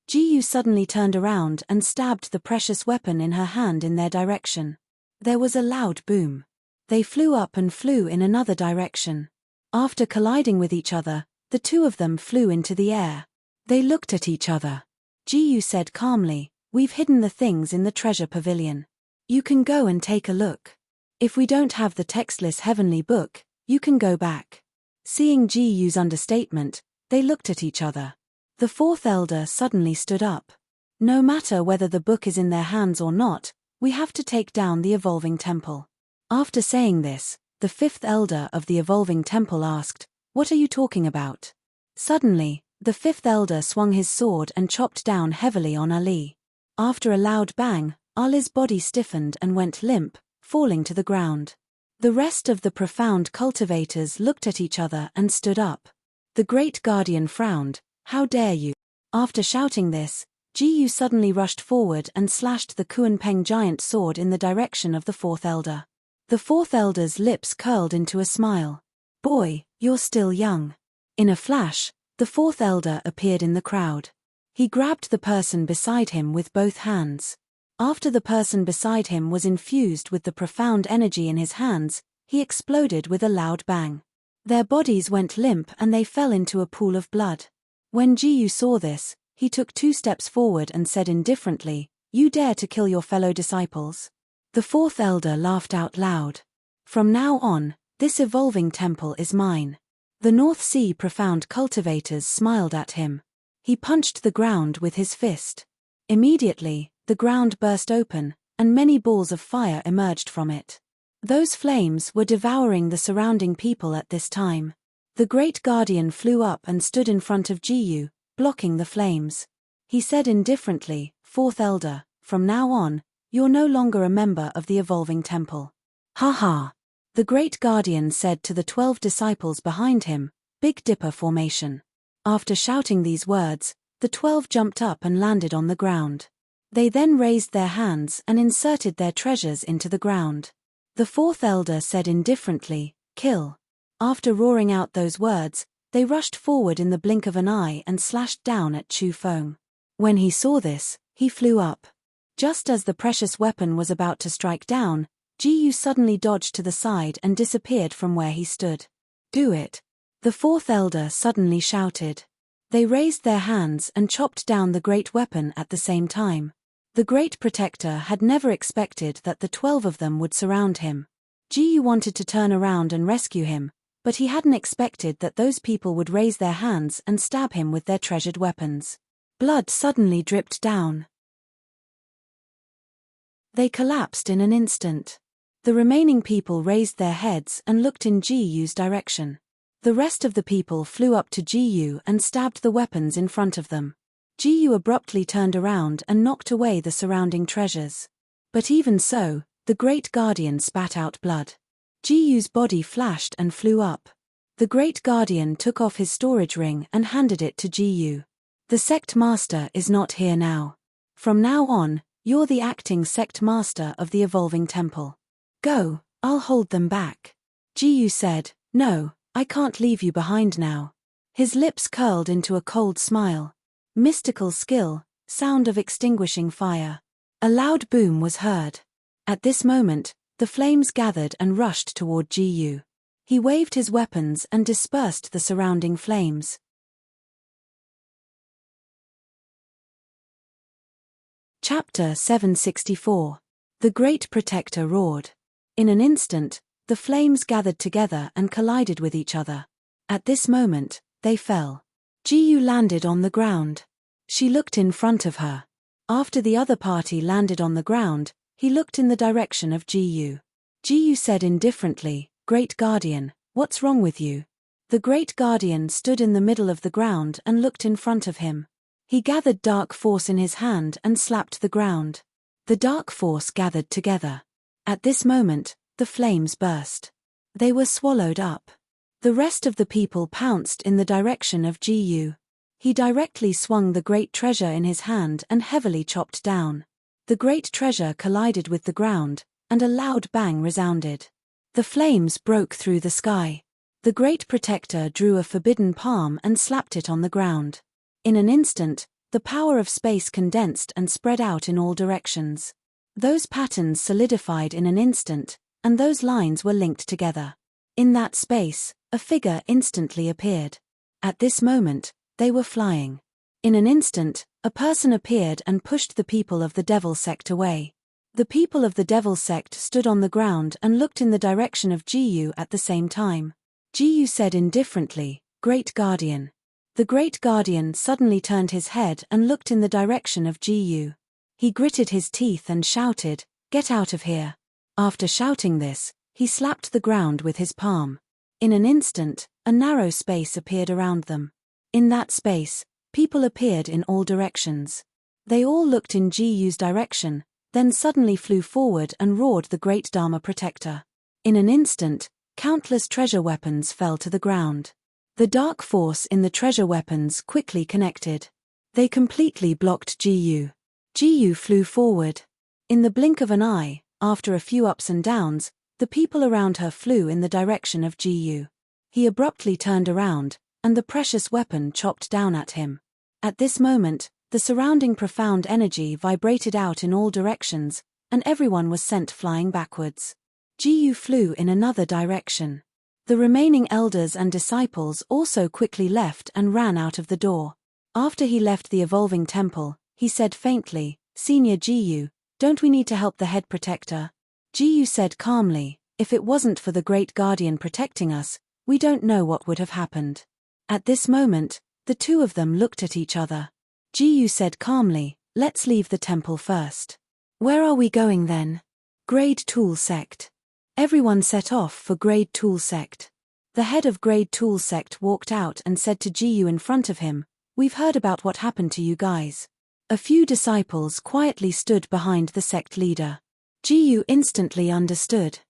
Ji suddenly turned around and stabbed the precious weapon in her hand in their direction. There was a loud boom. They flew up and flew in another direction. After colliding with each other, the two of them flew into the air. They looked at each other. Ji said calmly, "We've hidden the things in the treasure pavilion. You can go and take a look. If we don't have the textless heavenly book, you can go back." Seeing Ji's understatement, they looked at each other. The fourth elder suddenly stood up. "No matter whether the book is in their hands or not, we have to take down the evolving temple." After saying this, the fifth elder of the evolving temple asked, "What are you talking about?" Suddenly, the fifth elder swung his sword and chopped down heavily on Ali. After a loud bang, Ali's body stiffened and went limp, falling to the ground. The rest of the profound cultivators looked at each other and stood up. The great guardian frowned. "How dare you?" After shouting this, Ji suddenly rushed forward and slashed the Kuanpeng giant sword in the direction of the fourth elder. The fourth elder's lips curled into a smile. "Boy, you're still young." In a flash, the fourth elder appeared in the crowd. He grabbed the person beside him with both hands. After the person beside him was infused with the profound energy in his hands, he exploded with a loud bang. Their bodies went limp and they fell into a pool of blood. When Ji saw this, he took 2 steps forward and said indifferently, "You dare to kill your fellow disciples?" The fourth elder laughed out loud. "From now on, this evolving temple is mine." The North Sea profound cultivators smiled at him. He punched the ground with his fist. Immediately, the ground burst open, and many balls of fire emerged from it. Those flames were devouring the surrounding people at this time. The great guardian flew up and stood in front of Ji, blocking the flames. He said indifferently, "Fourth elder, from now on, you're no longer a member of the evolving temple." "Ha ha!" The great guardian said to the 12 disciples behind him, "Big Dipper formation." After shouting these words, the 12 jumped up and landed on the ground. They then raised their hands and inserted their treasures into the ground. The fourth elder said indifferently, "Kill." After roaring out those words, They rushed forward in the blink of an eye and slashed down at Chu Feng. When he saw this, he flew up. Just as the precious weapon was about to strike down, Ji suddenly dodged to the side and disappeared from where he stood. "Do it!" the fourth elder suddenly shouted. They raised their hands and chopped down the great weapon at the same time. The great protector had never expected that the 12 of them would surround him. Ji wanted to turn around and rescue him, but he hadn't expected that those people would raise their hands and stab him with their treasured weapons. Blood suddenly dripped down. They collapsed in an instant. The remaining people raised their heads and looked in Ji-Yu's direction. The rest of the people flew up to Ji-Yu and stabbed the weapons in front of them. Ji-Yu abruptly turned around and knocked away the surrounding treasures. But even so, the great guardian spat out blood. Ji-Yu's body flashed and flew up. The great guardian took off his storage ring and handed it to Ji-Yu. "The sect master is not here now. From now on, you're the acting sect master of the evolving temple. Go, I'll hold them back." Ji-Yu said, "No, I can't leave you behind now." His lips curled into a cold smile. Mystical skill, sound of extinguishing fire. A loud boom was heard. At this moment, the flames gathered and rushed toward Ji-Yu. He waved his weapons and dispersed the surrounding flames. Chapter 764. The Great Protector roared. In an instant, the flames gathered together and collided with each other. At this moment, they fell. Ji-Yu landed on the ground. She looked in front of her. After the other party landed on the ground, he looked in the direction of Ji-Yu. Ji-Yu said indifferently, "Great Guardian, what's wrong with you?" The Great Guardian stood in the middle of the ground and looked in front of him. He gathered dark force in his hand and slapped the ground. The dark force gathered together. At this moment, the flames burst. They were swallowed up. The rest of the people pounced in the direction of Ji-Yu. He directly swung the great treasure in his hand and heavily chopped down. The great treasure collided with the ground, and a loud bang resounded. The flames broke through the sky. The great protector drew a forbidden palm and slapped it on the ground. In an instant, the power of space condensed and spread out in all directions. Those patterns solidified in an instant, and those lines were linked together. In that space, a figure instantly appeared. At this moment, they were flying. In an instant, a person appeared and pushed the people of the Devil sect away. The people of the Devil sect stood on the ground and looked in the direction of Ji-Yu at the same time. Ji-Yu said indifferently, "Great Guardian." The Great Guardian suddenly turned his head and looked in the direction of Ji-Yu. He gritted his teeth and shouted, "Get out of here." After shouting this, he slapped the ground with his palm. In an instant, a narrow space appeared around them. In that space, people appeared in all directions. They all looked in Ji-Yu's direction, then suddenly flew forward and roared the great Dharma protector. In an instant, countless treasure weapons fell to the ground. The dark force in the treasure weapons quickly connected. They completely blocked Ji-Yu. Ji-Yu flew forward. In the blink of an eye, after a few ups and downs, the people around her flew in the direction of Ji-Yu. He abruptly turned around, and the precious weapon chopped down at him. At this moment, the surrounding profound energy vibrated out in all directions, and everyone was sent flying backwards. Ji-Yu flew in another direction. The remaining elders and disciples also quickly left and ran out of the door. After he left the evolving temple, he said faintly, "Senior Ji-Yu, don't we need to help the head protector?" Ji-Yu said calmly, "If it wasn't for the great guardian protecting us, we don't know what would have happened." At this moment, the two of them looked at each other. Ji-Yu said calmly, "Let's leave the temple first." "Where are we going then?" "Grade Tool Sect." Everyone set off for Grade Tool Sect. The head of Grade Tool Sect walked out and said to Ji-Yu in front of him, "We've heard about what happened to you guys." A few disciples quietly stood behind the sect leader. Ji-Yu instantly understood.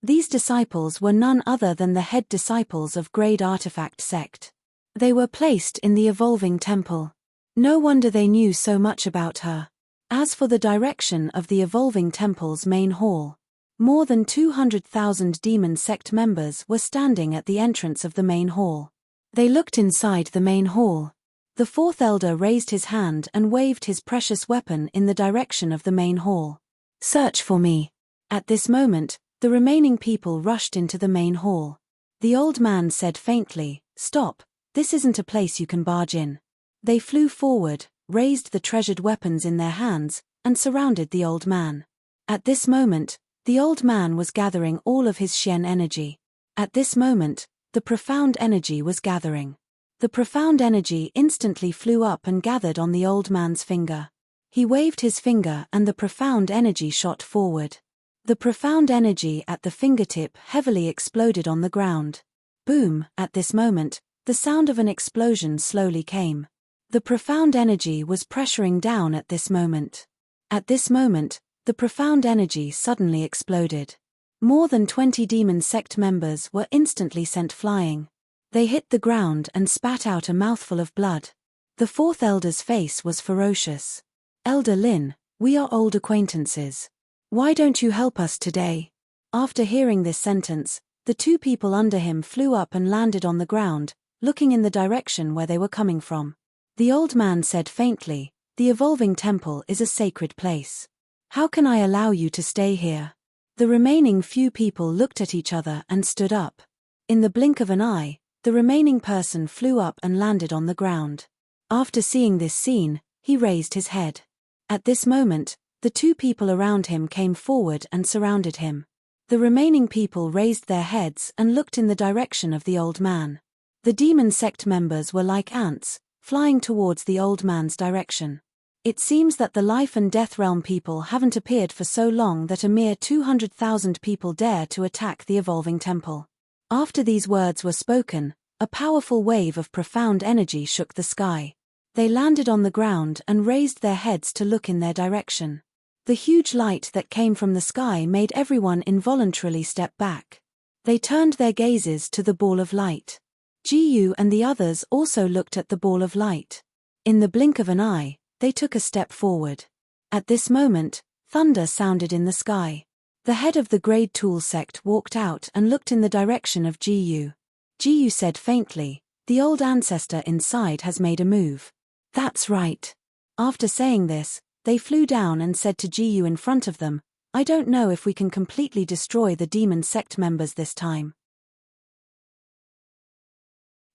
These disciples were none other than the head disciples of Grade Artifact Sect. They were placed in the evolving temple. No wonder they knew so much about her. As for the direction of the evolving temple's main hall, More than 200,000 demon sect members were standing at the entrance of the main hall. They looked inside the main hall. The fourth elder raised his hand and waved his precious weapon in the direction of the main hall. "Search for me." At this moment, the remaining people rushed into the main hall. The old man said faintly, "Stop, this isn't a place you can barge in." They flew forward, raised the treasured weapons in their hands, and surrounded the old man. At this moment, the old man was gathering all of his Xian energy. At this moment, the profound energy was gathering. The profound energy instantly flew up and gathered on the old man's finger. He waved his finger and the profound energy shot forward. The profound energy at the fingertip heavily exploded on the ground. Boom! At this moment, the sound of an explosion slowly came. The profound energy was pressuring down at this moment. At this moment, the profound energy suddenly exploded. More than 20 demon sect members were instantly sent flying. They hit the ground and spat out a mouthful of blood. The fourth elder's face was ferocious. "Elder Lin, we are old acquaintances. Why don't you help us today?" After hearing this sentence, the two people under him flew up and landed on the ground, looking in the direction where they were coming from. The old man said faintly, "The evolving temple is a sacred place. How can I allow you to stay here?" The remaining few people looked at each other and stood up. In the blink of an eye, the remaining person flew up and landed on the ground. After seeing this scene, he raised his head. At this moment, the two people around him came forward and surrounded him. The remaining people raised their heads and looked in the direction of the old man. The demon sect members were like ants, flying towards the old man's direction. It seems that the life and death realm people haven't appeared for so long that a mere 200,000 people dare to attack the evolving temple. After these words were spoken, a powerful wave of profound energy shook the sky. They landed on the ground and raised their heads to look in their direction. The huge light that came from the sky made everyone involuntarily step back. They turned their gazes to the ball of light. Jiyu and the others also looked at the ball of light. In the blink of an eye, they took a step forward. At this moment, thunder sounded in the sky. The head of the Grade Tool sect walked out and looked in the direction of Jiyu. Jiyu said faintly, "The old ancestor inside has made a move." "That's right." After saying this, they flew down and said to Jiyu in front of them, "I don't know if we can completely destroy the demon sect members this time."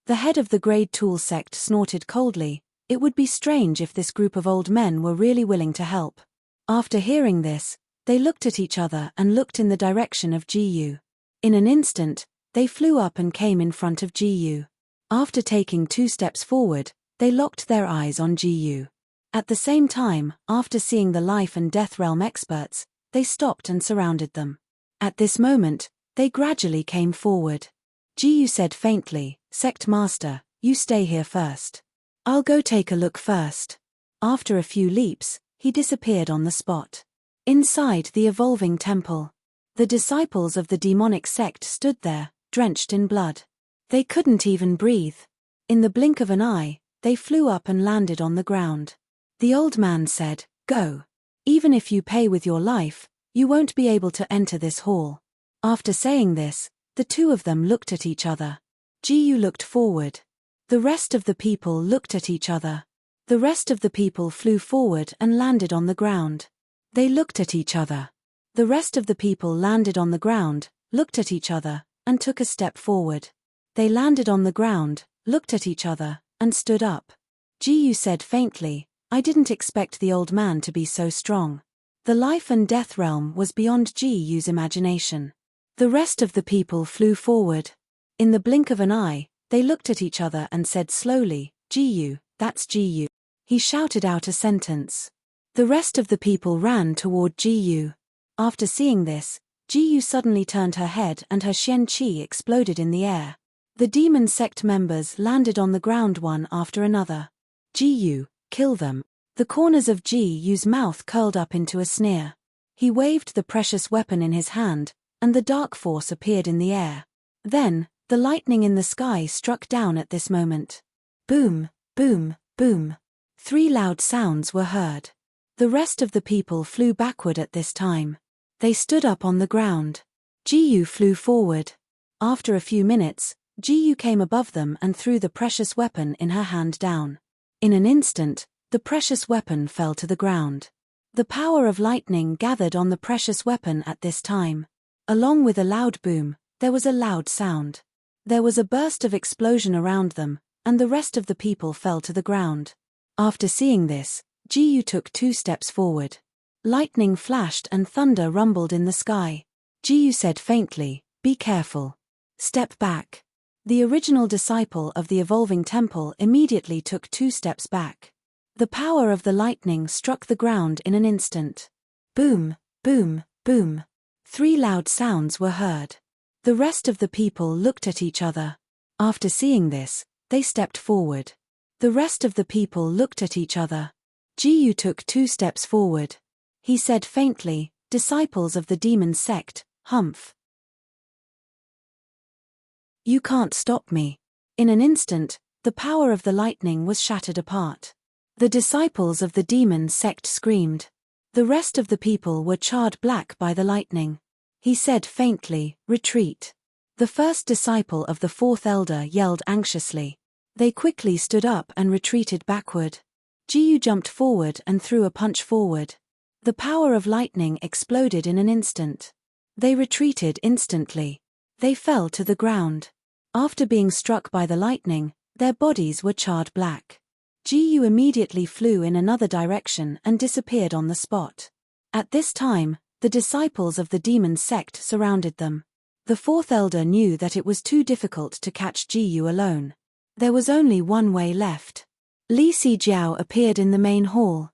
The head of the Grade Tool sect snorted coldly. It would be strange if this group of old men were really willing to help. After hearing this, they looked at each other and looked in the direction of Jiyu. In an instant, they flew up and came in front of Jiyu. After taking 2 steps forward, they locked their eyes on Jiyu. At the same time, after seeing the life and death realm experts, they stopped and surrounded them. At this moment, they gradually came forward. Jiyu said faintly, "Sect Master, you stay here first. I'll go take a look first." After a few leaps, he disappeared on the spot. Inside the evolving temple, the disciples of the demonic sect stood there, drenched in blood. They couldn't even breathe. In the blink of an eye, they flew up and landed on the ground. The old man said, "Go. Even if you pay with your life, you won't be able to enter this hall." After saying this, the two of them looked at each other. Jiyu looked forward. The rest of the people looked at each other. The rest of the people flew forward and landed on the ground. They looked at each other. The rest of the people landed on the ground, looked at each other, and took a step forward. They landed on the ground, looked at each other, and stood up. Jiyu said faintly, "I didn't expect the old man to be so strong." The life and death realm was beyond Jiyu's imagination. The rest of the people flew forward. In the blink of an eye, they looked at each other and said slowly, "Jiyu, that's Jiyu." He shouted out a sentence. The rest of the people ran toward Jiyu. After seeing this, Jiyu suddenly turned her head and her Xian Qi exploded in the air. The demon sect members landed on the ground one after another. "Jiyu, kill them." The corners of Jiyu's mouth curled up into a sneer. He waved the precious weapon in his hand, and the dark force appeared in the air. Then, the lightning in the sky struck down at this moment. Boom, boom, boom. 3 loud sounds were heard. The rest of the people flew backward at this time. They stood up on the ground. Jiyu flew forward. After a few minutes, Jiyu came above them and threw the precious weapon in her hand down. In an instant, the precious weapon fell to the ground. The power of lightning gathered on the precious weapon at this time. Along with a loud boom, there was a loud sound. There was a burst of explosion around them, and the rest of the people fell to the ground. After seeing this, Jiyu took 2 steps forward. Lightning flashed and thunder rumbled in the sky. Jiyu said faintly, "Be careful. Step back." The original disciple of the evolving temple immediately took 2 steps back. The power of the lightning struck the ground in an instant. Boom, boom, boom. 3 loud sounds were heard. The rest of the people looked at each other. After seeing this, they stepped forward. The rest of the people looked at each other. Jiyu took 2 steps forward. He said faintly, "Disciples of the demon sect, humph. You can't stop me." In an instant, the power of the lightning was shattered apart. The disciples of the demon sect screamed. The rest of the people were charred black by the lightning. He said faintly, "Retreat." The first disciple of the 4th elder yelled anxiously. They quickly stood up and retreated backward. Jiyu jumped forward and threw a punch forward. The power of lightning exploded in an instant. They retreated instantly. They fell to the ground. After being struck by the lightning, their bodies were charred black. Jiyu immediately flew in another direction and disappeared on the spot. At this time, the disciples of the demon sect surrounded them. The 4th elder knew that it was too difficult to catch Jiyu alone. There was only one way left. Li Zijiao appeared in the main hall.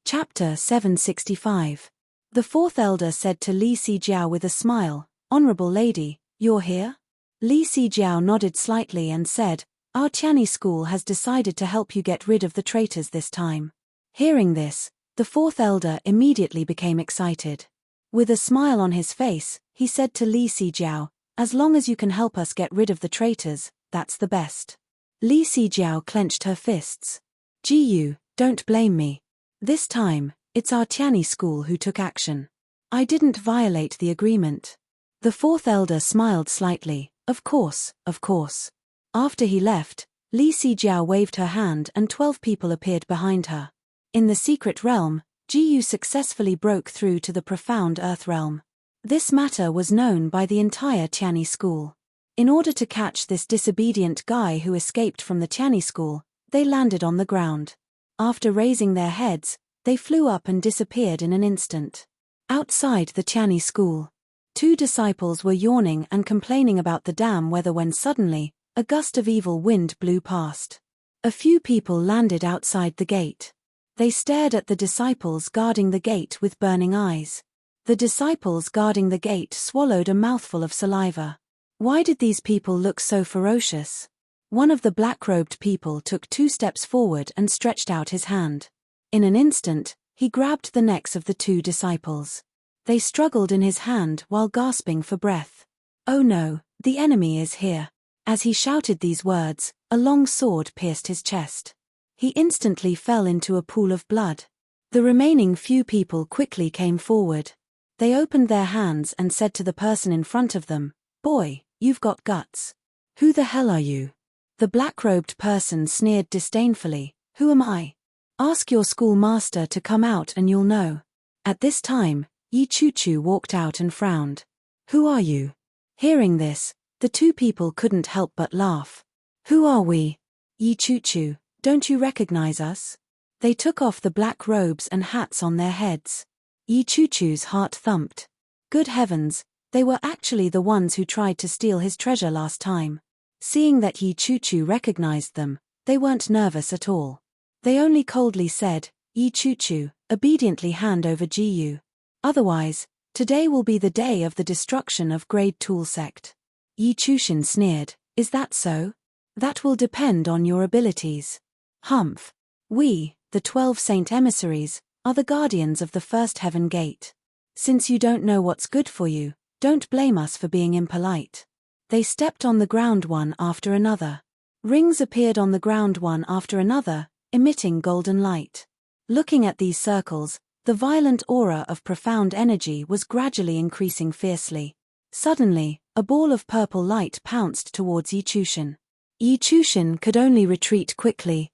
Chapter 765. The 4th elder said to Li Zijiao with a smile, "Honorable lady, you're here?" Li Zijiao nodded slightly and said, "Our Tianyi school has decided to help you get rid of the traitors this time." Hearing this, the 4th elder immediately became excited. With a smile on his face, he said to Li Zijiao, "As long as you can help us get rid of the traitors, that's the best." Li Zijiao clenched her fists. "Jiyu, don't blame me. This time, it's our Tianyi school who took action. I didn't violate the agreement." The 4th elder smiled slightly. Of course, of course." After he left, Li Zijiao waved her hand and 12 people appeared behind her. In the secret realm, Jiyu successfully broke through to the profound earth realm. This matter was known by the entire Tianyi school. In order to catch this disobedient guy who escaped from the Tianyi school, they landed on the ground. After raising their heads, they flew up and disappeared in an instant. Outside the Tianyi school, 2 disciples were yawning and complaining about the damn weather when suddenly, a gust of evil wind blew past. A few people landed outside the gate. They stared at the disciples guarding the gate with burning eyes. The disciples guarding the gate swallowed a mouthful of saliva. Why did these people look so ferocious? One of the black-robed people took 2 steps forward and stretched out his hand. In an instant, he grabbed the necks of the 2 disciples. They struggled in his hand while gasping for breath. "Oh no, the enemy is here." As he shouted these words, a long sword pierced his chest. He instantly fell into a pool of blood. The remaining few people quickly came forward. They opened their hands and said to the person in front of them, "Boy, you've got guts. Who the hell are you?" The black-robed person sneered disdainfully, "Who am I? Ask your schoolmaster to come out and you'll know." At this time, Yi Chuchu walked out and frowned. "Who are you?" Hearing this, the 2 people couldn't help but laugh. "Who are we? Yi Chuchu, don't you recognize us?" They took off the black robes and hats on their heads. Yi Chuchu's heart thumped. Good heavens, they were actually the ones who tried to steal his treasure last time. Seeing that Yi Chuchu recognized them, they weren't nervous at all. They only coldly said, "Yi Chuchu, obediently hand over Jiyu. Otherwise, today will be the day of the destruction of Grade Tool Sect." Yi Chushin sneered, "Is that so? That will depend on your abilities." "Humph. We, the 12 Saint Emissaries, are the guardians of the first heaven gate. Since you don't know what's good for you, don't blame us for being impolite." They stepped on the ground one after another. Rings appeared on the ground one after another, emitting golden light. Looking at these circles, the violent aura of profound energy was gradually increasing fiercely. Suddenly, a ball of purple light pounced towards Yi Chushin. Yi Chushin could only retreat quickly.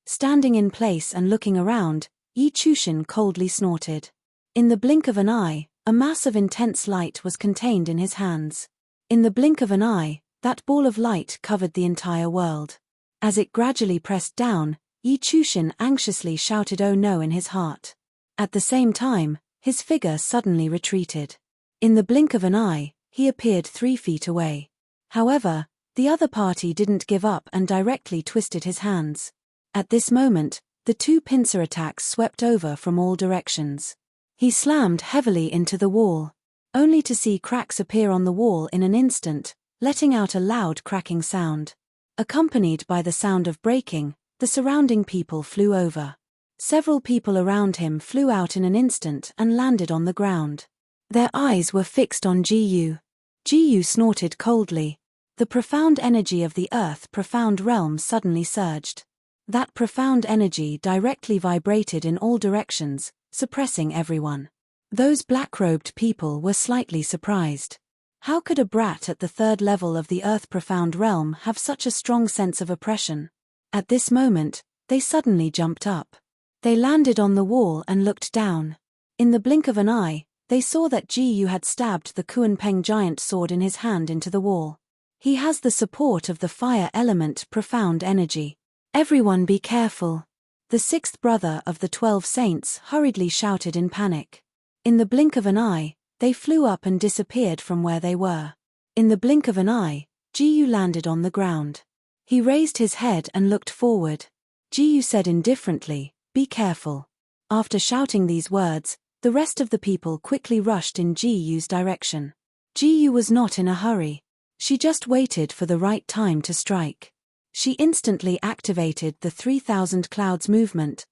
Standing in place and looking around, Yi Chushin coldly snorted. In the blink of an eye, a mass of intense light was contained in his hands. In the blink of an eye, that ball of light covered the entire world. As it gradually pressed down, Yi Chushin anxiously shouted "Oh no" in his heart. At the same time, his figure suddenly retreated. In the blink of an eye, he appeared 3 feet away. However, the other party didn't give up and directly twisted his hands. At this moment, the 2 pincer attacks swept over from all directions. He slammed heavily into the wall, only to see cracks appear on the wall in an instant, letting out a loud cracking sound. Accompanied by the sound of breaking, the surrounding people flew over. Several people around him flew out in an instant and landed on the ground. Their eyes were fixed on Ji-Yu. Ji-Yu snorted coldly. The profound energy of the earth-profound realm suddenly surged. That profound energy directly vibrated in all directions, suppressing everyone. Those black-robed people were slightly surprised. How could a brat at the 3rd level of the earth-profound realm have such a strong sense of oppression? At this moment, they suddenly jumped up. They landed on the wall and looked down. In the blink of an eye, they saw that Ji-Yu had stabbed the Kuan-Peng giant sword in his hand into the wall. He has the support of the fire element profound energy. Everyone be careful. The 6th brother of the 12 saints hurriedly shouted in panic. In the blink of an eye, they flew up and disappeared from where they were. In the blink of an eye, Ji-Yu landed on the ground. He raised his head and looked forward. Ji-Yu said indifferently, "Be careful." After shouting these words, the rest of the people quickly rushed in Ji-Yu's direction. Ji-Yu was not in a hurry. She just waited for the right time to strike. She instantly activated the 3000 clouds movement.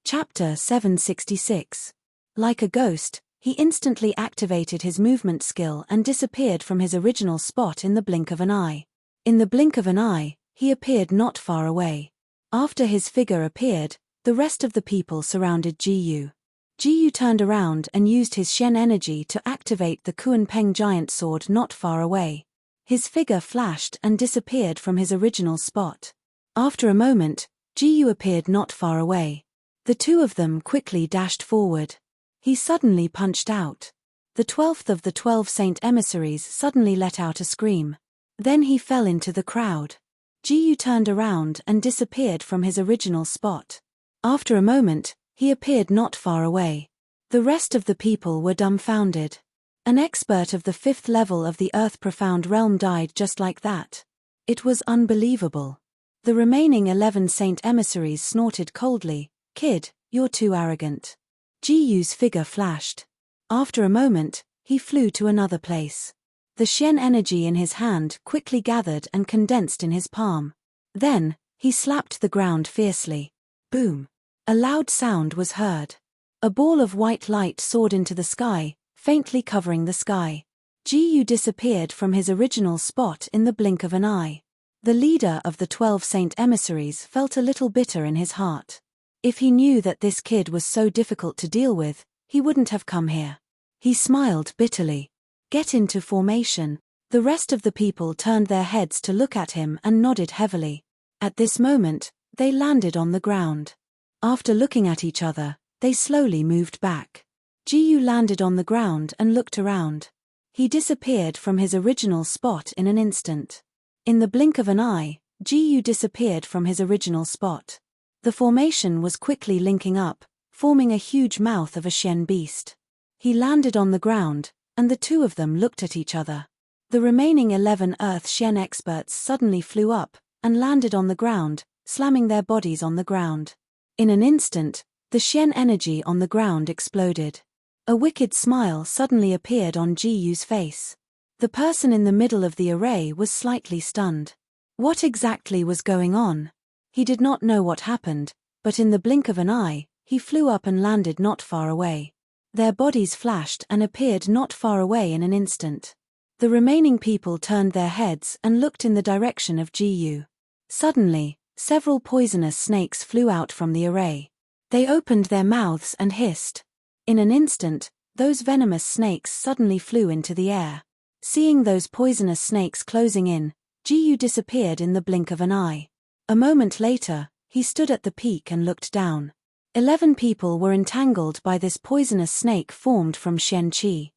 Chapter 766. Like a ghost, he instantly activated his movement skill and disappeared from his original spot in the blink of an eye. In the blink of an eye, he appeared not far away. After his figure appeared, the rest of the people surrounded Ji-Yu. Ji-Yu turned around and used his Shen energy to activate the Kuan-Peng giant sword not far away. His figure flashed and disappeared from his original spot. After a moment, Ji-Yu appeared not far away. The 2 of them quickly dashed forward. He suddenly punched out. The 12th of the 12 saint emissaries suddenly let out a scream. Then he fell into the crowd. Ji-Yu turned around and disappeared from his original spot. After a moment, he appeared not far away. The rest of the people were dumbfounded. An expert of the 5th level of the earth-profound realm died just like that. It was unbelievable. The remaining 11 saint emissaries snorted coldly, "Kid, you're too arrogant." Ji-Yu's figure flashed. After a moment, he flew to another place. The Shen energy in his hand quickly gathered and condensed in his palm. Then, he slapped the ground fiercely. Boom! A loud sound was heard. A ball of white light soared into the sky, faintly covering the sky. Ji-Yu disappeared from his original spot in the blink of an eye. The leader of the 12 saint emissaries felt a little bitter in his heart. If he knew that this kid was so difficult to deal with, he wouldn't have come here. He smiled bitterly. Get into formation. The rest of the people turned their heads to look at him and nodded heavily. At this moment, they landed on the ground. After looking at each other, they slowly moved back. Ji-Yu landed on the ground and looked around. He disappeared from his original spot in an instant. In the blink of an eye, Ji-Yu disappeared from his original spot. The formation was quickly linking up, forming a huge mouth of a Shen beast. He landed on the ground, and the 2 of them looked at each other. The remaining 11 Earth Shen experts suddenly flew up, and landed on the ground, slamming their bodies on the ground. In an instant, the Shen energy on the ground exploded. A wicked smile suddenly appeared on Ji-Yu's face. The person in the middle of the array was slightly stunned. What exactly was going on? He did not know what happened, but in the blink of an eye, he flew up and landed not far away. Their bodies flashed and appeared not far away in an instant. The remaining people turned their heads and looked in the direction of Ji. Suddenly, several poisonous snakes flew out from the array. They opened their mouths and hissed. In an instant, those venomous snakes suddenly flew into the air. Seeing those poisonous snakes closing in, Ji disappeared in the blink of an eye. A moment later, he stood at the peak and looked down. 11 people were entangled by this poisonous snake formed from Xian Qi.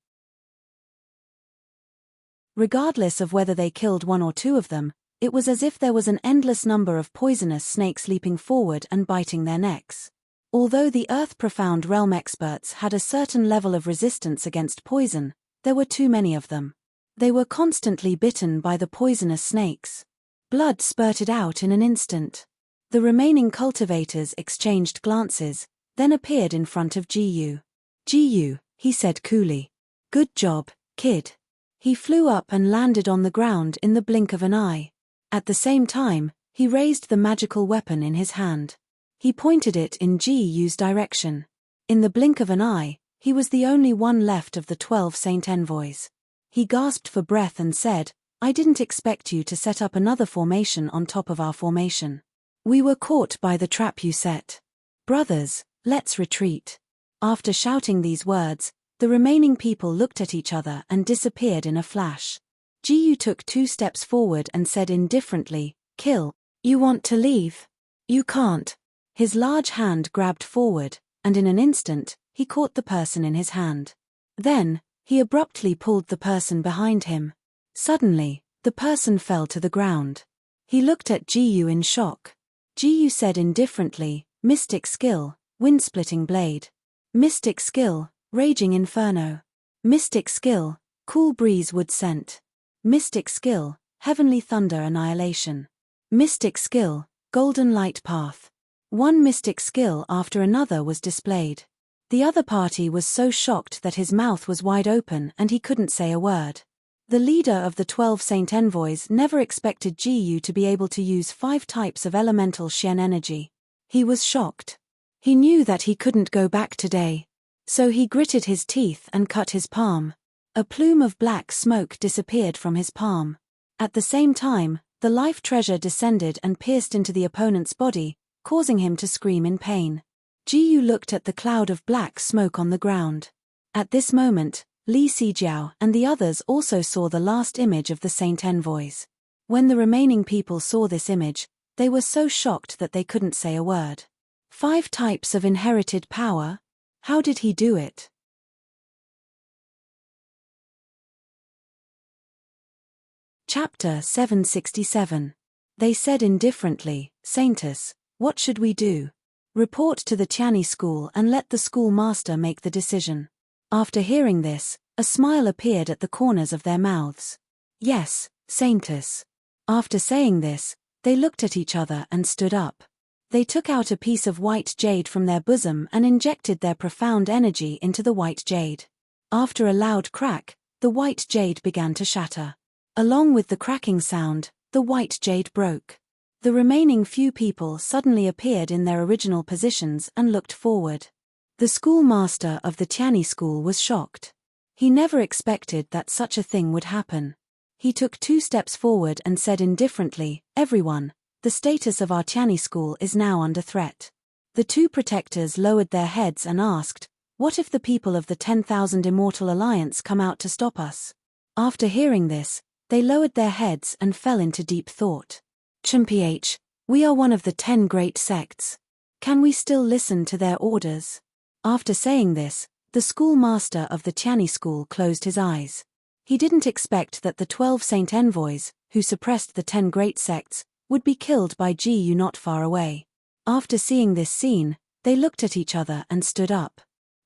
Regardless of whether they killed one or two of them, it was as if there was an endless number of poisonous snakes leaping forward and biting their necks. Although the Earth-profound realm experts had a certain level of resistance against poison, there were too many of them. They were constantly bitten by the poisonous snakes. Blood spurted out in an instant. The remaining cultivators exchanged glances, then appeared in front of Ji. Ji, he said coolly. Good job, kid. He flew up and landed on the ground in the blink of an eye. At the same time, he raised the magical weapon in his hand. He pointed it in Ji's direction. In the blink of an eye, he was the only one left of the 12 Saint Envoys. He gasped for breath and said, I didn't expect you to set up another formation on top of our formation. We were caught by the trap you set. Brothers, let's retreat. After shouting these words, the remaining people looked at each other and disappeared in a flash. Ji took 2 steps forward and said indifferently, Kill. You want to leave? You can't. His large hand grabbed forward, and in an instant, he caught the person in his hand. Then, he abruptly pulled the person behind him. Suddenly, the person fell to the ground. He looked at Ji in shock. Ji said indifferently, Mystic skill, wind-splitting blade. Mystic skill, raging inferno. Mystic skill, cool breeze wood scent. Mystic skill, heavenly thunder annihilation. Mystic skill, golden light path. One mystic skill after another was displayed. The other party was so shocked that his mouth was wide open and he couldn't say a word. The leader of the 12 Saint Envoys never expected Ji to be able to use 5 types of elemental Xian energy. He was shocked. He knew that he couldn't go back today. So he gritted his teeth and cut his palm. A plume of black smoke disappeared from his palm. At the same time, the life treasure descended and pierced into the opponent's body, causing him to scream in pain. Ji looked at the cloud of black smoke on the ground. At this moment, Li Sijiao and the others also saw the last image of the Saint Envoys. When the remaining people saw this image, they were so shocked that they couldn't say a word. 5 types of inherited power? How did he do it? Chapter 767. They said indifferently, Saintus, what should we do? Report to the Tianyi school and let the schoolmaster make the decision. After hearing this, a smile appeared at the corners of their mouths. Yes, Saintus. After saying this, they looked at each other and stood up. They took out a piece of white jade from their bosom and injected their profound energy into the white jade. After a loud crack, the white jade began to shatter. Along with the cracking sound, the white jade broke. The remaining few people suddenly appeared in their original positions and looked forward. The schoolmaster of the Tianyi school was shocked. He never expected that such a thing would happen. He took 2 steps forward and said indifferently, Everyone, the status of our Tianyi school is now under threat. The 2 protectors lowered their heads and asked, What if the people of the 10,000 Immortal Alliance come out to stop us? After hearing this, they lowered their heads and fell into deep thought. Chumph, we are one of the 10 great sects. Can we still listen to their orders? After saying this, the schoolmaster of the Tianyi school closed his eyes. He didn't expect that the 12 Saint Envoys, who suppressed the 10 great sects, would be killed by Ji not far away. After seeing this scene, they looked at each other and stood up.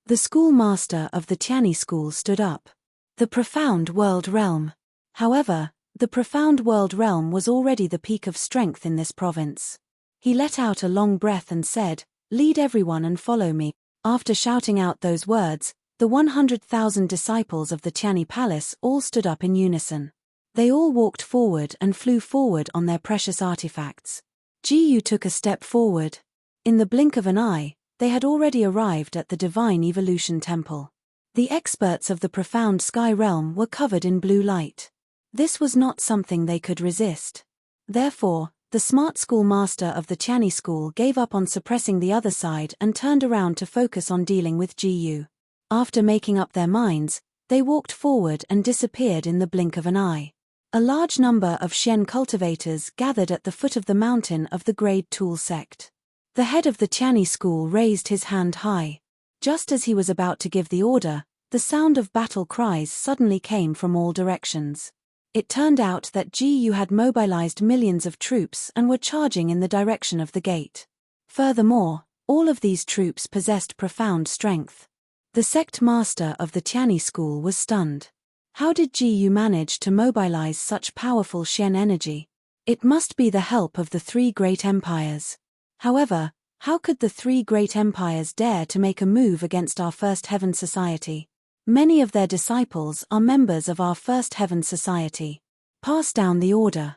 The schoolmaster of the Tianyi school stood up. The profound world realm. However, the profound world realm was already the peak of strength in this province. He let out a long breath and said, Lead everyone and follow me. After shouting out those words, the 100,000 disciples of the Tianyi Palace all stood up in unison. They all walked forward and flew forward on their precious artifacts. Ji took a step forward. In the blink of an eye, they had already arrived at the Divine Evolution Temple. The experts of the profound sky realm were covered in blue light. This was not something they could resist. Therefore, the smart schoolmaster of the Tianyi school gave up on suppressing the other side and turned around to focus on dealing with Jiyu. After making up their minds, they walked forward and disappeared in the blink of an eye. A large number of Xian cultivators gathered at the foot of the mountain of the Grade Tool sect. The head of the Tianyi school raised his hand high. Just as he was about to give the order, the sound of battle cries suddenly came from all directions. It turned out that Jiyu had mobilized millions of troops and were charging in the direction of the gate. Furthermore, all of these troops possessed profound strength. The sect master of the Tianyi school was stunned. How did Jiyu manage to mobilize such powerful Xian energy? It must be the help of the three great empires. However, how could the three great empires dare to make a move against our First Heaven Society? Many of their disciples are members of our First Heaven Society. Pass down the order.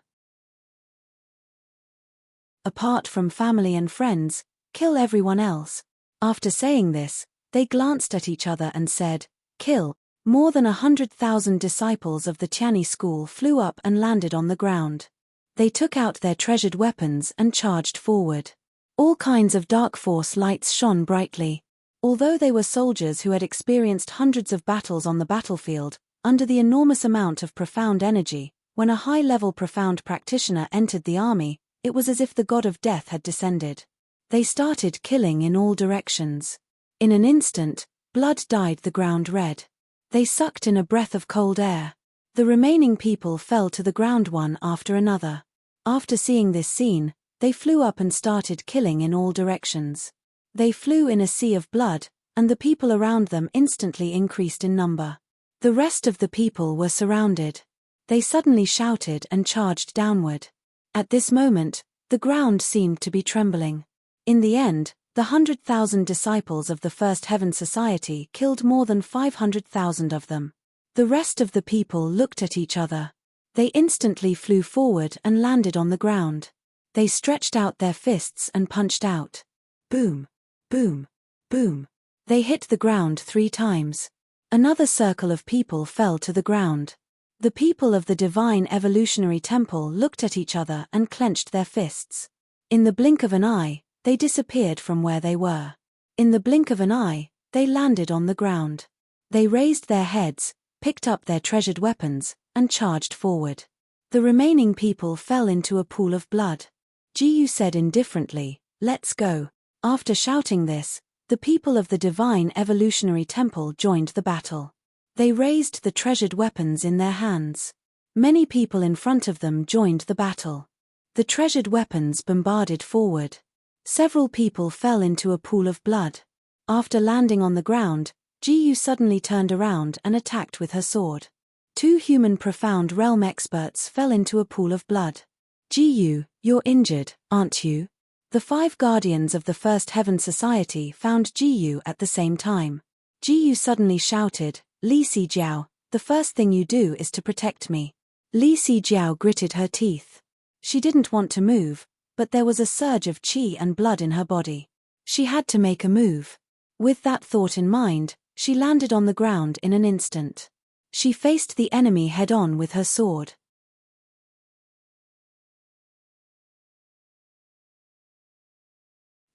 Apart from family and friends, kill everyone else. After saying this, they glanced at each other and said, "Kill." More than 100,000 disciples of the Tianyi school flew up and landed on the ground. They took out their treasured weapons and charged forward. All kinds of dark force lights shone brightly. Although they were soldiers who had experienced hundreds of battles on the battlefield, under the enormous amount of profound energy, when a high-level profound practitioner entered the army, it was as if the god of death had descended. They started killing in all directions. In an instant, blood dyed the ground red. They sucked in a breath of cold air. The remaining people fell to the ground one after another. After seeing this scene, they flew up and started killing in all directions. They flew in a sea of blood, and the people around them instantly increased in number. The rest of the people were surrounded. They suddenly shouted and charged downward. At this moment, the ground seemed to be trembling. In the end, the 100,000 disciples of the First Heaven Society killed more than 500,000 of them. The rest of the people looked at each other. They instantly flew forward and landed on the ground. They stretched out their fists and punched out. Boom, boom, boom. They hit the ground 3 times. Another circle of people fell to the ground. The people of the Divine Evolutionary Temple looked at each other and clenched their fists. In the blink of an eye, they disappeared from where they were. In the blink of an eye, they landed on the ground. They raised their heads, picked up their treasured weapons, and charged forward. The remaining people fell into a pool of blood. Jiyu said indifferently, "Let's go." After shouting this, the people of the Divine Evolutionary Temple joined the battle. They raised the treasured weapons in their hands. Many people in front of them joined the battle. The treasured weapons bombarded forward. Several people fell into a pool of blood. After landing on the ground, Jiyu suddenly turned around and attacked with her sword. 2 human profound realm experts fell into a pool of blood. "Jiyu, you're injured, aren't you?" The 5 guardians of the First Heaven Society found Jiyu at the same time. Jiyu suddenly shouted, "Li Sijiao, the first thing you do is to protect me." Li Sijiao gritted her teeth. She didn't want to move, but there was a surge of qi and blood in her body. She had to make a move. With that thought in mind, she landed on the ground in an instant. She faced the enemy head-on with her sword.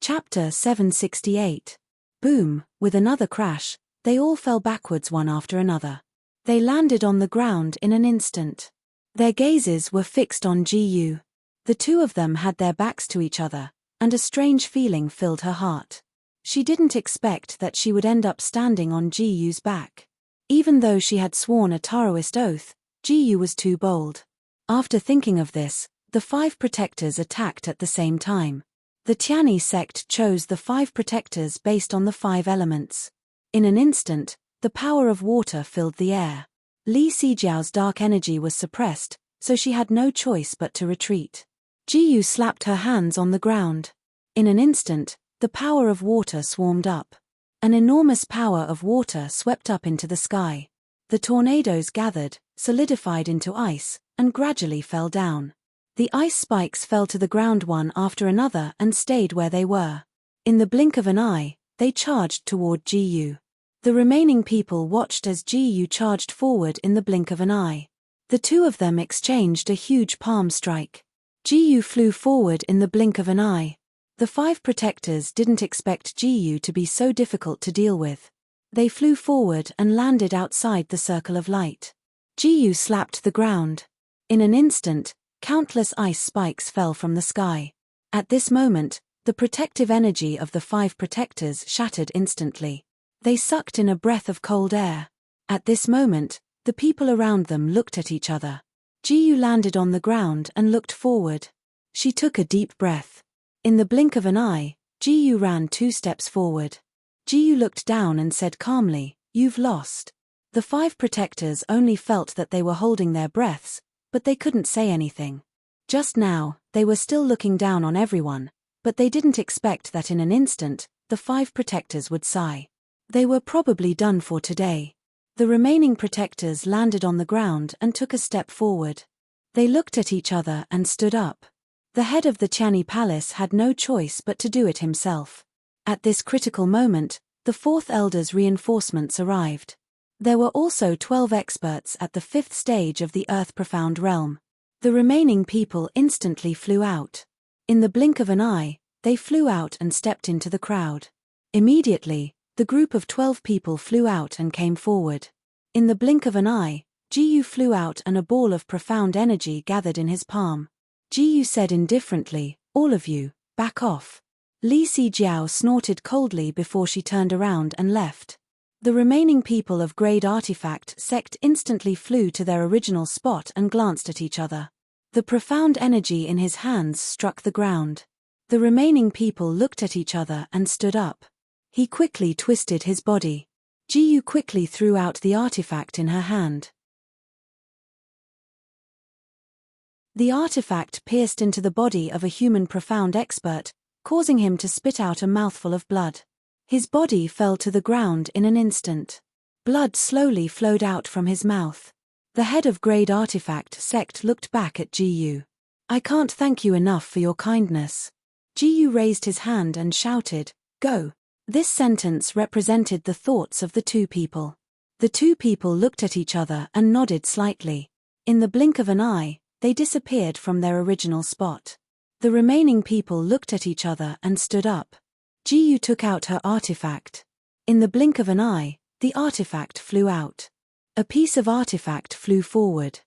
Chapter 768. Boom, with another crash, they all fell backwards one after another. They landed on the ground in an instant. Their gazes were fixed on Jiyu. The 2 of them had their backs to each other, and a strange feeling filled her heart. She didn't expect that she would end up standing on Jiyu's back. Even though she had sworn a Taoist oath, Jiyu was too bold. After thinking of this, the 5 protectors attacked at the same time. The Tianyi sect chose the 5 protectors based on the 5 elements. In an instant, the power of water filled the air. Li Sijiao's dark energy was suppressed, so she had no choice but to retreat. Jiyu slapped her hands on the ground. In an instant, the power of water swarmed up. An enormous power of water swept up into the sky. The tornadoes gathered, solidified into ice, and gradually fell down. The ice spikes fell to the ground one after another and stayed where they were. In the blink of an eye, they charged toward Jiyu. The remaining people watched as Ji charged forward in the blink of an eye. The two of them exchanged a huge palm strike. Ji flew forward in the blink of an eye. The 5 protectors didn't expect Ji to be so difficult to deal with. They flew forward and landed outside the circle of light. Ji slapped the ground. In an instant, countless ice spikes fell from the sky. At this moment, the protective energy of the 5 protectors shattered instantly. They sucked in a breath of cold air. At this moment, the people around them looked at each other. Ji landed on the ground and looked forward. She took a deep breath. In the blink of an eye, Ji ran 2 steps forward. Ji looked down and said calmly, "You've lost." The 5 protectors only felt that they were holding their breaths, but they couldn't say anything. Just now, they were still looking down on everyone, but they didn't expect that in an instant, the 5 protectors would sigh. They were probably done for today. The remaining protectors landed on the ground and took a step forward. They looked at each other and stood up. The head of the Chani Palace had no choice but to do it himself. At this critical moment, the 4th Elder's reinforcements arrived. There were also 12 experts at the 5th stage of the Earth Profound Realm. The remaining people instantly flew out. In the blink of an eye, they flew out and stepped into the crowd. Immediately, the group of 12 people flew out and came forward. In the blink of an eye, Ji flew out and a ball of profound energy gathered in his palm. Ji said indifferently, "All of you, back off." Li Zijiao snorted coldly before she turned around and left. The remaining people of Grade Artifact Sect instantly flew to their original spot and glanced at each other. The profound energy in his hands struck the ground. The remaining people looked at each other and stood up. He quickly twisted his body. Ji quickly threw out the artifact in her hand. The artifact pierced into the body of a human profound expert, causing him to spit out a mouthful of blood. His body fell to the ground in an instant. Blood slowly flowed out from his mouth. The head of Grade Artifact Sect looked back at Ji. "I can't thank you enough for your kindness." Ji raised his hand and shouted, "Go." This sentence represented the thoughts of the 2 people. The 2 people looked at each other and nodded slightly. In the blink of an eye, they disappeared from their original spot. The remaining people looked at each other and stood up. Ji took out her artifact. In the blink of an eye, the artifact flew out. A piece of artifact flew forward.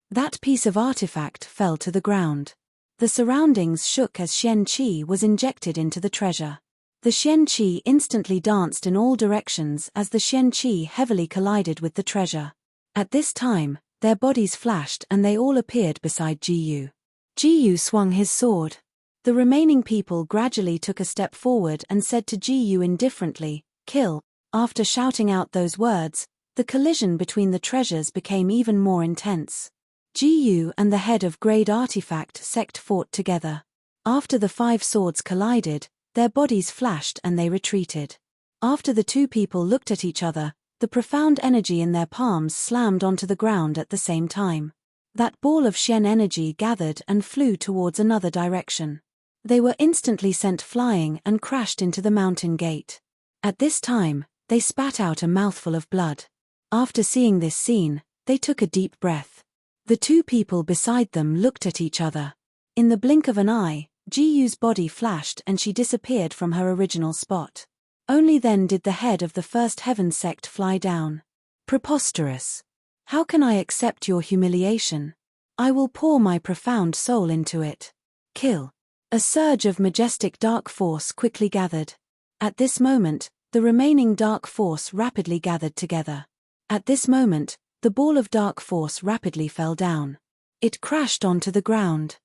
That piece of artifact fell to the ground. The surroundings shook as Xian Qi was injected into the treasure. The Xian Qi instantly danced in all directions as the Xian Qi heavily collided with the treasure. At this time, their bodies flashed and they all appeared beside Ji. Ji swung his sword. The remaining people gradually took a step forward and said to Ji indifferently, "Kill." After shouting out those words, the collision between the treasures became even more intense. Ji and the head of Grade Artifact Sect fought together. After the 5 swords collided, their bodies flashed and they retreated. After the 2 people looked at each other, the profound energy in their palms slammed onto the ground at the same time. That ball of Shen energy gathered and flew towards another direction. They were instantly sent flying and crashed into the mountain gate. At this time, they spat out a mouthful of blood. After seeing this scene, they took a deep breath. The 2 people beside them looked at each other. In the blink of an eye, Jiu's body flashed and she disappeared from her original spot. Only then did the head of the First Heaven sect fly down. Preposterous. How can I accept your humiliation? I will pour my profound soul into it. Kill. A surge of majestic dark force quickly gathered. At this moment, the remaining dark force rapidly gathered together. At this moment, the ball of dark force rapidly fell down. It crashed onto the ground.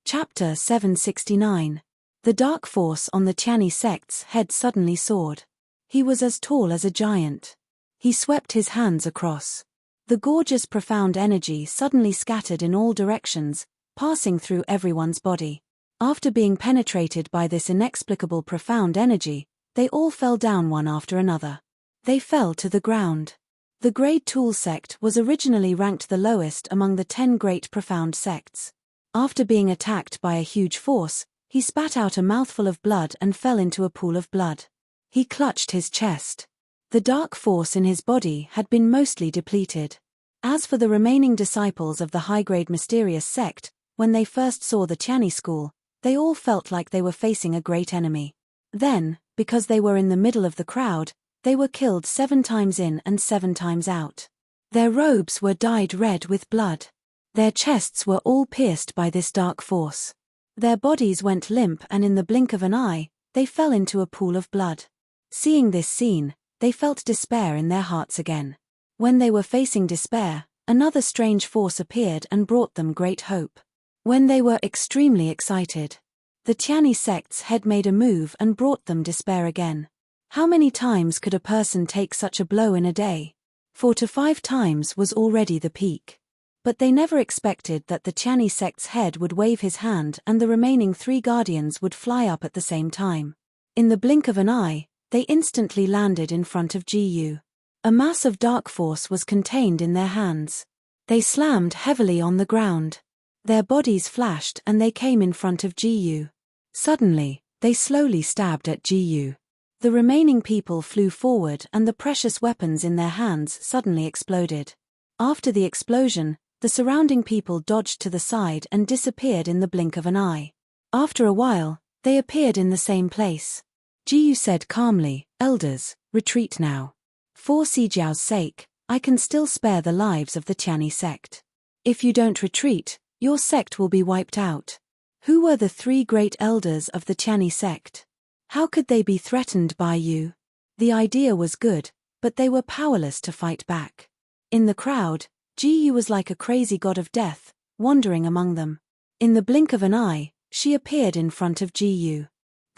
Chapter 769. The dark force on the Tiani sect's head suddenly soared. He was as tall as a giant. He swept his hands across. The gorgeous profound energy suddenly scattered in all directions, passing through everyone's body. After being penetrated by this inexplicable profound energy, they all fell down one after another. They fell to the ground. The Grade Tool sect was originally ranked the lowest among the 10 great profound sects. After being attacked by a huge force, He spat out a mouthful of blood and fell into a pool of blood. He clutched his chest. The dark force in his body had been mostly depleted. As for the remaining disciples of the high-grade mysterious sect, when they first saw the Tiani school, they all felt like they were facing a great enemy. Then, because they were in the middle of the crowd, they were killed 7 times in and 7 times out. Their robes were dyed red with blood. Their chests were all pierced by this dark force. Their bodies went limp, and in the blink of an eye, they fell into a pool of blood. Seeing this scene, they felt despair in their hearts again. When they were facing despair, another strange force appeared and brought them great hope. When they were extremely excited, the Tiani sect's head made a move and brought them despair again. How many times could a person take such a blow in a day? 4 to 5 times was already the peak. But they never expected that the Tiani sect's head would wave his hand and the remaining 3 guardians would fly up at the same time. In the blink of an eye, they instantly landed in front of Gu. A mass of dark force was contained in their hands. They slammed heavily on the ground. Their bodies flashed and they came in front of Gu. Suddenly, they slowly stabbed at Gu. The remaining people flew forward and the precious weapons in their hands suddenly exploded. After the explosion, the surrounding people dodged to the side and disappeared in the blink of an eye. After a while, they appeared in the same place. Gu said calmly, "Elders, retreat now. For Sijiao's sake, I can still spare the lives of the Tiani sect. If you don't retreat, your sect will be wiped out." Who were the 3 great elders of the Tiani sect? How could they be threatened by you? The idea was good, but they were powerless to fight back. In the crowd, Gu was like a crazy god of death, wandering among them. In the blink of an eye, she appeared in front of Gu.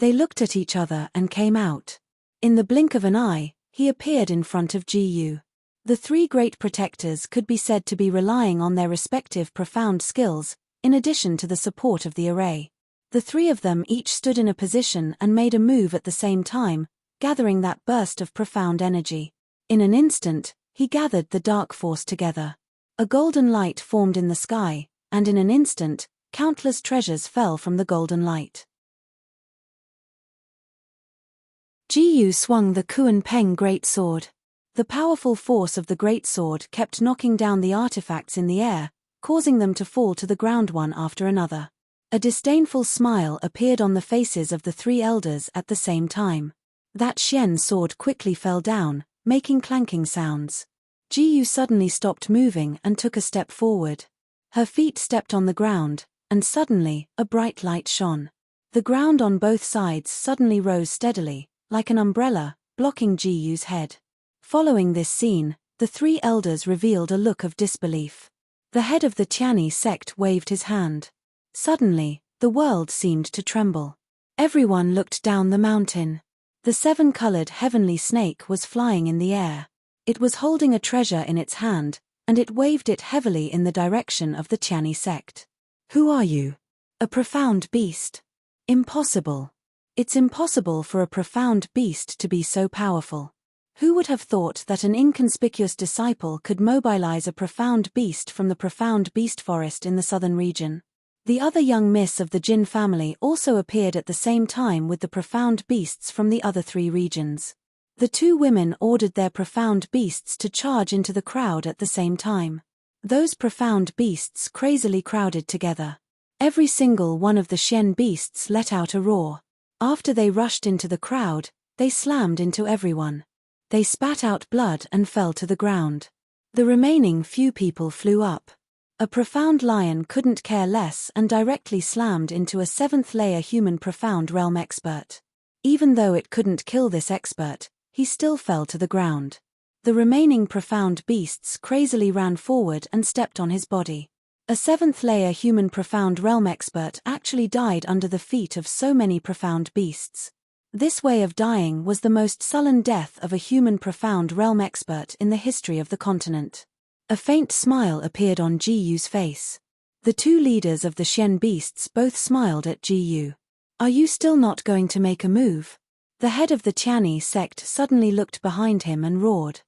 They looked at each other and came out. In the blink of an eye, he appeared in front of Gu. The 3 great protectors could be said to be relying on their respective profound skills, in addition to the support of the array. The 3 of them each stood in a position and made a move at the same time, gathering that burst of profound energy. In an instant, he gathered the dark force together. A golden light formed in the sky, and in an instant, countless treasures fell from the golden light. Gu swung the Kuan Peng great sword. The powerful force of the great sword kept knocking down the artifacts in the air, causing them to fall to the ground one after another. A disdainful smile appeared on the faces of the 3 elders at the same time. That Xian sword quickly fell down, making clanking sounds. Gu suddenly stopped moving and took a step forward. Her feet stepped on the ground, and suddenly, a bright light shone. The ground on both sides suddenly rose steadily, like an umbrella, blocking Gu's head. Following this scene, the 3 elders revealed a look of disbelief. The head of the Tiani sect waved his hand. Suddenly, the world seemed to tremble. Everyone looked down the mountain. The 7-colored heavenly snake was flying in the air. It was holding a treasure in its hand, and it waved it heavily in the direction of the Tiani sect. "Who are you?" "A profound beast." "Impossible. It's impossible for a profound beast to be so powerful. Who would have thought that an inconspicuous disciple could mobilize a profound beast from the profound beast forest in the southern region?" The other young miss of the Jin family also appeared at the same time with the profound beasts from the other 3 regions. The 2 women ordered their profound beasts to charge into the crowd at the same time. Those profound beasts crazily crowded together. Every single one of the Shen beasts let out a roar. After they rushed into the crowd, they slammed into everyone. They spat out blood and fell to the ground. The remaining few people flew up. A profound lion couldn't care less and directly slammed into a 7th-layer human profound realm expert. Even though it couldn't kill this expert, he still fell to the ground. The remaining profound beasts crazily ran forward and stepped on his body. A 7th-layer human profound realm expert actually died under the feet of so many profound beasts. This way of dying was the most sullen death of a human profound realm expert in the history of the continent. A faint smile appeared on Gu's face. The 2 leaders of the Shen beasts both smiled at Gu. "Are you still not going to make a move?" The head of the Tiani sect suddenly looked behind him and roared.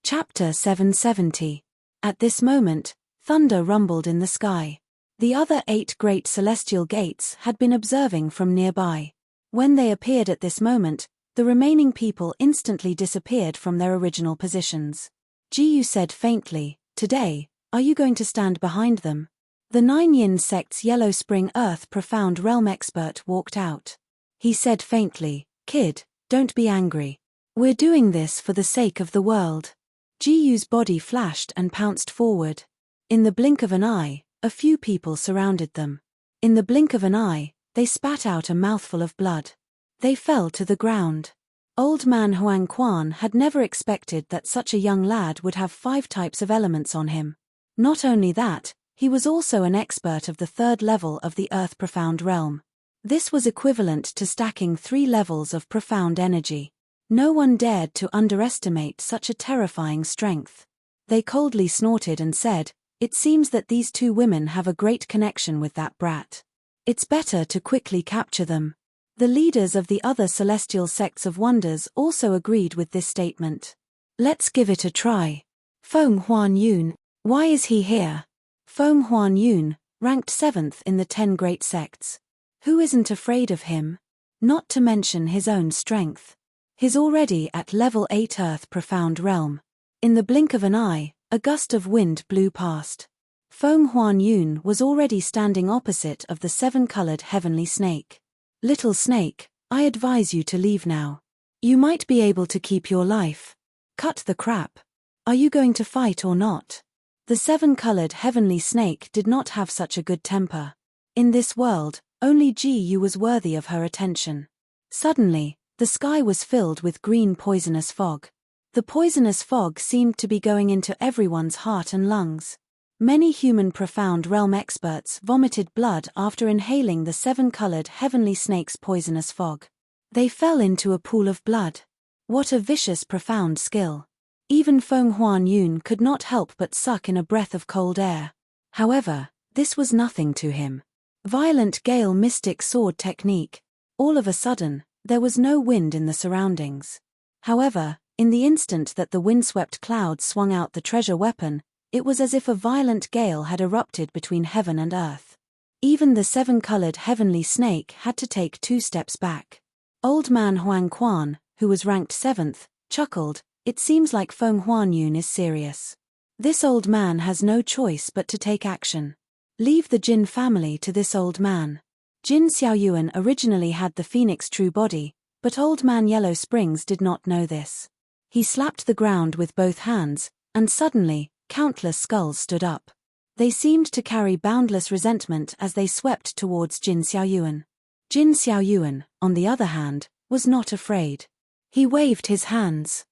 Chapter 770. At this moment, Thunder rumbled in the sky. The other 8 great celestial gates had been observing from nearby. When they appeared at this moment, the remaining people instantly disappeared from their original positions. Jiyu said faintly, "Today, are you going to stand behind them?" The 9 Yin sect's Yellow Spring Earth Profound Realm expert walked out. He said faintly, "Kid, don't be angry. We're doing this for the sake of the world." Jiyu's body flashed and pounced forward. In the blink of an eye, a few people surrounded them. In the blink of an eye, they spat out a mouthful of blood. They fell to the ground. Old man Huang Quan had never expected that such a young lad would have 5 types of elements on him. Not only that, he was also an expert of the 3rd level of the Earth Profound Realm. This was equivalent to stacking 3 levels of profound energy. No one dared to underestimate such a terrifying strength. They coldly snorted and said, "It seems that these 2 women have a great connection with that brat. It's better to quickly capture them." The leaders of the other celestial sects of wonders also agreed with this statement. "Let's give it a try." Feng Huan Yun, why is he here? Feng Huan Yun, ranked 7th in the 10 great sects. Who isn't afraid of him? Not to mention his own strength. He's already at level 8 Earth Profound Realm. In the blink of an eye, a gust of wind blew past. Feng Huan Yun was already standing opposite of the 7-colored heavenly snake. "Little snake, I advise you to leave now. You might be able to keep your life. Cut the crap. Are you going to fight or not?" The 7-colored heavenly snake did not have such a good temper. In this world, only Ji was worthy of her attention. Suddenly, the sky was filled with green poisonous fog. The poisonous fog seemed to be going into everyone's heart and lungs. Many human profound realm experts vomited blood after inhaling the 7-colored heavenly snake's poisonous fog. They fell into a pool of blood. What a vicious profound skill. Even Feng Huan Yun could not help but suck in a breath of cold air. However, this was nothing to him. Violent gale mystic sword technique. All of a sudden, there was no wind in the surroundings. However, in the instant that the windswept clouds swung out the treasure weapon, it was as if a violent gale had erupted between heaven and earth. Even the 7-colored heavenly snake had to take 2 steps back. Old man Huang Quan, who was ranked 7th, chuckled, "It seems like Feng Huan Yun is serious. This old man has no choice but to take action. Leave the Jin family to this old man." Jin Xiaoyuan originally had the Phoenix true body, but Old Man Yellow Springs did not know this. He slapped the ground with both hands, and suddenly, countless skulls stood up. They seemed to carry boundless resentment as they swept towards Jin Xiaoyuan. Jin Xiaoyuan, on the other hand, was not afraid. He waved his hands.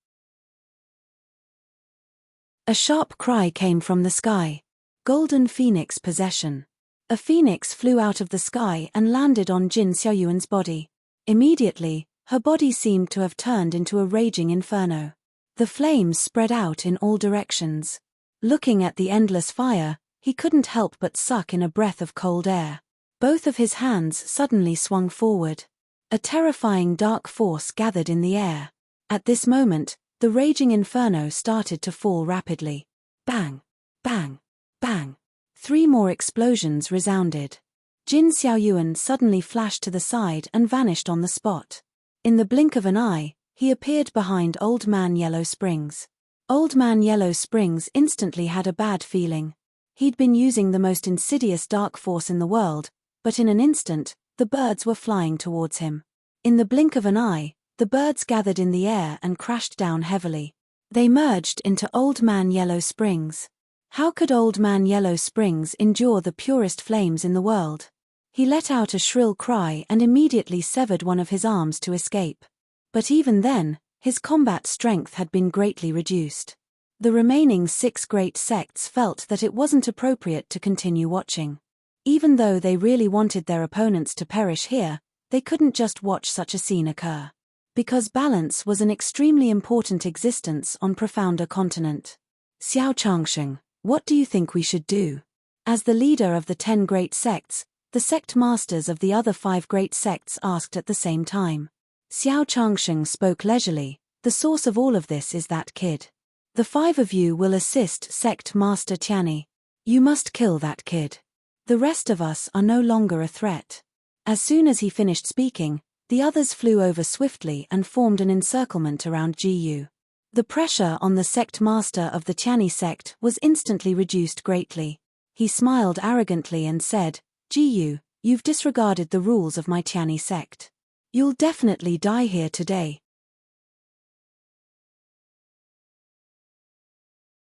A sharp cry came from the sky. Golden Phoenix possession. A phoenix flew out of the sky and landed on Jin Xiaoyuan's body. Immediately, her body seemed to have turned into a raging inferno. The flames spread out in all directions. Looking at the endless fire, he couldn't help but suck in a breath of cold air. Both of his hands suddenly swung forward. A terrifying dark force gathered in the air. At this moment, the raging inferno started to fall rapidly. Bang! Bang! Bang! 3 more explosions resounded. Jin Xiaoyuan suddenly flashed to the side and vanished on the spot. In the blink of an eye, he appeared behind Old Man Yellow Springs. Old Man Yellow Springs instantly had a bad feeling. He'd been using the most insidious dark force in the world, but in an instant, the birds were flying towards him. In the blink of an eye, the birds gathered in the air and crashed down heavily. They merged into Old Man Yellow Springs. How could Old Man Yellow Springs endure the purest flames in the world? He let out a shrill cry and immediately severed one of his arms to escape. But even then, his combat strength had been greatly reduced. The remaining 6 great sects felt that it wasn't appropriate to continue watching. Even though they really wanted their opponents to perish here, they couldn't just watch such a scene occur. Because balance was an extremely important existence on Profounder Continent. Xiao Changsheng, what do you think we should do? As the leader of the 10 great sects, the sect masters of the other 5 great sects asked at the same time. Xiao Changsheng spoke leisurely, "The source of all of this is that kid. The 5 of you will assist Sect Master Tianyi. You must kill that kid. The rest of us are no longer a threat. As soon as he finished speaking, the others flew over swiftly and formed an encirclement around Ji. The pressure on the sect master of the Tianyi sect was instantly reduced greatly. He smiled arrogantly and said, Ji, you've disregarded the rules of my Tianyi sect. You'll definitely die here today.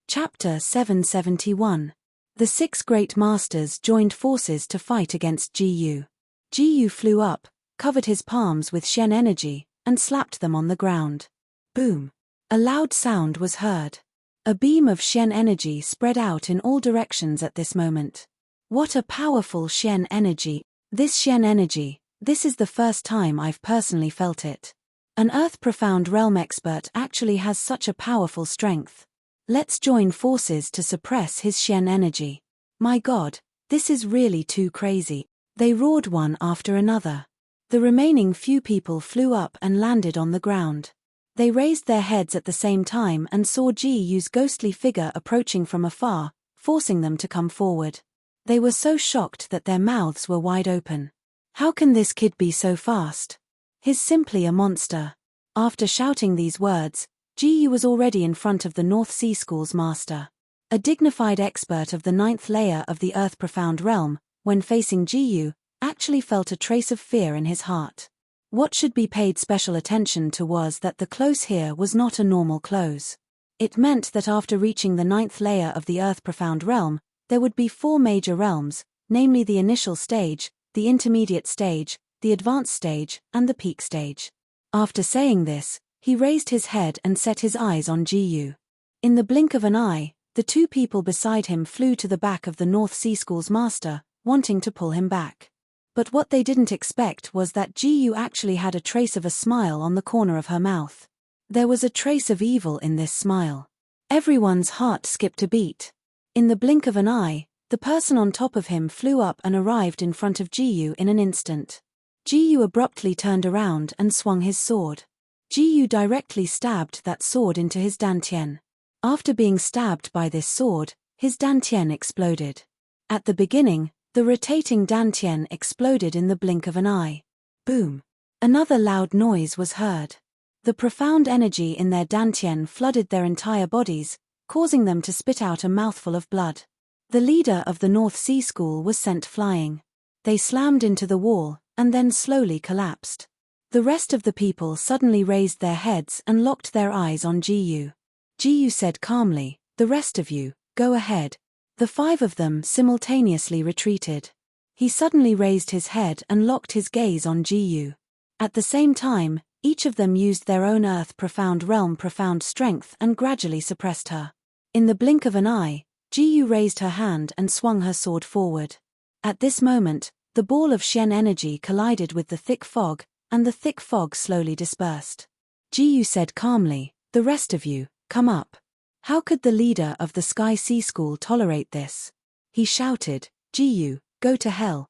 Chapter 771. The 6 Great Masters joined forces to fight against Ji. Ji flew up, covered his palms with Shen energy, and slapped them on the ground. Boom! A loud sound was heard. A beam of Shen energy spread out in all directions at this moment. What a powerful Shen energy! This Shen energy, this is the first time I've personally felt it. An Earth Profound Realm expert actually has such a powerful strength. Let's join forces to suppress his Shen energy. My God, this is really too crazy. They roared one after another. The remaining few people flew up and landed on the ground. They raised their heads at the same time and saw Ji's ghostly figure approaching from afar, forcing them to come forward. They were so shocked that their mouths were wide open. How can this kid be so fast? He's simply a monster. After shouting these words, Ji was already in front of the North Sea School's master. A dignified expert of the 9th layer of the Earth Profound Realm, when facing Ji, actually felt a trace of fear in his heart. What should be paid special attention to was that the close here was not a normal close. It meant that after reaching the 9th layer of the Earth Profound Realm, there would be 4 major realms, namely the initial stage, the intermediate stage, the advanced stage, and the peak stage. After saying this, he raised his head and set his eyes on Ji. In the blink of an eye, the 2 people beside him flew to the back of the North Sea School's master, wanting to pull him back. But what they didn't expect was that Ji actually had a trace of a smile on the corner of her mouth. There was a trace of evil in this smile. Everyone's heart skipped a beat. In the blink of an eye, the person on top of him flew up and arrived in front of Ji in an instant. Ji abruptly turned around and swung his sword. Ji directly stabbed that sword into his dantian. After being stabbed by this sword, his dantian exploded. At the beginning, the rotating dantian exploded in the blink of an eye. Boom! Another loud noise was heard. The profound energy in their dantian flooded their entire bodies, causing them to spit out a mouthful of blood. The leader of the North Sea School was sent flying. They slammed into the wall, and then slowly collapsed. The rest of the people suddenly raised their heads and locked their eyes on Ji. Ji said calmly, "The rest of you, go ahead." The 5 of them simultaneously retreated. He suddenly raised his head and locked his gaze on Ji. At the same time, each of them used their own Earth Profound Realm profound strength and gradually suppressed her. In the blink of an eye, Ji raised her hand and swung her sword forward. At this moment, the ball of Shen energy collided with the thick fog, and the thick fog slowly dispersed. Ji said calmly, "The rest of you, come up." How could the leader of the Sky Sea School tolerate this? He shouted, "Ji, go to hell."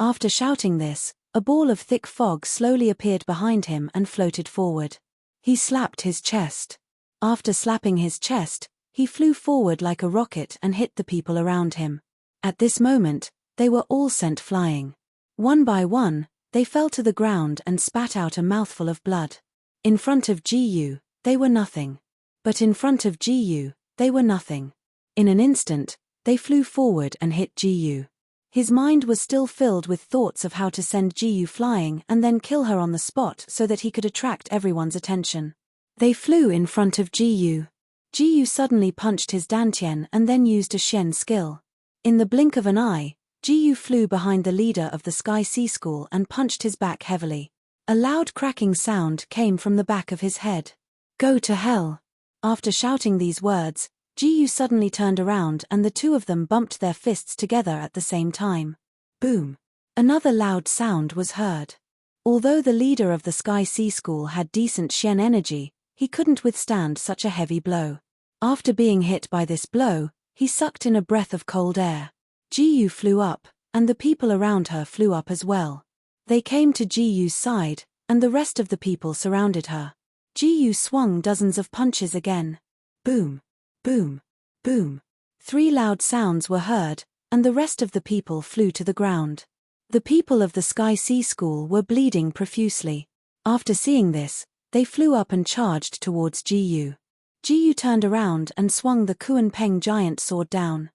After shouting this, a ball of thick fog slowly appeared behind him and floated forward. He slapped his chest. After slapping his chest, he flew forward like a rocket and hit the people around him. At this moment, they were all sent flying. One by one, they fell to the ground and spat out a mouthful of blood. In front of Ji, they were nothing. But in front of Ji, they were nothing. In an instant, they flew forward and hit Ji. His mind was still filled with thoughts of how to send Ji flying and then kill her on the spot so that he could attract everyone's attention. They flew in front of Ji. Ji suddenly punched his dantian and then used a Shen skill. In the blink of an eye, Ji flew behind the leader of the Sky Sea School and punched his back heavily. A loud cracking sound came from the back of his head. "Go to hell." After shouting these words, Ji suddenly turned around and the 2 of them bumped their fists together at the same time. Boom! Another loud sound was heard. Although the leader of the Sky Sea School had decent Shen energy, he couldn't withstand such a heavy blow. After being hit by this blow, he sucked in a breath of cold air. Ji flew up, and the people around her flew up as well. They came to Ji's side, and the rest of the people surrounded her. Ji swung dozens of punches again. Boom! Boom! Boom! 3 loud sounds were heard, and the rest of the people flew to the ground. The people of the Sky Sea School were bleeding profusely. After seeing this, they flew up and charged towards Jiyu. Jiyu turned around and swung the Kuan-Peng giant sword down.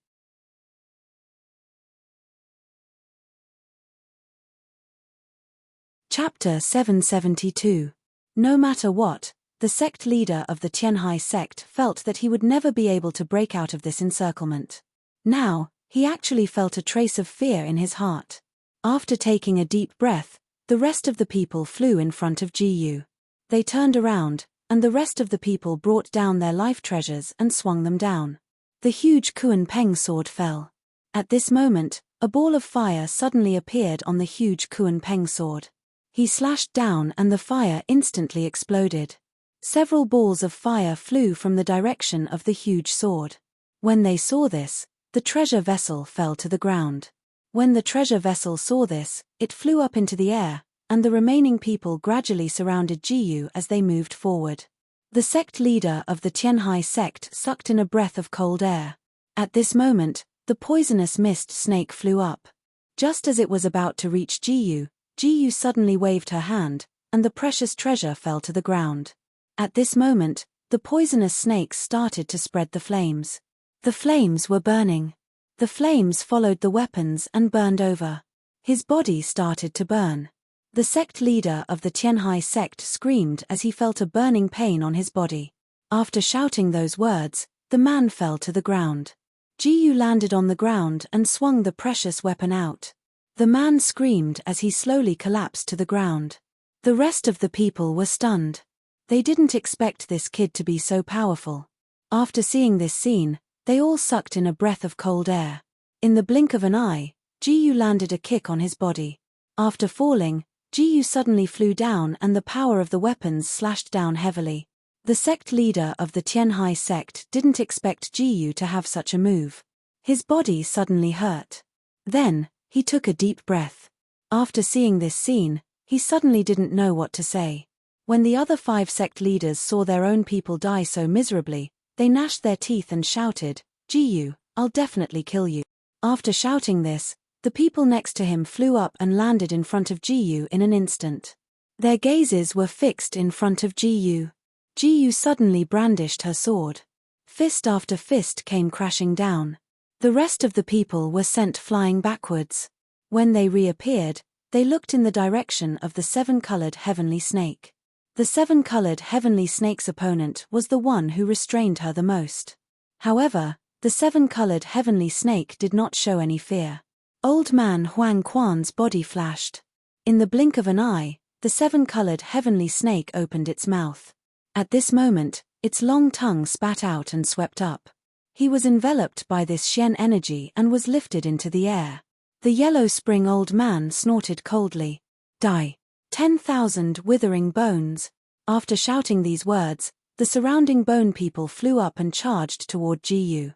Chapter 772. No matter what, the sect leader of the Tianhai sect felt that he would never be able to break out of this encirclement. Now, he actually felt a trace of fear in his heart. After taking a deep breath, the rest of the people flew in front of Jiyu. They turned around, and the rest of the people brought down their life treasures and swung them down. The huge Kuan-Peng sword fell. At this moment, a ball of fire suddenly appeared on the huge Kuan-Peng sword. He slashed down and the fire instantly exploded. Several balls of fire flew from the direction of the huge sword. When they saw this, the treasure vessel fell to the ground. When the treasure vessel saw this, it flew up into the air, and the remaining people gradually surrounded Jiyu as they moved forward. The sect leader of the Tianhai sect sucked in a breath of cold air. At this moment, the poisonous mist snake flew up. Just as it was about to reach Jiyu, Jiyu suddenly waved her hand, and the precious treasure fell to the ground. At this moment, the poisonous snakes started to spread the flames. The flames were burning. The flames followed the weapons and burned over. His body started to burn. The sect leader of the Tianhai sect screamed as he felt a burning pain on his body. After shouting those words, the man fell to the ground. Jiyu landed on the ground and swung the precious weapon out. The man screamed as he slowly collapsed to the ground. The rest of the people were stunned. They didn't expect this kid to be so powerful. After seeing this scene, they all sucked in a breath of cold air. In the blink of an eye, Jiyu landed a kick on his body. After falling, Jiyu suddenly flew down and the power of the weapons slashed down heavily. The sect leader of the Tianhai sect didn't expect Jiyu to have such a move. His body suddenly hurt. Then, he took a deep breath. After seeing this scene, he suddenly didn't know what to say. When the other 5 sect leaders saw their own people die so miserably, they gnashed their teeth and shouted, "Jiyu, I'll definitely kill you." After shouting this, the people next to him flew up and landed in front of Jiyu in an instant. Their gazes were fixed in front of Jiyu. Jiyu suddenly brandished her sword. Fist after fist came crashing down. The rest of the people were sent flying backwards. When they reappeared, they looked in the direction of the 7-colored heavenly snake. The 7-colored heavenly snake's opponent was the one who restrained her the most. However, the 7-colored heavenly snake did not show any fear. Old man Huang Quan's body flashed. In the blink of an eye, the 7-colored heavenly snake opened its mouth. At this moment, its long tongue spat out and swept up. He was enveloped by this Xian energy and was lifted into the air. The yellow spring old man snorted coldly. "Die! 10,000 withering bones." After shouting these words, the surrounding bone people flew up and charged toward Jiyu.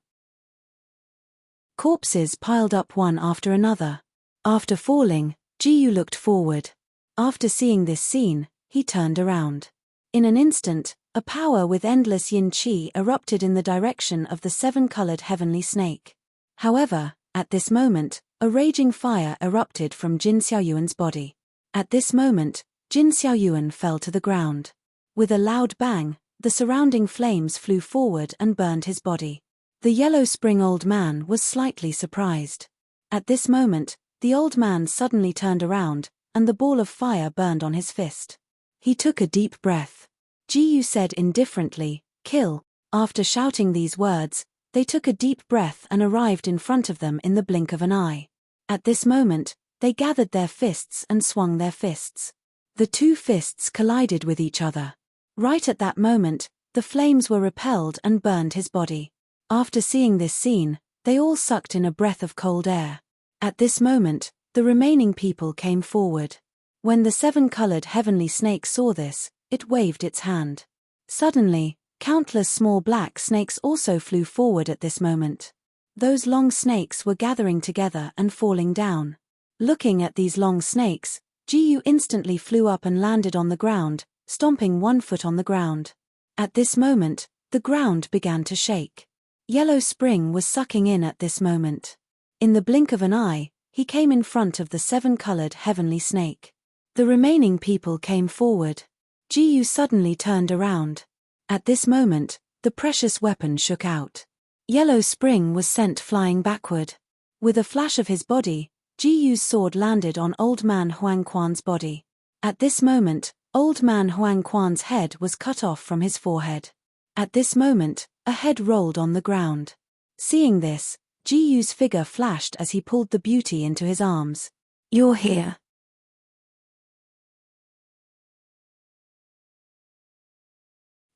Corpses piled up one after another. After falling, Jiyu looked forward. After seeing this scene, he turned around. In an instant, a power with endless yin qi erupted in the direction of the 7-colored heavenly snake. However, at this moment, a raging fire erupted from Jin Xiaoyuan's body. At this moment, Jin Xiaoyuan fell to the ground. With a loud bang, the surrounding flames flew forward and burned his body. The yellow spring old man was slightly surprised. At this moment, the old man suddenly turned around, and the ball of fire burned on his fist. He took a deep breath. Jiyu said indifferently, "Kill." After shouting these words, they took a deep breath and arrived in front of them in the blink of an eye. At this moment, they gathered their fists and swung their fists. The 2 fists collided with each other. Right at that moment, the flames were repelled and burned his body. After seeing this scene, they all sucked in a breath of cold air. At this moment, the remaining people came forward. When the 7-colored heavenly snake saw this, it waved its hand. Suddenly, countless small black snakes also flew forward at this moment. Those long snakes were gathering together and falling down. Looking at these long snakes, Jiyu instantly flew up and landed on the ground, stomping 1 foot on the ground. At this moment, the ground began to shake. Yellow Spring was sucking in at this moment. In the blink of an eye, he came in front of the 7-colored heavenly snake. The remaining people came forward. Ji Yu suddenly turned around. At this moment, the precious weapon shook out. Yellow Spring was sent flying backward. With a flash of his body, Ji Yu's sword landed on Old Man Huang Quan's body. At this moment, Old Man Huang Quan's head was cut off from his forehead. At this moment, a head rolled on the ground. Seeing this, Ji Yu's figure flashed as he pulled the beauty into his arms. "You're here."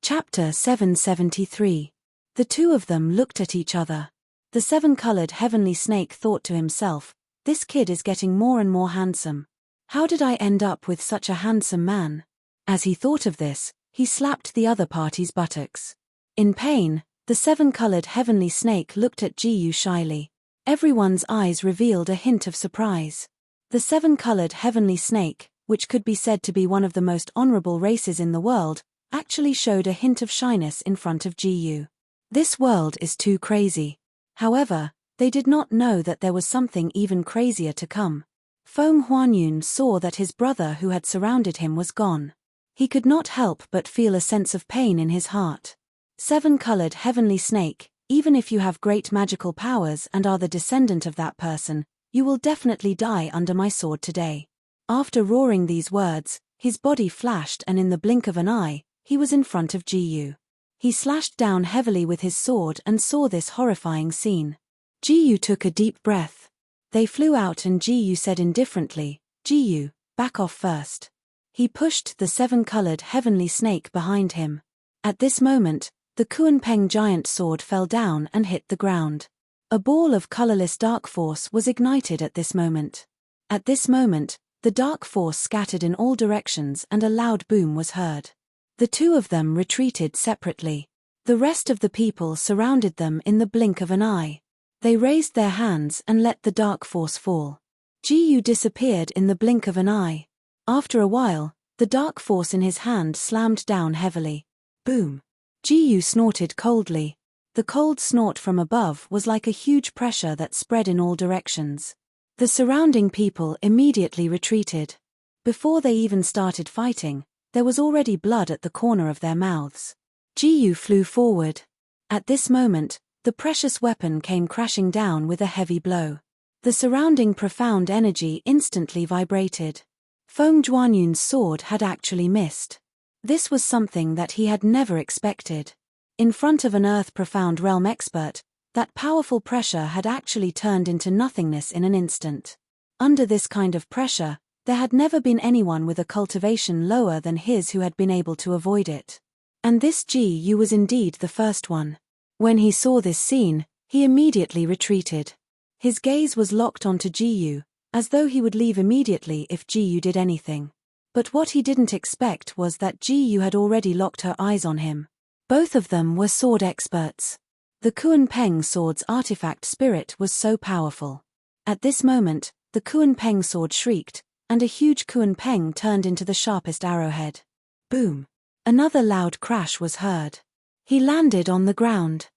Chapter 773. The two of them looked at each other. The 7-colored heavenly snake thought to himself, "This kid is getting more and more handsome. How did I end up with such a handsome man?" As he thought of this, he slapped the other party's buttocks. In pain, the 7-colored heavenly snake looked at Ji Yu shyly. Everyone's eyes revealed a hint of surprise. The 7-colored heavenly snake, which could be said to be one of the most honorable races in the world, actually showed a hint of shyness in front of Ji Yu. This world is too crazy. However, they did not know that there was something even crazier to come. Feng Huanyun saw that his brother who had surrounded him was gone. He could not help but feel a sense of pain in his heart. 7-colored heavenly snake, even if you have great magical powers and are the descendant of that person, you will definitely die under my sword today. After roaring these words, his body flashed and in the blink of an eye, he was in front of Ji Yu. He slashed down heavily with his sword and saw this horrifying scene. Ji Yu took a deep breath. They flew out and Ji Yu said indifferently, "Ji Yu, back off first." He pushed the 7-colored heavenly snake behind him. At this moment, the Kuan-Peng giant sword fell down and hit the ground. A ball of colorless dark force was ignited at this moment. At this moment, the dark force scattered in all directions and a loud boom was heard. The two of them retreated separately. The rest of the people surrounded them in the blink of an eye. They raised their hands and let the dark force fall. Ji Yu disappeared in the blink of an eye. After a while, the dark force in his hand slammed down heavily. Boom! Ji Yu snorted coldly. The cold snort from above was like a huge pressure that spread in all directions. The surrounding people immediately retreated. Before they even started fighting, there was already blood at the corner of their mouths. Ji Yu flew forward. At this moment, the precious weapon came crashing down with a heavy blow. The surrounding profound energy instantly vibrated. Feng Zhuanyun's sword had actually missed. This was something that he had never expected. In front of an Earth Profound Realm expert, that powerful pressure had actually turned into nothingness in an instant. Under this kind of pressure, there had never been anyone with a cultivation lower than his who had been able to avoid it. And this Ji Yu was indeed the first one. When he saw this scene, he immediately retreated. His gaze was locked onto Ji Yu, as though he would leave immediately if Ji Yu did anything. But what he didn't expect was that Ji Yu had already locked her eyes on him. Both of them were sword experts. The Kuan-Peng sword's artifact spirit was so powerful. At this moment, the Kuan-Peng sword shrieked, and a huge Kuan-Peng turned into the sharpest arrowhead. Boom! Another loud crash was heard. He landed on the ground.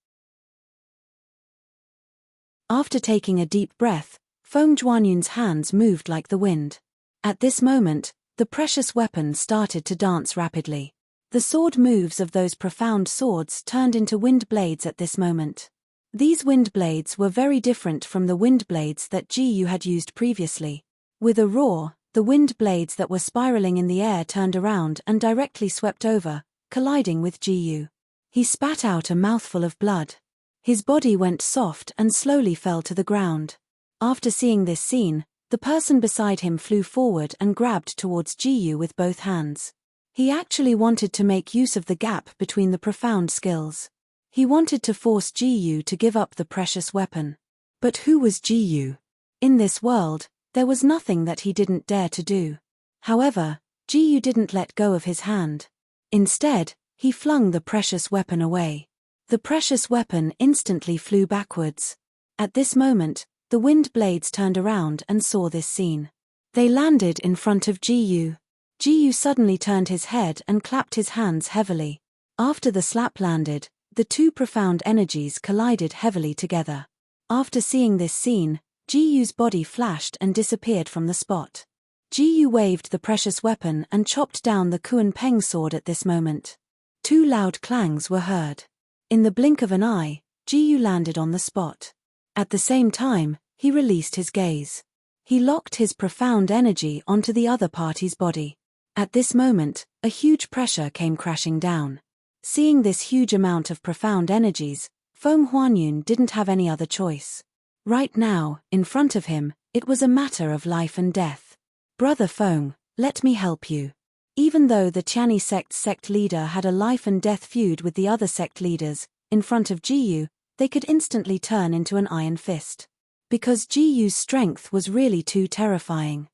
After taking a deep breath, Feng Zhuanyun's hands moved like the wind. At this moment, the precious weapon started to dance rapidly. The sword moves of those profound swords turned into wind blades at this moment. These wind blades were very different from the wind blades that Ji Yu had used previously. With a roar, the wind blades that were spiraling in the air turned around and directly swept over, colliding with Ji Yu. He spat out a mouthful of blood. His body went soft and slowly fell to the ground. After seeing this scene, the person beside him flew forward and grabbed towards Ji Yu with both hands. He actually wanted to make use of the gap between the profound skills. He wanted to force Ji Yu to give up the precious weapon. But who was Ji Yu? In this world, there was nothing that he didn't dare to do. However, Ji Yu didn't let go of his hand. Instead, he flung the precious weapon away. The precious weapon instantly flew backwards. At this moment, the wind blades turned around and saw this scene. They landed in front of Ji Yu. Ji Yu suddenly turned his head and clapped his hands heavily. After the slap landed, The two profound energies collided heavily together. After seeing this scene, Ji-Yu's body flashed and disappeared from the spot. Ji-Yu waved the precious weapon and chopped down the Kuan-Peng sword at this moment. Two loud clangs were heard. In the blink of an eye, Ji-Yu landed on the spot. At the same time, he released his gaze. He locked his profound energy onto the other party's body. At this moment, a huge pressure came crashing down. Seeing this huge amount of profound energies, Feng Huanyun didn't have any other choice. Right now, in front of him, it was a matter of life and death. Brother Feng, let me help you. Even though the Tianyi sect's sect leader had a life and death feud with the other sect leaders, in front of Ji-Yu, they could instantly turn into an iron fist. Because Ji-Yu's strength was really too terrifying.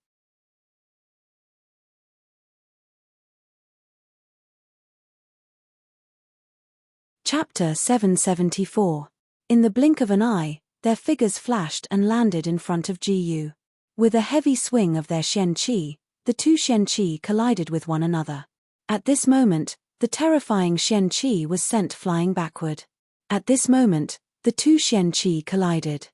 Chapter 774. In the blink of an eye, their figures flashed and landed in front of Ji-Yu. With a heavy swing of their Xian Qi, the two Xian Qi collided with one another. At this moment, the terrifying Xian Qi was sent flying backward. At this moment, the two Xian Qi collided.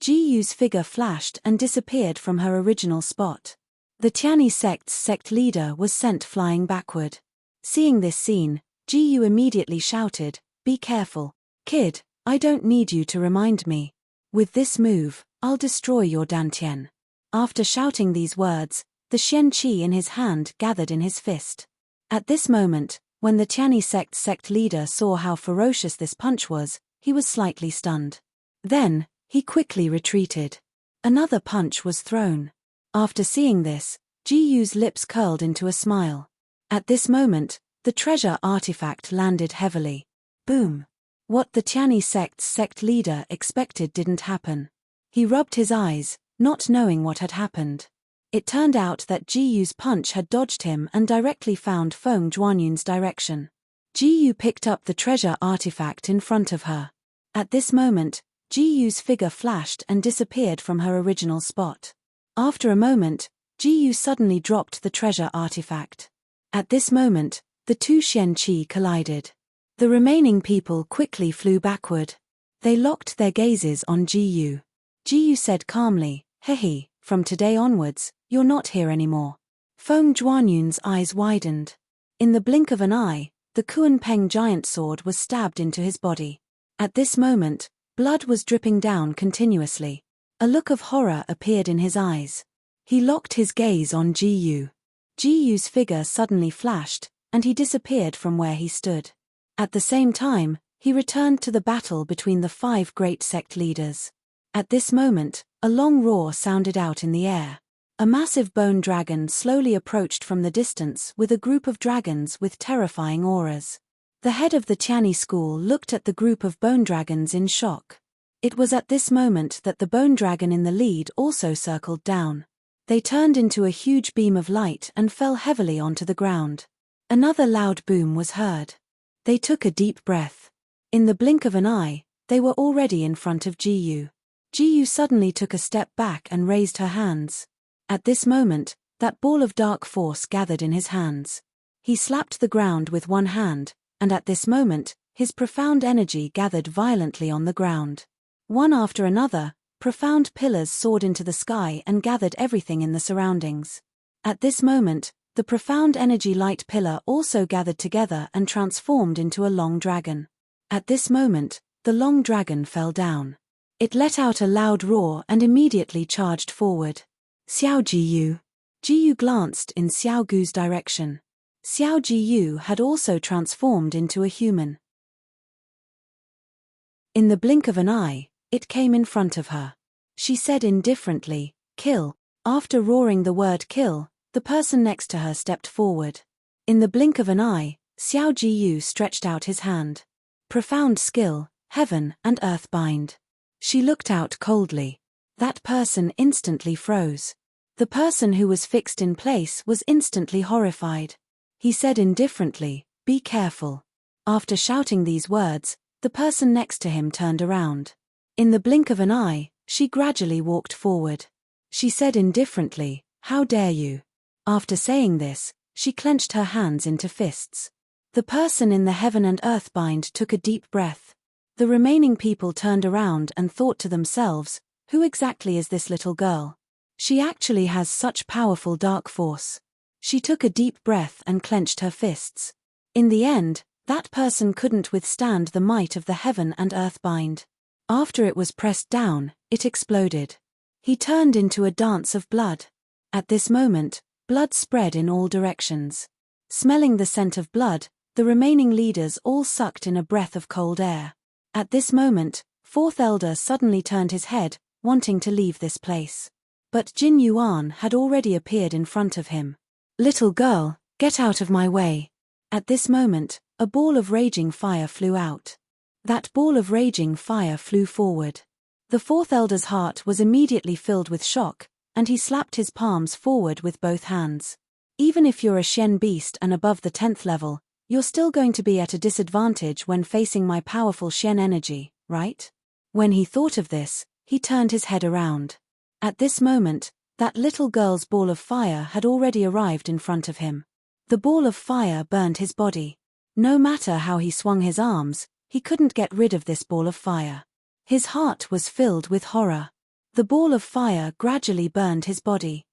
Ji-Yu's figure flashed and disappeared from her original spot. The Tianyi sect's sect leader was sent flying backward. Seeing this scene, Ji-Yu immediately shouted, "Be careful, kid, I don't need you to remind me. With this move, I'll destroy your Dantian." After shouting these words, the Xian Qi in his hand gathered in his fist. At this moment, when the Tianyi sect's sect leader saw how ferocious this punch was, he was slightly stunned. Then, he quickly retreated. Another punch was thrown. After seeing this, Ji-Yu's lips curled into a smile. At this moment, the treasure artifact landed heavily. Boom! What the Tianyi sect's sect leader expected didn't happen. He rubbed his eyes, not knowing what had happened. It turned out that Ji-Yu's punch had dodged him and directly found Feng Zhuanyun's direction. Ji-Yu picked up the treasure artifact in front of her. At this moment, Ji-Yu's figure flashed and disappeared from her original spot. After a moment, Ji-Yu suddenly dropped the treasure artifact. At this moment, the two Xian Qi collided. The remaining people quickly flew backward. They locked their gazes on Ji-Yu. Ji-Yu said calmly, "Hehe, from today onwards, you're not here anymore." Feng Zhuanyun's eyes widened. In the blink of an eye, the Kuan-Peng giant sword was stabbed into his body. At this moment, blood was dripping down continuously. A look of horror appeared in his eyes. He locked his gaze on Ji-Yu. Ji-Yu's figure suddenly flashed, and he disappeared from where he stood. At the same time, he returned to the battle between the 5 great sect leaders. At this moment, a long roar sounded out in the air. A massive bone dragon slowly approached from the distance with a group of dragons with terrifying auras. The head of the Tianyi school looked at the group of bone dragons in shock. It was at this moment that the bone dragon in the lead also circled down. They turned into a huge beam of light and fell heavily onto the ground. Another loud boom was heard. They took a deep breath. In the blink of an eye, they were already in front of Ji-Yu. Ji-Yu suddenly took a step back and raised her hands. At this moment, that ball of dark force gathered in his hands. He slapped the ground with one hand, and at this moment, his profound energy gathered violently on the ground. One after another, profound pillars soared into the sky and gathered everything in the surroundings. At this moment, the profound energy light pillar also gathered together and transformed into a long dragon. At this moment, the long dragon fell down. It let out a loud roar and immediately charged forward. Xiao Ji-Yu. Ji-Yu glanced in Xiao Gu's direction. Xiao Ji-Yu had also transformed into a human. In the blink of an eye, it came in front of her. She said indifferently, "Kill." After roaring the word "kill," the person next to her stepped forward. In the blink of an eye, Xiao Ji-Yu stretched out his hand. Profound skill, heaven and earth bind. She looked out coldly. That person instantly froze. The person who was fixed in place was instantly horrified. He said indifferently, "Be careful." After shouting these words, the person next to him turned around. In the blink of an eye, she gradually walked forward. She said indifferently, "How dare you?" After saying this, she clenched her hands into fists. The person in the heaven and earth bind took a deep breath. The remaining people turned around and thought to themselves, who exactly is this little girl? She actually has such powerful dark force. She took a deep breath and clenched her fists. In the end, that person couldn't withstand the might of the heaven and earth bind. After it was pressed down, it exploded. He turned into a dance of blood. At this moment, blood spread in all directions. Smelling the scent of blood, the remaining leaders all sucked in a breath of cold air. At this moment, fourth elder suddenly turned his head, wanting to leave this place. But Jin Yuan had already appeared in front of him. "Little girl, get out of my way." At this moment, a ball of raging fire flew out. That ball of raging fire flew forward. The fourth elder's heart was immediately filled with shock, and he slapped his palms forward with both hands. Even if you're a Shen beast and above the 10th level, you're still going to be at a disadvantage when facing my powerful Shen energy, right? When he thought of this, he turned his head around. At this moment, that little girl's ball of fire had already arrived in front of him. The ball of fire burned his body. No matter how he swung his arms, he couldn't get rid of this ball of fire. His heart was filled with horror. The ball of fire gradually burned his body.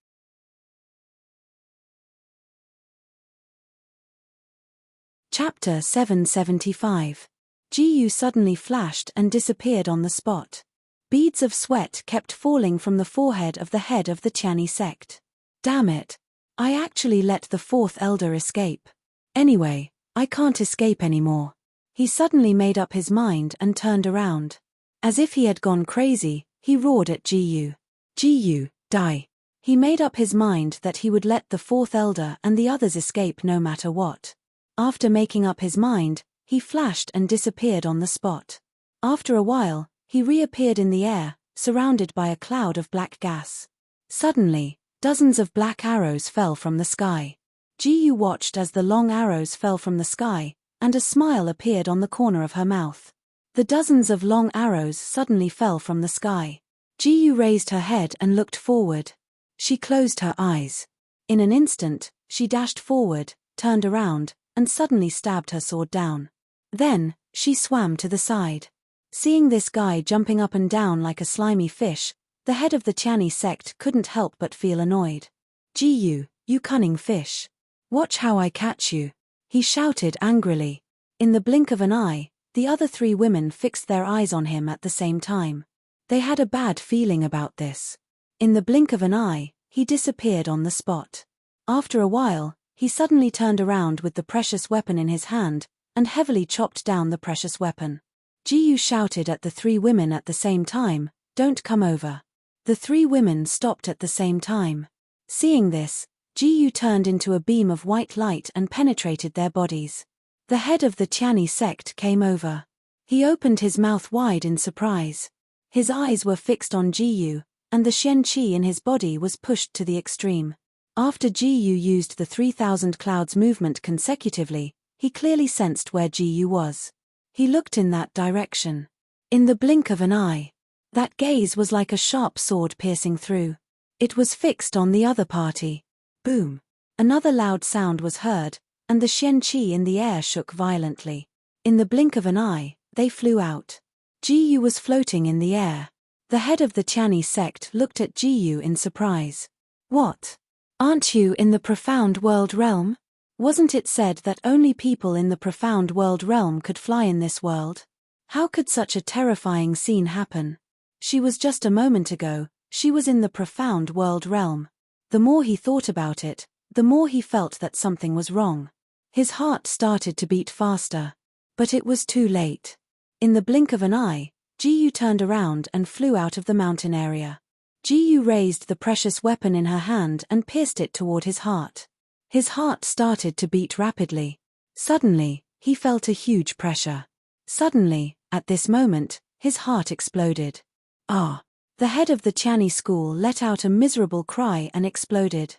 Chapter 775. Ji suddenly flashed and disappeared on the spot. Beads of sweat kept falling from the forehead of the head of the Tianyi sect. Damn it. I actually let the fourth elder escape. Anyway, I can't escape anymore. He suddenly made up his mind and turned around. As if he had gone crazy, he roared at Ji. "Ji, die." He made up his mind that he would let the fourth elder and the others escape no matter what. After making up his mind, he flashed and disappeared on the spot. After a while, he reappeared in the air, surrounded by a cloud of black gas. Suddenly, dozens of black arrows fell from the sky. Ji watched as the long arrows fell from the sky, and a smile appeared on the corner of her mouth. The dozens of long arrows suddenly fell from the sky. Ji raised her head and looked forward. She closed her eyes. In an instant, she dashed forward, turned around, and suddenly stabbed her sword down. Then, she swam to the side. Seeing this guy jumping up and down like a slimy fish, the head of the Tianyi sect couldn't help but feel annoyed. "Ji, you cunning fish. Watch how I catch you," he shouted angrily. In the blink of an eye, the other three women fixed their eyes on him at the same time. They had a bad feeling about this. In the blink of an eye, he disappeared on the spot. After a while, he suddenly turned around with the precious weapon in his hand, and heavily chopped down the precious weapon. Ji shouted at the three women at the same time, "Don't come over." The three women stopped at the same time. Seeing this, Ji turned into a beam of white light and penetrated their bodies. The head of the Tianyi sect came over. He opened his mouth wide in surprise. His eyes were fixed on Ji, and the Shen Qi in his body was pushed to the extreme. After Ji used the 3000 clouds movement consecutively, he clearly sensed where Ji was. He looked in that direction. In the blink of an eye, that gaze was like a sharp sword piercing through. It was fixed on the other party. Boom! Another loud sound was heard, and the Shen Qi in the air shook violently. In the blink of an eye, they flew out. Ji was floating in the air. The head of the Tianyi sect looked at Ji in surprise. "What? Aren't you in the profound world realm? Wasn't it said that only people in the profound world realm could fly in this world? How could such a terrifying scene happen? She was just a moment ago, she was in the profound world realm." The more he thought about it, the more he felt that something was wrong. His heart started to beat faster. But it was too late. In the blink of an eye, Ji turned around and flew out of the mountain area. Ji raised the precious weapon in her hand and pierced it toward his heart. His heart started to beat rapidly. Suddenly, he felt a huge pressure. Suddenly, at this moment, his heart exploded. "Ah!" The head of the Tianyi school let out a miserable cry and exploded.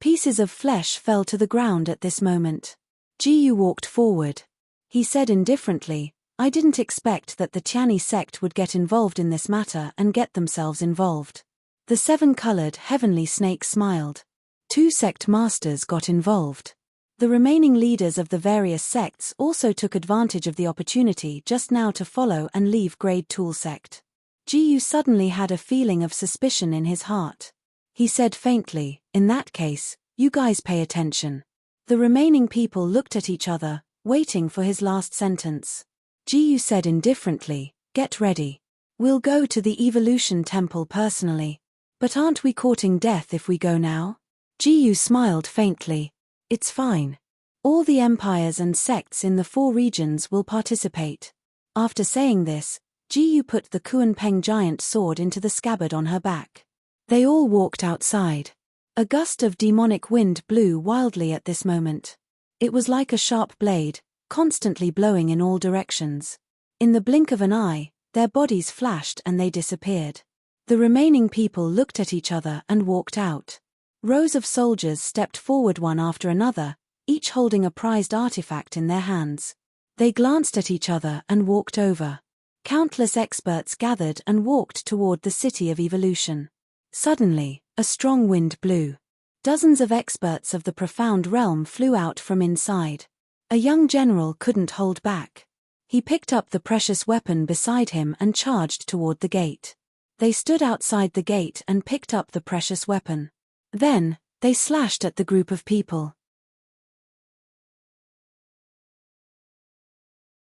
Pieces of flesh fell to the ground at this moment. Ji walked forward. He said indifferently, "I didn't expect that the Tianyi sect would get involved in this matter and get themselves involved." The seven-colored heavenly snake smiled. Two sect masters got involved. The remaining leaders of the various sects also took advantage of the opportunity just now to follow and leave Grade Tool sect. Jiyu suddenly had a feeling of suspicion in his heart. He said faintly, "In that case, you guys pay attention." The remaining people looked at each other, waiting for his last sentence. Jiyu said indifferently, "Get ready. We'll go to the Evolution Temple personally. But aren't we courting death if we go now?" Jiyu smiled faintly. "It's fine. All the empires and sects in the 4 regions will participate." After saying this, Jiyu put the Kuan-Peng giant sword into the scabbard on her back. They all walked outside. A gust of demonic wind blew wildly at this moment. It was like a sharp blade, constantly blowing in all directions. In the blink of an eye, their bodies flashed and they disappeared. The remaining people looked at each other and walked out. Rows of soldiers stepped forward one after another, each holding a prized artifact in their hands. They glanced at each other and walked over. Countless experts gathered and walked toward the city of evolution. Suddenly, a strong wind blew. Dozens of experts of the profound realm flew out from inside. A young general couldn't hold back. He picked up the precious weapon beside him and charged toward the gate. They stood outside the gate and picked up the precious weapon. Then, they slashed at the group of people.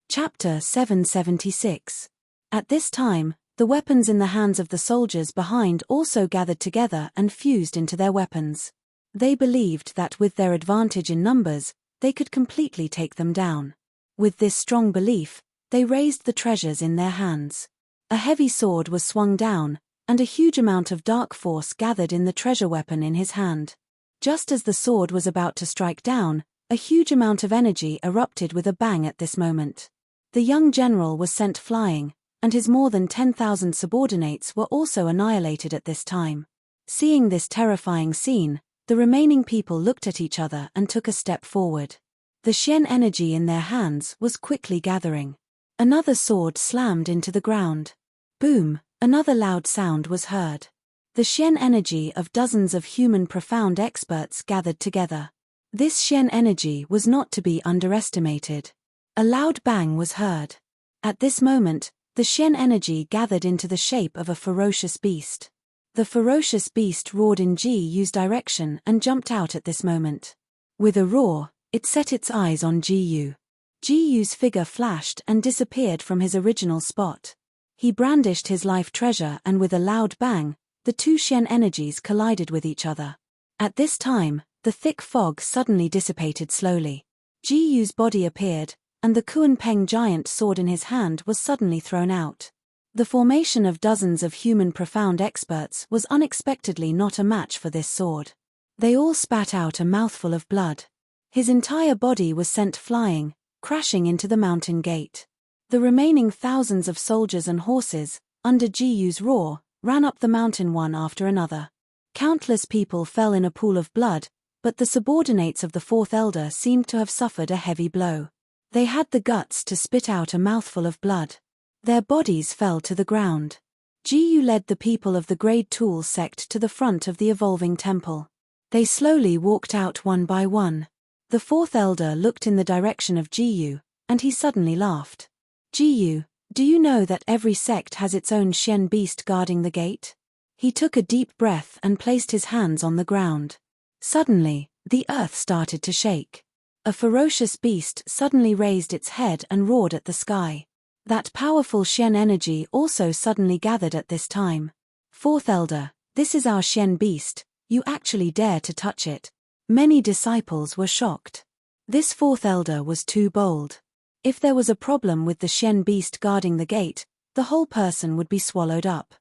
Chapter 776. At this time, the weapons in the hands of the soldiers behind also gathered together and fused into their weapons. They believed that with their advantage in numbers, they could completely take them down. With this strong belief, they raised the treasures in their hands. A heavy sword was swung down, and a huge amount of dark force gathered in the treasure weapon in his hand. Just as the sword was about to strike down, a huge amount of energy erupted with a bang at this moment. The young general was sent flying, and his more than 10,000 subordinates were also annihilated at this time. Seeing this terrifying scene, the remaining people looked at each other and took a step forward. The Xian energy in their hands was quickly gathering. Another sword slammed into the ground. Boom! Another loud sound was heard. The Xian energy of dozens of human profound experts gathered together. This Xian energy was not to be underestimated. A loud bang was heard. At this moment, the Xian energy gathered into the shape of a ferocious beast. The ferocious beast roared in Jiyu's direction and jumped out at this moment. With a roar, it set its eyes on Jiyu. Jiyu's figure flashed and disappeared from his original spot. He brandished his life treasure and with a loud bang, the two Xian energies collided with each other. At this time, the thick fog suddenly dissipated slowly. Jiyu's body appeared, and the Kuan-Peng giant sword in his hand was suddenly thrown out. The formation of dozens of human profound experts was unexpectedly not a match for this sword. They all spat out a mouthful of blood. His entire body was sent flying, crashing into the mountain gate. The remaining thousands of soldiers and horses, under Jiyu's roar, ran up the mountain one after another. Countless people fell in a pool of blood, but the subordinates of the fourth elder seemed to have suffered a heavy blow. They had the guts to spit out a mouthful of blood. Their bodies fell to the ground. Jiyu led the people of the Grade Tool sect to the front of the evolving temple. They slowly walked out one by one. The fourth elder looked in the direction of Jiyu, and he suddenly laughed. "Jiyu, do you know that every sect has its own Xian beast guarding the gate?" He took a deep breath and placed his hands on the ground. Suddenly, the earth started to shake. A ferocious beast suddenly raised its head and roared at the sky. That powerful Xian energy also suddenly gathered at this time. "Fourth elder, this is our Xian beast, you actually dare to touch it." Many disciples were shocked. This fourth elder was too bold. If there was a problem with the Xian beast guarding the gate, the whole person would be swallowed up.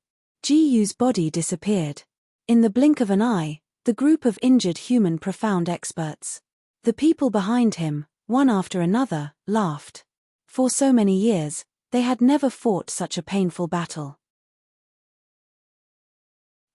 Jiyu's body disappeared. In the blink of an eye, the group of injured human profound experts. The people behind him, one after another, laughed. For so many years, they had never fought such a painful battle.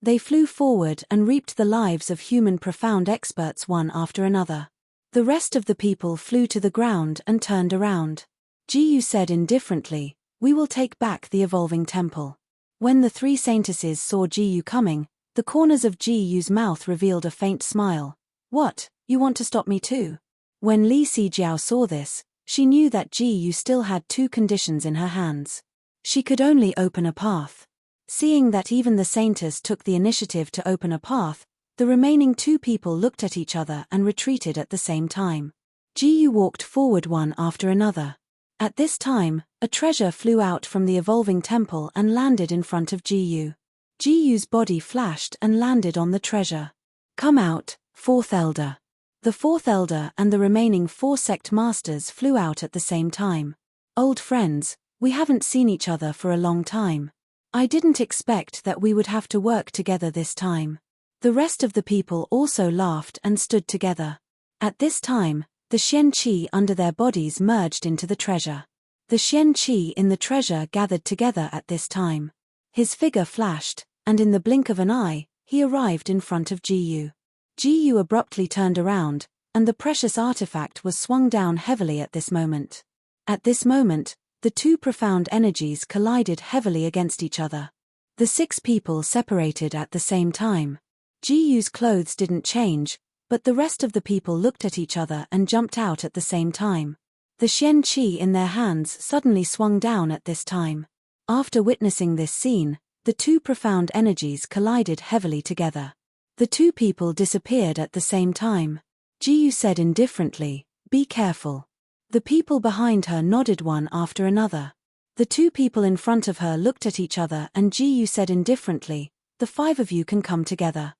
They flew forward and reaped the lives of human profound experts one after another. The rest of the people flew to the ground and turned around. Jiyu said indifferently, "We will take back the evolving temple." When the three saintesses saw Jiyu coming, The corners of Ji Yu's mouth revealed a faint smile. What, you want to stop me too? When Li Zijiao saw this, she knew that Ji Yu still had two conditions in her hands. She could only open a path. Seeing that even the Saintess took the initiative to open a path, the remaining two people looked at each other and retreated at the same time. Ji Yu walked forward one after another. At this time, a treasure flew out from the evolving temple and landed in front of Ji Yu. Ji Yu's body flashed and landed on the treasure. Come out, fourth elder. The fourth elder and the remaining four sect masters flew out at the same time. Old friends, we haven't seen each other for a long time. I didn't expect that we would have to work together this time. The rest of the people also laughed and stood together. At this time, the Xian Qi under their bodies merged into the treasure. The Xian Qi in the treasure gathered together at this time. His figure flashed, and in the blink of an eye, he arrived in front of Ji Yu. Ji Yu abruptly turned around, and the precious artifact was swung down heavily at this moment. At this moment, the two profound energies collided heavily against each other. The six people separated at the same time. Ji Yu's clothes didn't change, but the rest of the people looked at each other and jumped out at the same time. The Xian Qi in their hands suddenly swung down at this time. After witnessing this scene, the two profound energies collided heavily together. The two people disappeared at the same time. Ji Yu said indifferently, "Be careful." The people behind her nodded one after another. The two people in front of her looked at each other and Ji Yu said indifferently, "The five of you can come together."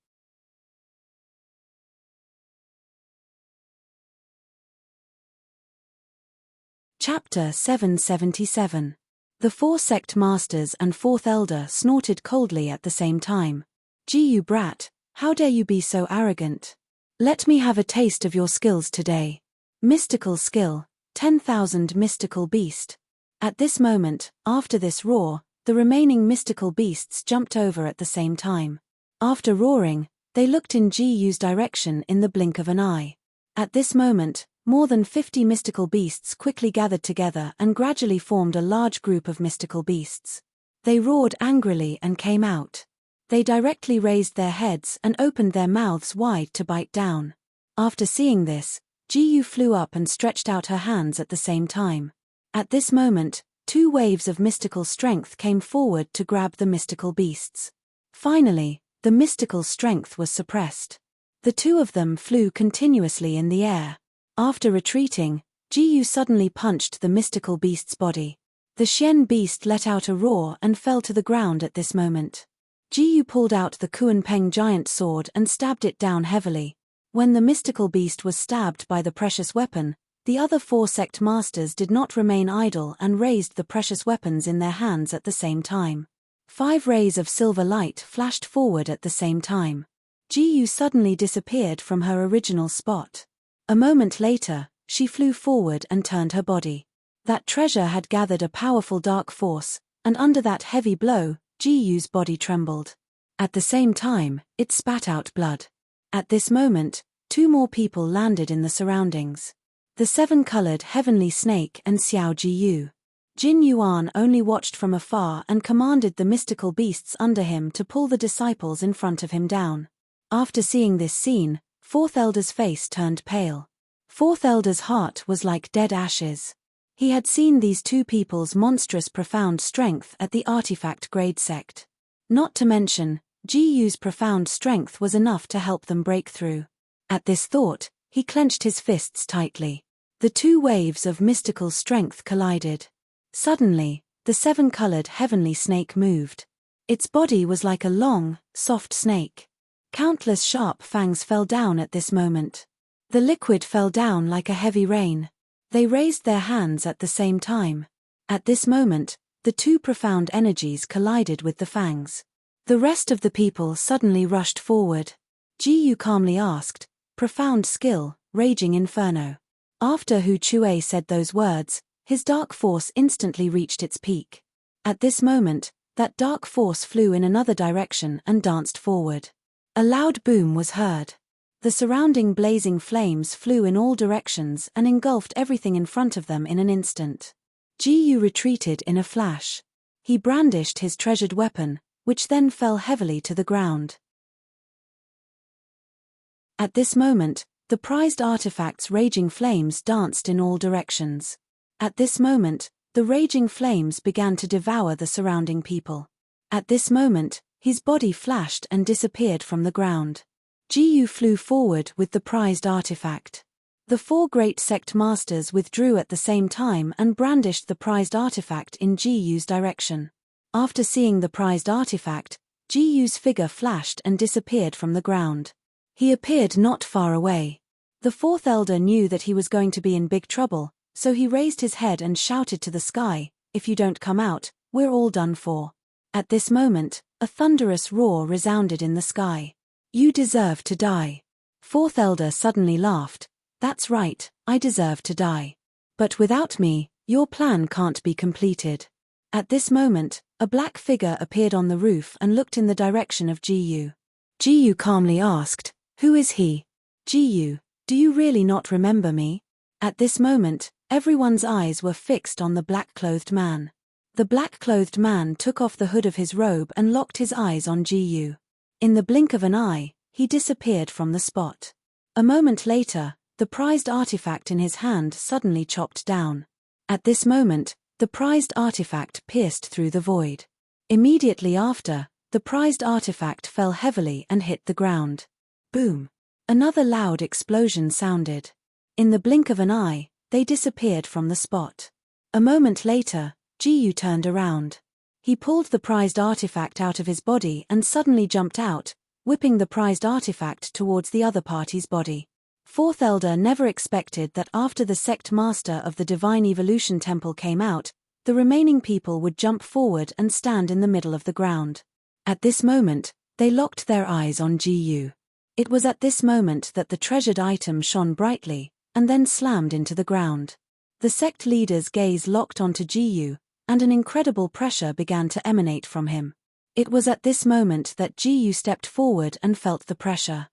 Chapter 777. The four sect masters and fourth elder snorted coldly at the same time. Ji Yu brat, how dare you be so arrogant? Let me have a taste of your skills today. Mystical skill, 10,000 mystical beast. At this moment, after this roar, the remaining mystical beasts jumped over at the same time. After roaring, they looked in Ji Yu's direction in the blink of an eye. At this moment, more than 50 mystical beasts quickly gathered together and gradually formed a large group of mystical beasts. They roared angrily and came out. They directly raised their heads and opened their mouths wide to bite down. After seeing this, Ji Yu flew up and stretched out her hands at the same time. At this moment, two waves of mystical strength came forward to grab the mystical beasts. Finally, the mystical strength was suppressed. The two of them flew continuously in the air. After retreating, Ji Yu suddenly punched the mystical beast's body. The Xian beast let out a roar and fell to the ground at this moment. Ji Yu pulled out the Kuan-Peng giant sword and stabbed it down heavily. When the mystical beast was stabbed by the precious weapon, the other four sect masters did not remain idle and raised the precious weapons in their hands at the same time. 5 rays of silver light flashed forward at the same time. Ji Yu suddenly disappeared from her original spot. A moment later, she flew forward and turned her body. That treasure had gathered a powerful dark force, and under that heavy blow, Ji Yu's body trembled. At the same time, it spat out blood. At this moment, 2 more people landed in the surroundings. The 7-colored heavenly snake and Xiao Ji Yu. Jin Yuan only watched from afar and commanded the mystical beasts under him to pull the disciples in front of him down. After seeing this scene, Fourth Elder's face turned pale. Fourth Elder's heart was like dead ashes. He had seen these two people's monstrous profound strength at the artifact grade sect. Not to mention, Ji Yu's profound strength was enough to help them break through. At this thought, he clenched his fists tightly. The 2 waves of mystical strength collided. Suddenly, the 7-colored heavenly snake moved. Its body was like a long, soft snake. Countless sharp fangs fell down at this moment. The liquid fell down like a heavy rain. They raised their hands at the same time. At this moment, the 2 profound energies collided with the fangs. The rest of the people suddenly rushed forward. Ji Yu calmly asked, "Profound skill, raging inferno." After Hu Chue said those words, his dark force instantly reached its peak. At this moment, that dark force flew in another direction and danced forward. A loud boom was heard. The surrounding blazing flames flew in all directions and engulfed everything in front of them in an instant. Ji Yu retreated in a flash. He brandished his treasured weapon, which then fell heavily to the ground. At this moment, the prized artifact's raging flames danced in all directions. At this moment, the raging flames began to devour the surrounding people. At this moment, his body flashed and disappeared from the ground. Jiyu flew forward with the prized artifact. The four great sect masters withdrew at the same time and brandished the prized artifact in Jiyu's direction. After seeing the prized artifact, Jiyu's figure flashed and disappeared from the ground. He appeared not far away. The fourth elder knew that he was going to be in big trouble, so he raised his head and shouted to the sky, "If you don't come out, we're all done for." At this moment, a thunderous roar resounded in the sky. "You deserve to die." Fourth elder suddenly laughed. "That's right, I deserve to die. But without me, your plan can't be completed." At this moment, a black figure appeared on the roof and looked in the direction of Jiyu. Jiyu calmly asked, "Who is he?" "Jiyu, do you really not remember me?" At this moment, everyone's eyes were fixed on the black-clothed man. The black-clothed man took off the hood of his robe and locked his eyes on Jiyu. In the blink of an eye, he disappeared from the spot. A moment later, the prized artifact in his hand suddenly chopped down. At this moment, the prized artifact pierced through the void. Immediately after, the prized artifact fell heavily and hit the ground. Boom! Another loud explosion sounded. In the blink of an eye, they disappeared from the spot. A moment later, Jiyu turned around. He pulled the prized artifact out of his body and suddenly jumped out, whipping the prized artifact towards the other party's body. Fourth elder never expected that after the sect master of the Divine Evolution Temple came out, the remaining people would jump forward and stand in the middle of the ground. At this moment, they locked their eyes on Jiyu. It was at this moment that the treasured item shone brightly, and then slammed into the ground. The sect leader's gaze locked onto Jiyu, and an incredible pressure began to emanate from him. It was at this moment that Jiyu stepped forward and felt the pressure.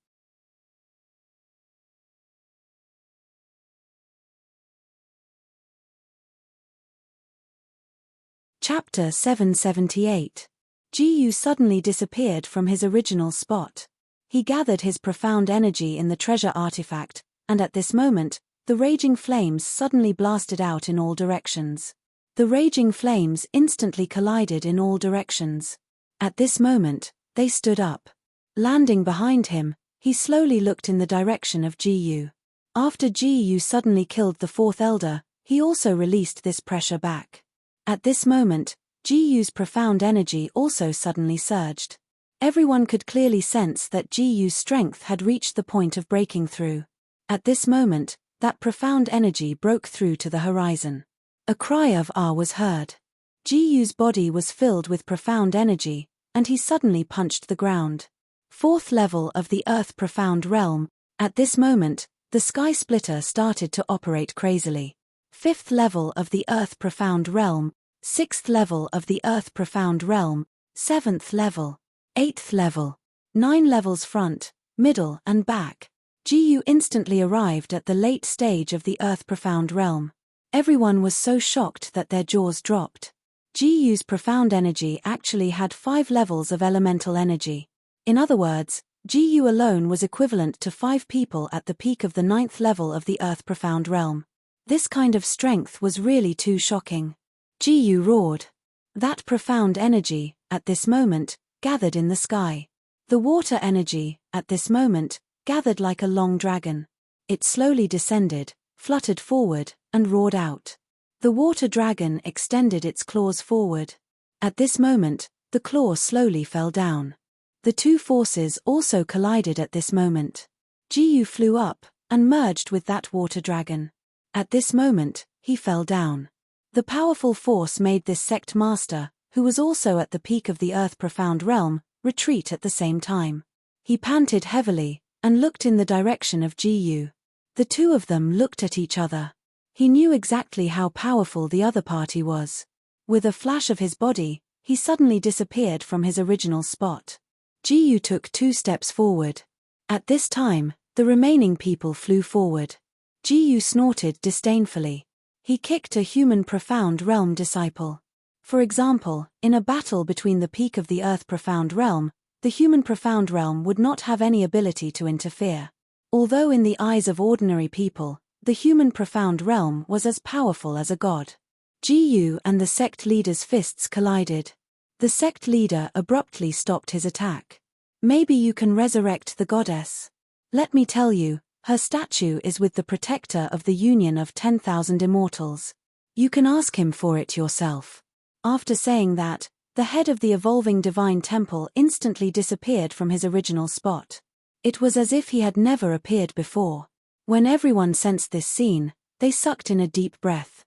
Chapter 778. Jiyu suddenly disappeared from his original spot. He gathered his profound energy in the treasure artifact, and at this moment, the raging flames suddenly blasted out in all directions. The raging flames instantly collided in all directions. At this moment, they stood up. Landing behind him, he slowly looked in the direction of Jiyu. After Jiyu suddenly killed the fourth elder, he also released this pressure back. At this moment, Jiyu's profound energy also suddenly surged. Everyone could clearly sense that Jiyu's strength had reached the point of breaking through. At this moment, that profound energy broke through to the horizon. A cry of "Ah" was heard. Jiyu's body was filled with profound energy, and he suddenly punched the ground. Fourth level of the Earth Profound Realm. At this moment, the Sky Splitter started to operate crazily. Fifth level of the Earth Profound Realm. Sixth level of the Earth Profound Realm. Seventh level. Eighth level. 9 levels front, middle and back. Jiyu instantly arrived at the late stage of the Earth Profound Realm. Everyone was so shocked that their jaws dropped. Jiyu's profound energy actually had 5 levels of elemental energy. In other words, Jiyu alone was equivalent to 5 people at the peak of the 9th level of the Earth Profound Realm. This kind of strength was really too shocking. Jiyu roared. That profound energy, at this moment, gathered in the sky. The water energy, at this moment, gathered like a long dragon. It slowly descended, fluttered forward, and roared out. The water dragon extended its claws forward. At this moment, the claw slowly fell down. The two forces also collided at this moment. Jiyu flew up, and merged with that water dragon. At this moment, he fell down. The powerful force made this sect master, who was also at the peak of the Earth Profound Realm, retreat at the same time. He panted heavily, and looked in the direction of Jiyu. The two of them looked at each other. He knew exactly how powerful the other party was. With a flash of his body, he suddenly disappeared from his original spot. Jiyu took 2 steps forward. At this time, the remaining people flew forward. Jiyu snorted disdainfully. He kicked a human Profound Realm disciple. For example, in a battle between the peak of the Earth Profound Realm, the human Profound Realm would not have any ability to interfere. Although in the eyes of ordinary people, the human profound realm was as powerful as a god. Ji and the sect leader's fists collided. The sect leader abruptly stopped his attack. Maybe you can resurrect the goddess. Let me tell you, her statue is with the protector of the union of 10,000 immortals. You can ask him for it yourself. After saying that, the head of the evolving divine temple instantly disappeared from his original spot. It was as if he had never appeared before. When everyone sensed this scene, they sucked in a deep breath.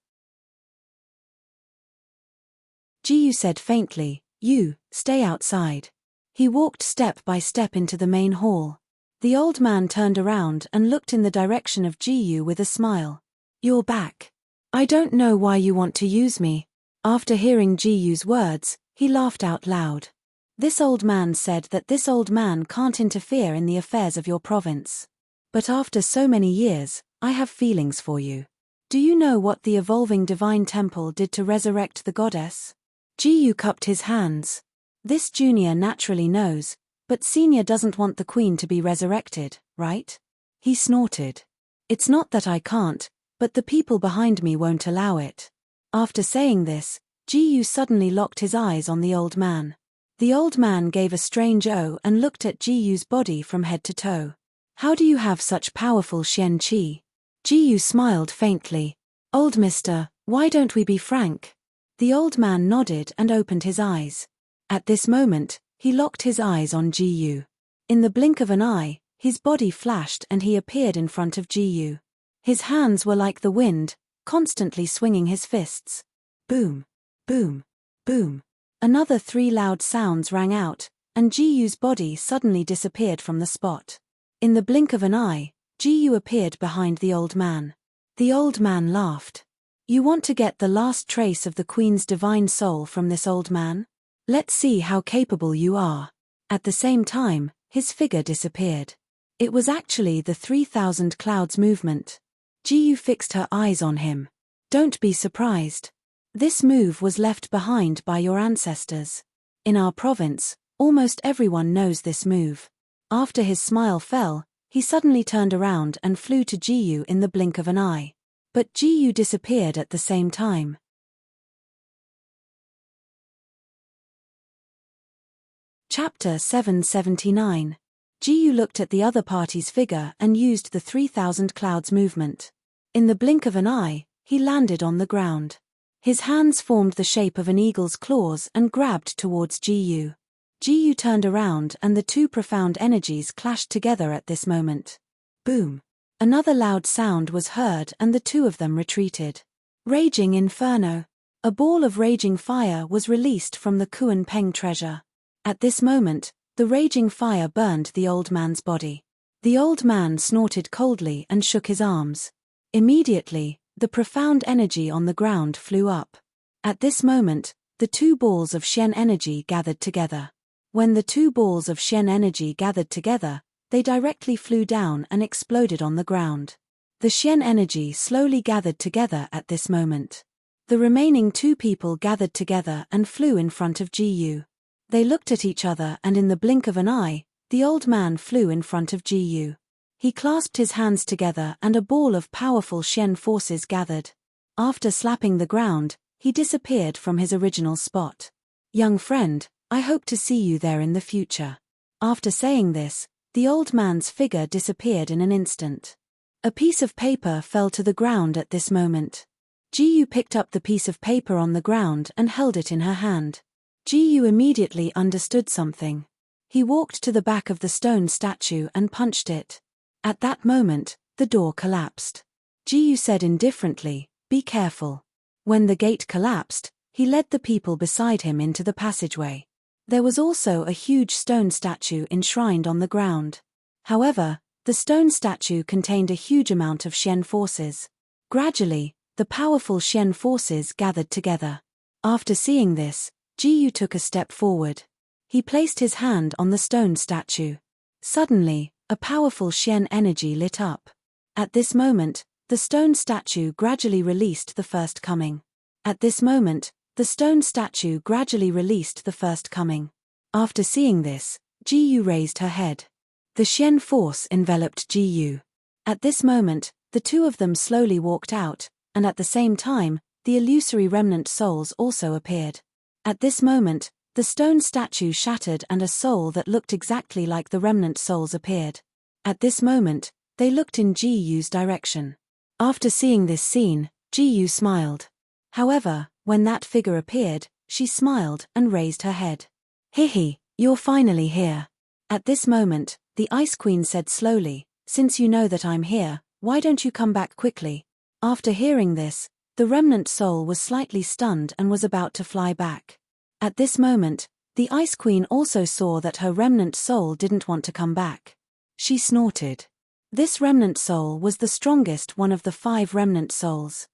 Ji said faintly, "You, stay outside." He walked step by step into the main hall. The old man turned around and looked in the direction of Ji with a smile. "You're back. I don't know why you want to use me." After hearing Ji's words, he laughed out loud. "This old man said that this old man can't interfere in the affairs of your province. But after so many years, I have feelings for you. Do you know what the evolving divine temple did to resurrect the goddess?" Ji cupped his hands. This junior naturally knows, but senior doesn't want the queen to be resurrected, right? He snorted. "It's not that I can't, but the people behind me won't allow it." After saying this, Ji suddenly locked his eyes on the old man. The old man gave a strange "oh" and looked at Ji's body from head to toe. "How do you have such powerful Xian Qi?" Ji smiled faintly. "Old mister, why don't we be frank?" The old man nodded and opened his eyes. At this moment, he locked his eyes on Ji. In the blink of an eye, his body flashed and he appeared in front of Ji. His hands were like the wind, constantly swinging his fists. Boom, boom, boom. Another 3 loud sounds rang out, and Ji's body suddenly disappeared from the spot. In the blink of an eye, Ji appeared behind the old man. The old man laughed. "You want to get the last trace of the queen's divine soul from this old man? Let's see how capable you are." At the same time, his figure disappeared. It was actually the 3,000 clouds movement. Ji fixed her eyes on him. "Don't be surprised. This move was left behind by your ancestors. In our province, almost everyone knows this move." After his smile fell, he suddenly turned around and flew to Ji in the blink of an eye. But Ji disappeared at the same time. Chapter 779. Ji looked at the other party's figure and used the 3,000 clouds movement. In the blink of an eye, he landed on the ground. His hands formed the shape of an eagle's claws and grabbed towards Ji. Ji turned around and the two profound energies clashed together at this moment. Boom. Another loud sound was heard and the two of them retreated. Raging Inferno. A ball of raging fire was released from the Kuan Peng treasure. At this moment, the raging fire burned the old man's body. The old man snorted coldly and shook his arms. Immediately, the profound energy on the ground flew up. At this moment, the 2 balls of Xian energy gathered together. When the 2 balls of Xian energy gathered together, they directly flew down and exploded on the ground. The Xian energy slowly gathered together at this moment. The remaining 2 people gathered together and flew in front of Ji. They looked at each other and in the blink of an eye, the old man flew in front of Ji. He clasped his hands together and a ball of powerful Xian forces gathered. After slapping the ground, he disappeared from his original spot. "Young friend, I hope to see you there in the future." After saying this, the old man's figure disappeared in an instant. A piece of paper fell to the ground at this moment. Ji picked up the piece of paper on the ground and held it in her hand. Ji immediately understood something. He walked to the back of the stone statue and punched it. At that moment, the door collapsed. Ji said indifferently, "Be careful." When the gate collapsed, he led the people beside him into the passageway. There was also a huge stone statue enshrined on the ground. However, the stone statue contained a huge amount of Xian forces. Gradually, the powerful Xian forces gathered together. After seeing this, Ji took a step forward. He placed his hand on the stone statue. Suddenly, a powerful Xian energy lit up. At this moment, the stone statue gradually released the first coming. At this moment, the stone statue gradually released the first coming. After seeing this, Ji raised her head. The Xian force enveloped Ji. At this moment, the two of them slowly walked out, and at the same time, the illusory remnant souls also appeared. At this moment, the stone statue shattered and a soul that looked exactly like the remnant souls appeared. At this moment, they looked in Ji-Yu's direction. After seeing this scene, Ji-Yu smiled. However, when that figure appeared, she smiled and raised her head. "Hihi, you're finally here." At this moment, the Ice Queen said slowly, "Since you know that I'm here, why don't you come back quickly?" After hearing this, the remnant soul was slightly stunned and was about to fly back. At this moment, the Ice Queen also saw that her remnant soul didn't want to come back. She snorted. This remnant soul was the strongest one of the 5 remnant souls.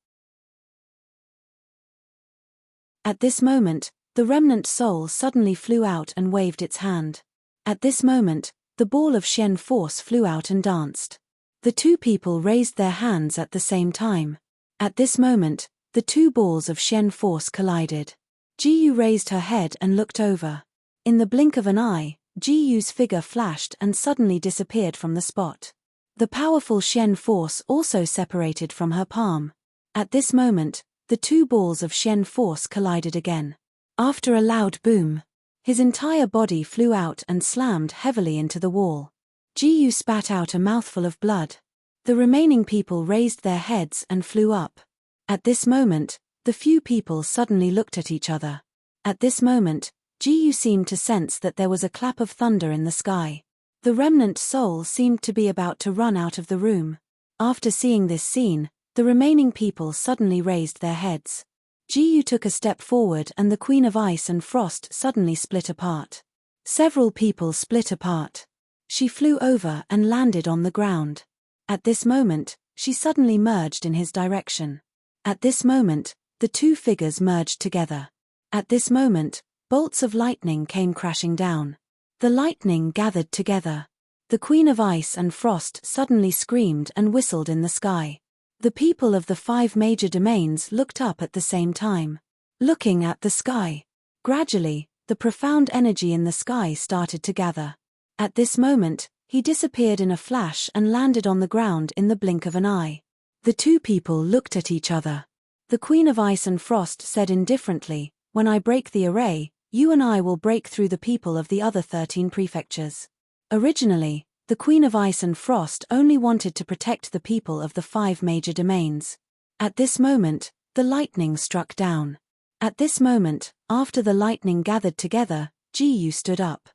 At this moment, the remnant soul suddenly flew out and waved its hand. At this moment, the ball of Xian force flew out and danced. The two people raised their hands at the same time. At this moment, the two balls of Xian force collided. Ji-Yu raised her head and looked over. In the blink of an eye, Ji-Yu's figure flashed and suddenly disappeared from the spot. The powerful Xian force also separated from her palm. At this moment, the two balls of Xian force collided again. After a loud boom, his entire body flew out and slammed heavily into the wall. Ji-Yu spat out a mouthful of blood. The remaining people raised their heads and flew up. At this moment, the few people suddenly looked at each other. At this moment, Ji-Yu seemed to sense that there was a clap of thunder in the sky. The remnant soul seemed to be about to run out of the room. After seeing this scene, the remaining people suddenly raised their heads. Ji-Yu took a step forward and the Queen of Ice and Frost suddenly split apart. Several people split apart. She flew over and landed on the ground. At this moment, she suddenly merged in his direction. At this moment, the two figures merged together. At this moment, bolts of lightning came crashing down. The lightning gathered together. The Queen of Ice and Frost suddenly screamed and whistled in the sky. The people of the 5 major domains looked up at the same time. Looking at the sky. Gradually, the profound energy in the sky started to gather. At this moment, he disappeared in a flash and landed on the ground in the blink of an eye. The two people looked at each other. The Queen of Ice and Frost said indifferently, "When I break the array, you and I will break through the people of the other 13 prefectures." Originally, the Queen of Ice and Frost only wanted to protect the people of the 5 major domains. At this moment, the lightning struck down. At this moment, after the lightning gathered together, Ji-Yu stood up.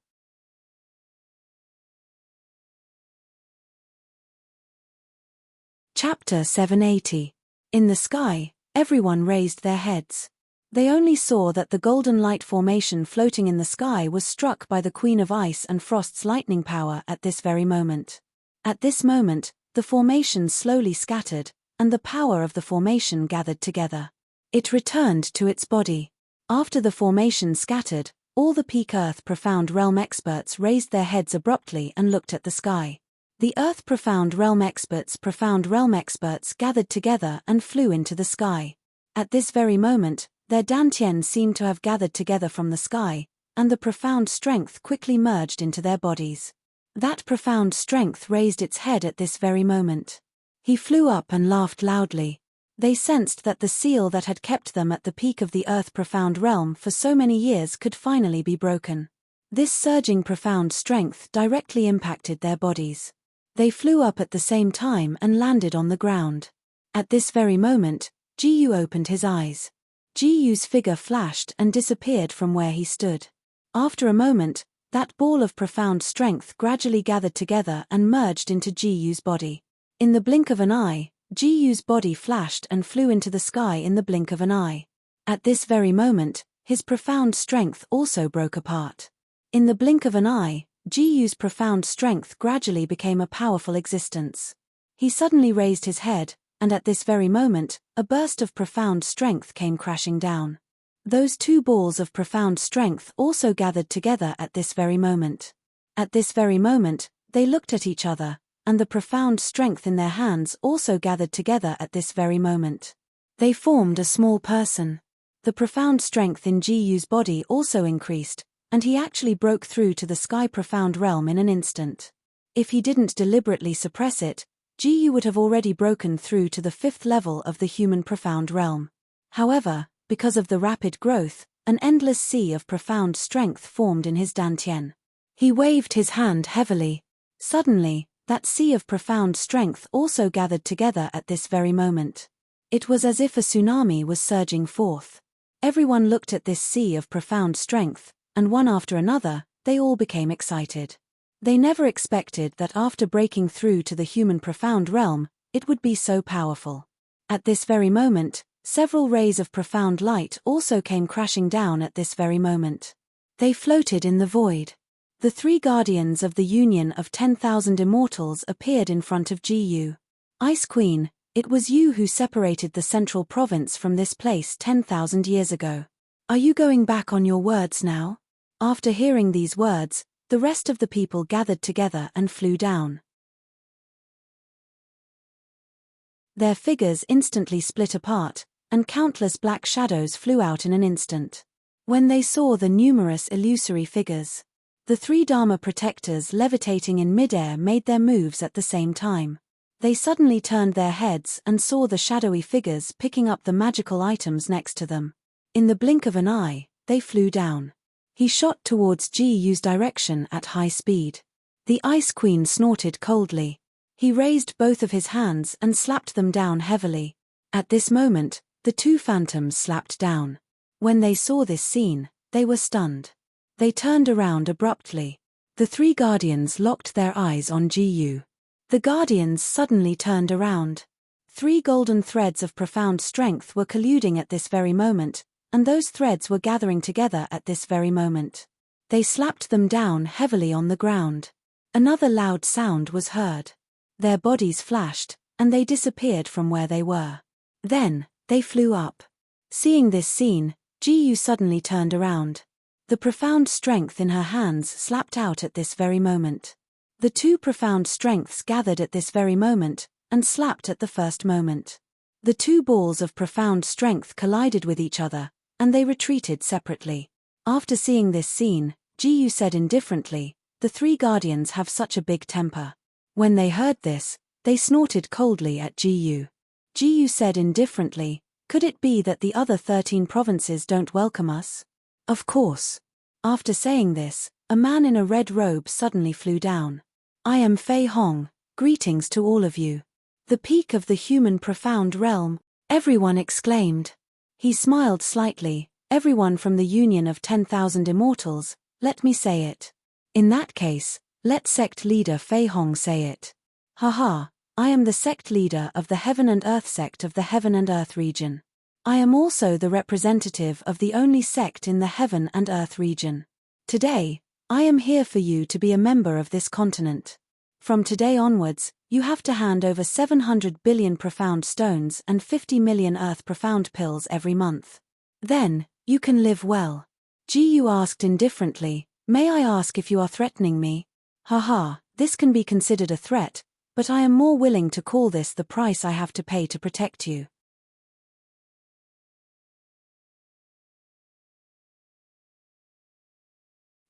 Chapter 780. In the sky, everyone raised their heads. They only saw that the golden light formation floating in the sky was struck by the Queen of Ice and Frost's lightning power at this very moment. At this moment, the formation slowly scattered, and the power of the formation gathered together. It returned to its body. After the formation scattered, all the peak Earth Profound Realm experts raised their heads abruptly and looked at the sky. The Earth Profound Realm experts gathered together and flew into the sky. At this very moment, their dantian seemed to have gathered together from the sky, and the profound strength quickly merged into their bodies. That profound strength raised its head at this very moment. He flew up and laughed loudly. They sensed that the seal that had kept them at the peak of the Earth Profound Realm for so many years could finally be broken. This surging profound strength directly impacted their bodies. They flew up at the same time and landed on the ground. At this very moment, Ji-Yu opened his eyes. Ji-Yu's figure flashed and disappeared from where he stood. After a moment, that ball of profound strength gradually gathered together and merged into Ji-Yu's body. In the blink of an eye, Ji-Yu's body flashed and flew into the sky in the blink of an eye. At this very moment, his profound strength also broke apart. In the blink of an eye, Ji-Yu's profound strength gradually became a powerful existence. He suddenly raised his head, and at this very moment, a burst of profound strength came crashing down. Those two balls of profound strength also gathered together at this very moment. At this very moment, they looked at each other, and the profound strength in their hands also gathered together at this very moment. They formed a small person. The profound strength in Ji-Yu's body also increased, and he actually broke through to the sky profound realm in an instant. If he didn't deliberately suppress it, Ji Yu would have already broken through to the 5th level of the human profound realm. However, because of the rapid growth, an endless sea of profound strength formed in his dantian. He waved his hand heavily. Suddenly, that sea of profound strength also gathered together at this very moment. It was as if a tsunami was surging forth. Everyone looked at this sea of profound strength, and one after another, they all became excited. They never expected that after breaking through to the human profound realm, it would be so powerful. At this very moment, several rays of profound light also came crashing down at this very moment. They floated in the void. The 3 guardians of the Union of 10,000 Immortals appeared in front of Ji Yu. Ice Queen, it was you who separated the central province from this place 10,000 years ago. Are you going back on your words now? After hearing these words, the rest of the people gathered together and flew down. Their figures instantly split apart, and countless black shadows flew out in an instant. When they saw the numerous illusory figures, the 3 Dharma protectors levitating in midair made their moves at the same time. They suddenly turned their heads and saw the shadowy figures picking up the magical items next to them. In the blink of an eye, they flew down. He shot towards Ji Yu's direction at high speed. The Ice Queen snorted coldly. He raised both of his hands and slapped them down heavily. At this moment, the 2 phantoms slapped down. When they saw this scene, they were stunned. They turned around abruptly. The 3 guardians locked their eyes on Ji Yu. The guardians suddenly turned around. 3 golden threads of profound strength were colluding at this very moment, and those threads were gathering together at this very moment. They slapped them down heavily on the ground. Another loud sound was heard. Their bodies flashed, and they disappeared from where they were. Then, they flew up. Seeing this scene, Ji Yu suddenly turned around. The profound strength in her hands slapped out at this very moment. The 2 profound strengths gathered at this very moment, and slapped at the first moment. The 2 balls of profound strength collided with each other, and they retreated separately. After seeing this scene, Ji Yu said indifferently, "The 3 guardians have such a big temper." When they heard this, they snorted coldly at Ji Yu. Ji Yu said indifferently, "Could it be that the other 13 provinces don't welcome us?" "Of course." After saying this, a man in a red robe suddenly flew down. "I am Fei Hong, greetings to all of you." "The peak of the human profound realm," everyone exclaimed. He smiled slightly, "Everyone from the Union of 10,000 Immortals, let me say it." "In that case, let sect leader Fei Hong say it." "Haha, I am the sect leader of the Heaven and Earth sect of the Heaven and Earth region. I am also the representative of the only sect in the Heaven and Earth region. Today, I am here for you to be a member of this continent. From today onwards, you have to hand over 700 billion profound stones and 50 million earth profound pills every month. Then, you can live well." Ji Yu asked indifferently, "May I ask if you are threatening me?" "Haha, this can be considered a threat, but I am more willing to call this the price I have to pay to protect you."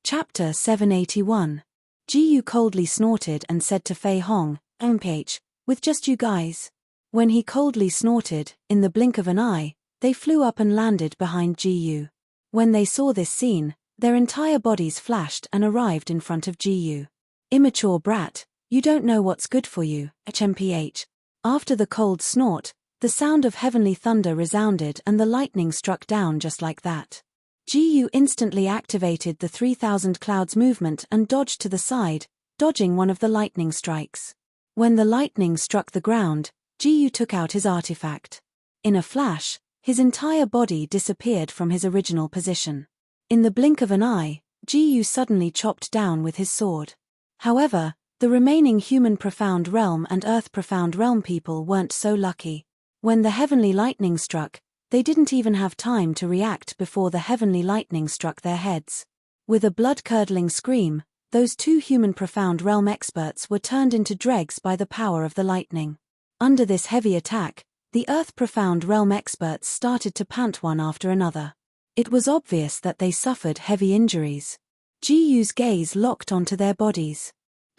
Chapter 781. Ji Yu coldly snorted and said to Fei Hong, "MPH, with just you guys?" When he coldly snorted, in the blink of an eye, they flew up and landed behind Ji Yu. When they saw this scene, their entire bodies flashed and arrived in front of Ji Yu. "Immature brat, you don't know what's good for you, HMPH." After the cold snort, the sound of heavenly thunder resounded and the lightning struck down just like that. Ji Yu instantly activated the 3,000 clouds movement and dodged to the side, dodging one of the lightning strikes. When the lightning struck the ground, Ji Yu took out his artifact. In a flash, his entire body disappeared from his original position. In the blink of an eye, Ji Yu suddenly chopped down with his sword. However, the remaining human profound realm and earth profound realm people weren't so lucky. When the heavenly lightning struck, they didn't even have time to react before the heavenly lightning struck their heads. With a blood-curdling scream, those 2 human profound realm experts were turned into dregs by the power of the lightning. Under this heavy attack, the earth profound realm experts started to pant one after another. It was obvious that they suffered heavy injuries. Ji Yu's gaze locked onto their bodies.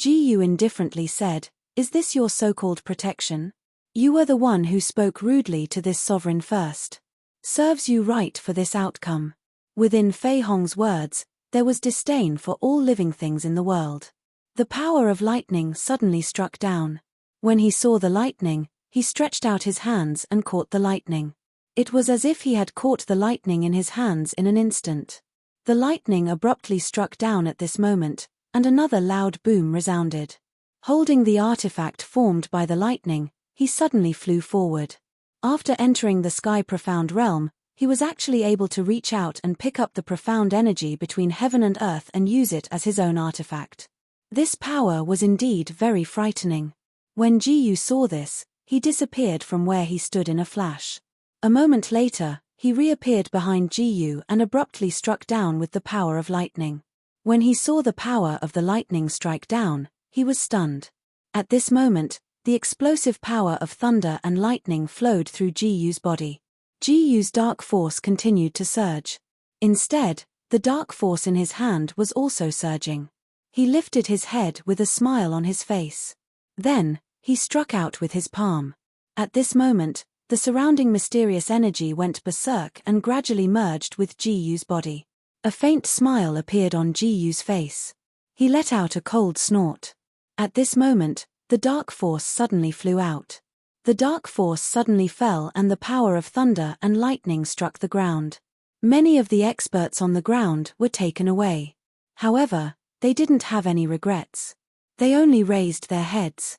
Ji indifferently said, "Is this your so-called protection? You were the one who spoke rudely to this sovereign first. Serves you right for this outcome." Within Fei Hong's words, there was disdain for all living things in the world. The power of lightning suddenly struck down. When he saw the lightning, he stretched out his hands and caught the lightning. It was as if he had caught the lightning in his hands in an instant. The lightning abruptly struck down at this moment, and another loud boom resounded. Holding the artifact formed by the lightning, he suddenly flew forward. After entering the sky profound realm, he was actually able to reach out and pick up the profound energy between heaven and earth and use it as his own artifact. This power was indeed very frightening. When Ji saw this, he disappeared from where he stood in a flash. A moment later, he reappeared behind Ji and abruptly struck down with the power of lightning. When he saw the power of the lightning strike down, he was stunned. At this moment, the explosive power of thunder and lightning flowed through Ji's body. Ji's dark force continued to surge. Instead, the dark force in his hand was also surging. He lifted his head with a smile on his face. Then, he struck out with his palm. At this moment, the surrounding mysterious energy went berserk and gradually merged with Ji's body. A faint smile appeared on Ji's face. He let out a cold snort. At this moment, the dark force suddenly flew out. The dark force suddenly fell and the power of thunder and lightning struck the ground. Many of the experts on the ground were taken away. However, they didn't have any regrets. They only raised their heads.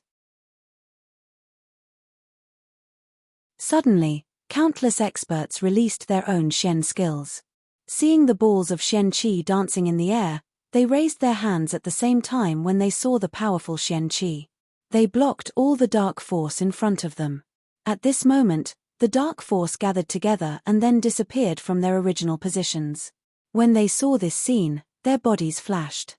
Suddenly, countless experts released their own Shen skills. Seeing the balls of Shen Qi dancing in the air, they raised their hands at the same time when they saw the powerful Shen Qi. They blocked all the dark force in front of them. At this moment, the dark force gathered together and then disappeared from their original positions. When they saw this scene, their bodies flashed.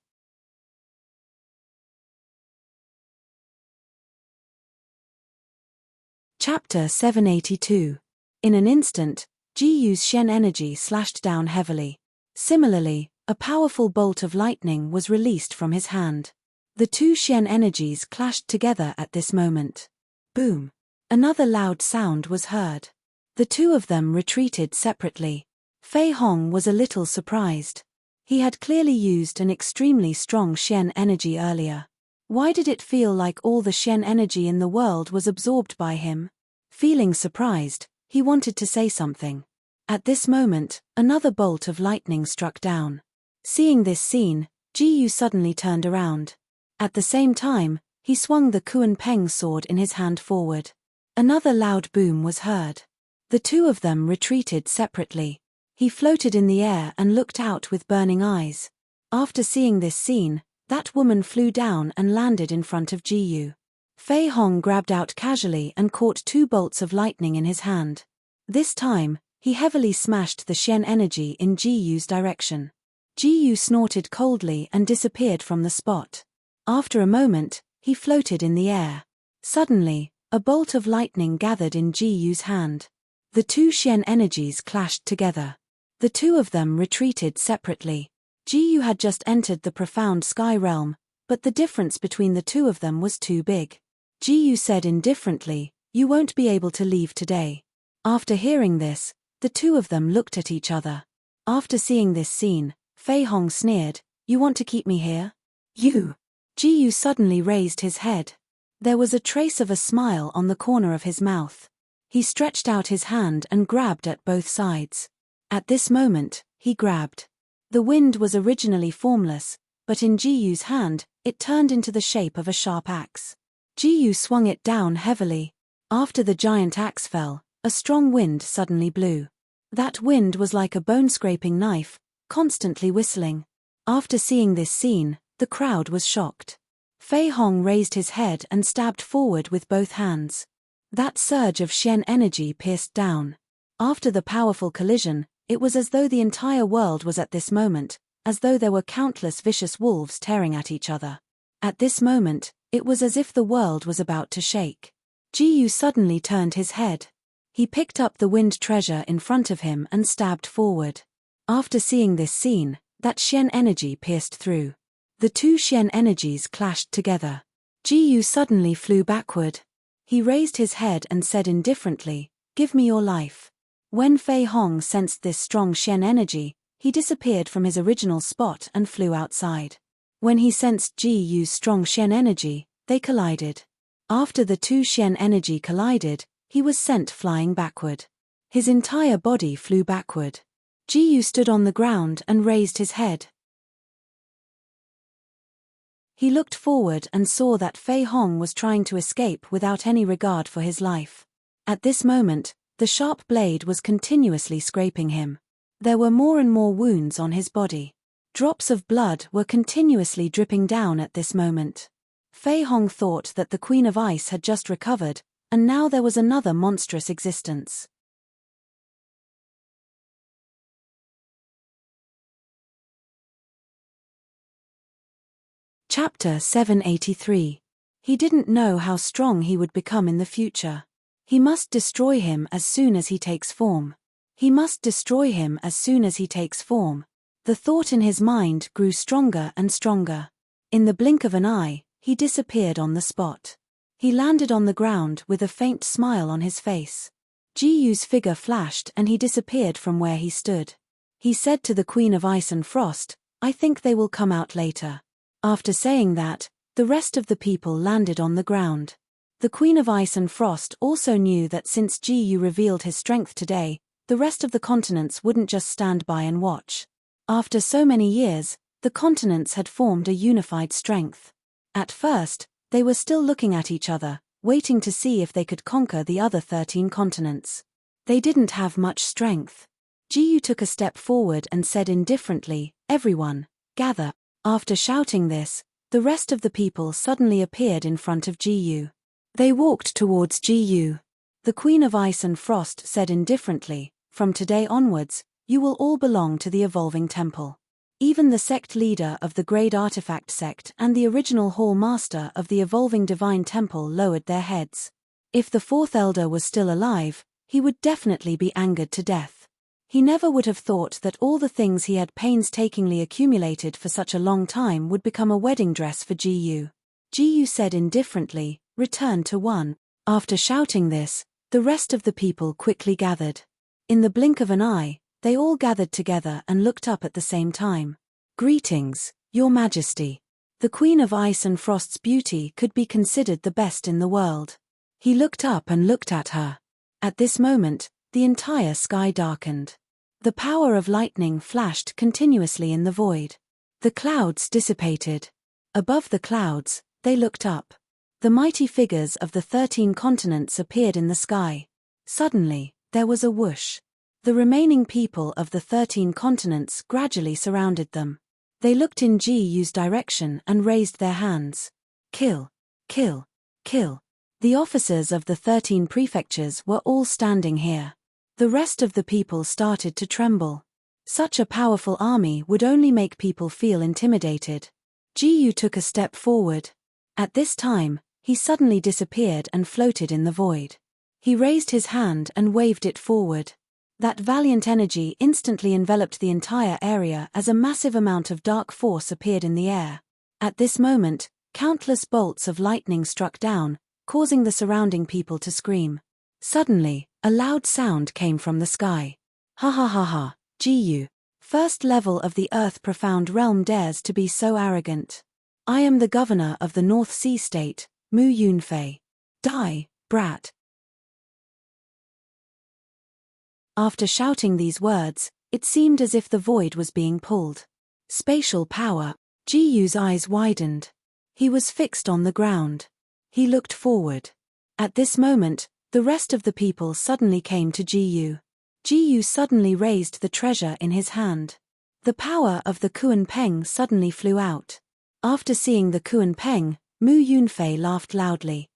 Chapter 782. In an instant, Ji's Shen energy slashed down heavily. Similarly, a powerful bolt of lightning was released from his hand. The two Shen energies clashed together at this moment. Boom! Another loud sound was heard. The two of them retreated separately. Fei Hong was a little surprised. He had clearly used an extremely strong Shen energy earlier. Why did it feel like all the Shen energy in the world was absorbed by him? Feeling surprised, he wanted to say something. At this moment, another bolt of lightning struck down. Seeing this scene, Ji suddenly turned around. At the same time, he swung the Kuan Peng sword in his hand forward. Another loud boom was heard. The two of them retreated separately. He floated in the air and looked out with burning eyes. After seeing this scene, that woman flew down and landed in front of Ji. Fei Hong grabbed out casually and caught two bolts of lightning in his hand. This time, he heavily smashed the Shen energy in Ji's direction. Ji snorted coldly and disappeared from the spot. After a moment, he floated in the air. Suddenly, a bolt of lightning gathered in Ji's hand. The two Shen energies clashed together. The two of them retreated separately. Ji had just entered the profound sky realm, but the difference between the two of them was too big. Ji said indifferently, "You won't be able to leave today." After hearing this, the two of them looked at each other. After seeing this scene, Fei Hong sneered, "You want to keep me here? You?" Ji suddenly raised his head. There was a trace of a smile on the corner of his mouth. He stretched out his hand and grabbed at both sides. At this moment, he grabbed. The wind was originally formless, but in Ji's hand, it turned into the shape of a sharp axe. Ji swung it down heavily. After the giant axe fell, a strong wind suddenly blew. That wind was like a bone-scraping knife, constantly whistling. After seeing this scene, the crowd was shocked. Fei Hong raised his head and stabbed forward with both hands. That surge of Shen energy pierced down. After the powerful collision, it was as though the entire world was at this moment, as though there were countless vicious wolves tearing at each other. At this moment, it was as if the world was about to shake. Ji suddenly turned his head. He picked up the wind treasure in front of him and stabbed forward. After seeing this scene, that Shen energy pierced through. The two Xian energies clashed together. Ji Yu suddenly flew backward. He raised his head and said indifferently, "Give me your life." When Fei Hong sensed this strong Xian energy, he disappeared from his original spot and flew outside. When he sensed Ji Yu's strong Xian energy, they collided. After the two Xian energy collided, he was sent flying backward. His entire body flew backward. Ji Yu stood on the ground and raised his head. He looked forward and saw that Fei Hong was trying to escape without any regard for his life. At this moment, the sharp blade was continuously scraping him. There were more and more wounds on his body. Drops of blood were continuously dripping down at this moment. Fei Hong thought that the Queen of Ice had just recovered, and now there was another monstrous existence. Chapter 783. He didn't know how strong he would become in the future. He must destroy him as soon as he takes form. He must destroy him as soon as he takes form. The thought in his mind grew stronger and stronger. In the blink of an eye, he disappeared on the spot. He landed on the ground with a faint smile on his face. Ji Yu's figure flashed and he disappeared from where he stood. He said to the Queen of Ice and Frost, "I think they will come out later." After saying that, the rest of the people landed on the ground. The Queen of Ice and Frost also knew that since Ji Yu revealed his strength today, the rest of the continents wouldn't just stand by and watch. After so many years, the continents had formed a unified strength. At first, they were still looking at each other, waiting to see if they could conquer the other 13 continents. They didn't have much strength. Ji Yu took a step forward and said indifferently, "Everyone, gather." After shouting this, the rest of the people suddenly appeared in front of Ji Yu. They walked towards Ji Yu. The Queen of Ice and Frost said indifferently, "From today onwards, you will all belong to the Evolving Temple." Even the sect leader of the Grade Artifact sect and the original Hall Master of the Evolving Divine Temple lowered their heads. If the fourth elder was still alive, he would definitely be angered to death. He never would have thought that all the things he had painstakingly accumulated for such a long time would become a wedding dress for Ji Yu. Ji Yu said indifferently, "Return to one." After shouting this, the rest of the people quickly gathered. In the blink of an eye, they all gathered together and looked up at the same time. "Greetings, Your Majesty." The Queen of Ice and Frost's beauty could be considered the best in the world. He looked up and looked at her. At this moment, the entire sky darkened. The power of lightning flashed continuously in the void. The clouds dissipated. Above the clouds, they looked up. The mighty figures of the 13 continents appeared in the sky. Suddenly, there was a whoosh. The remaining people of the 13 continents gradually surrounded them. They looked in Ji Yu's direction and raised their hands. "Kill! Kill! Kill!" The officers of the 13 prefectures were all standing here. The rest of the people started to tremble. Such a powerful army would only make people feel intimidated. Ji Yu took a step forward. At this time, he suddenly disappeared and floated in the void. He raised his hand and waved it forward. That valiant energy instantly enveloped the entire area as a massive amount of dark force appeared in the air. At this moment, countless bolts of lightning struck down, causing the surrounding people to scream. Suddenly, a loud sound came from the sky. "Ha ha ha ha, Ji Yu. First level of the Earth Profound Realm dares to be so arrogant. I am the governor of the North Sea State, Mu Yunfei. Die, brat." After shouting these words, it seemed as if the void was being pulled. Spatial power. Ji Yu's eyes widened. He was fixed on the ground. He looked forward. At this moment, the rest of the people suddenly came to Ji Yu. Ji Yu suddenly raised the treasure in his hand. The power of the Kuan Peng suddenly flew out. After seeing the Kuan Peng, Mu Yunfei laughed loudly.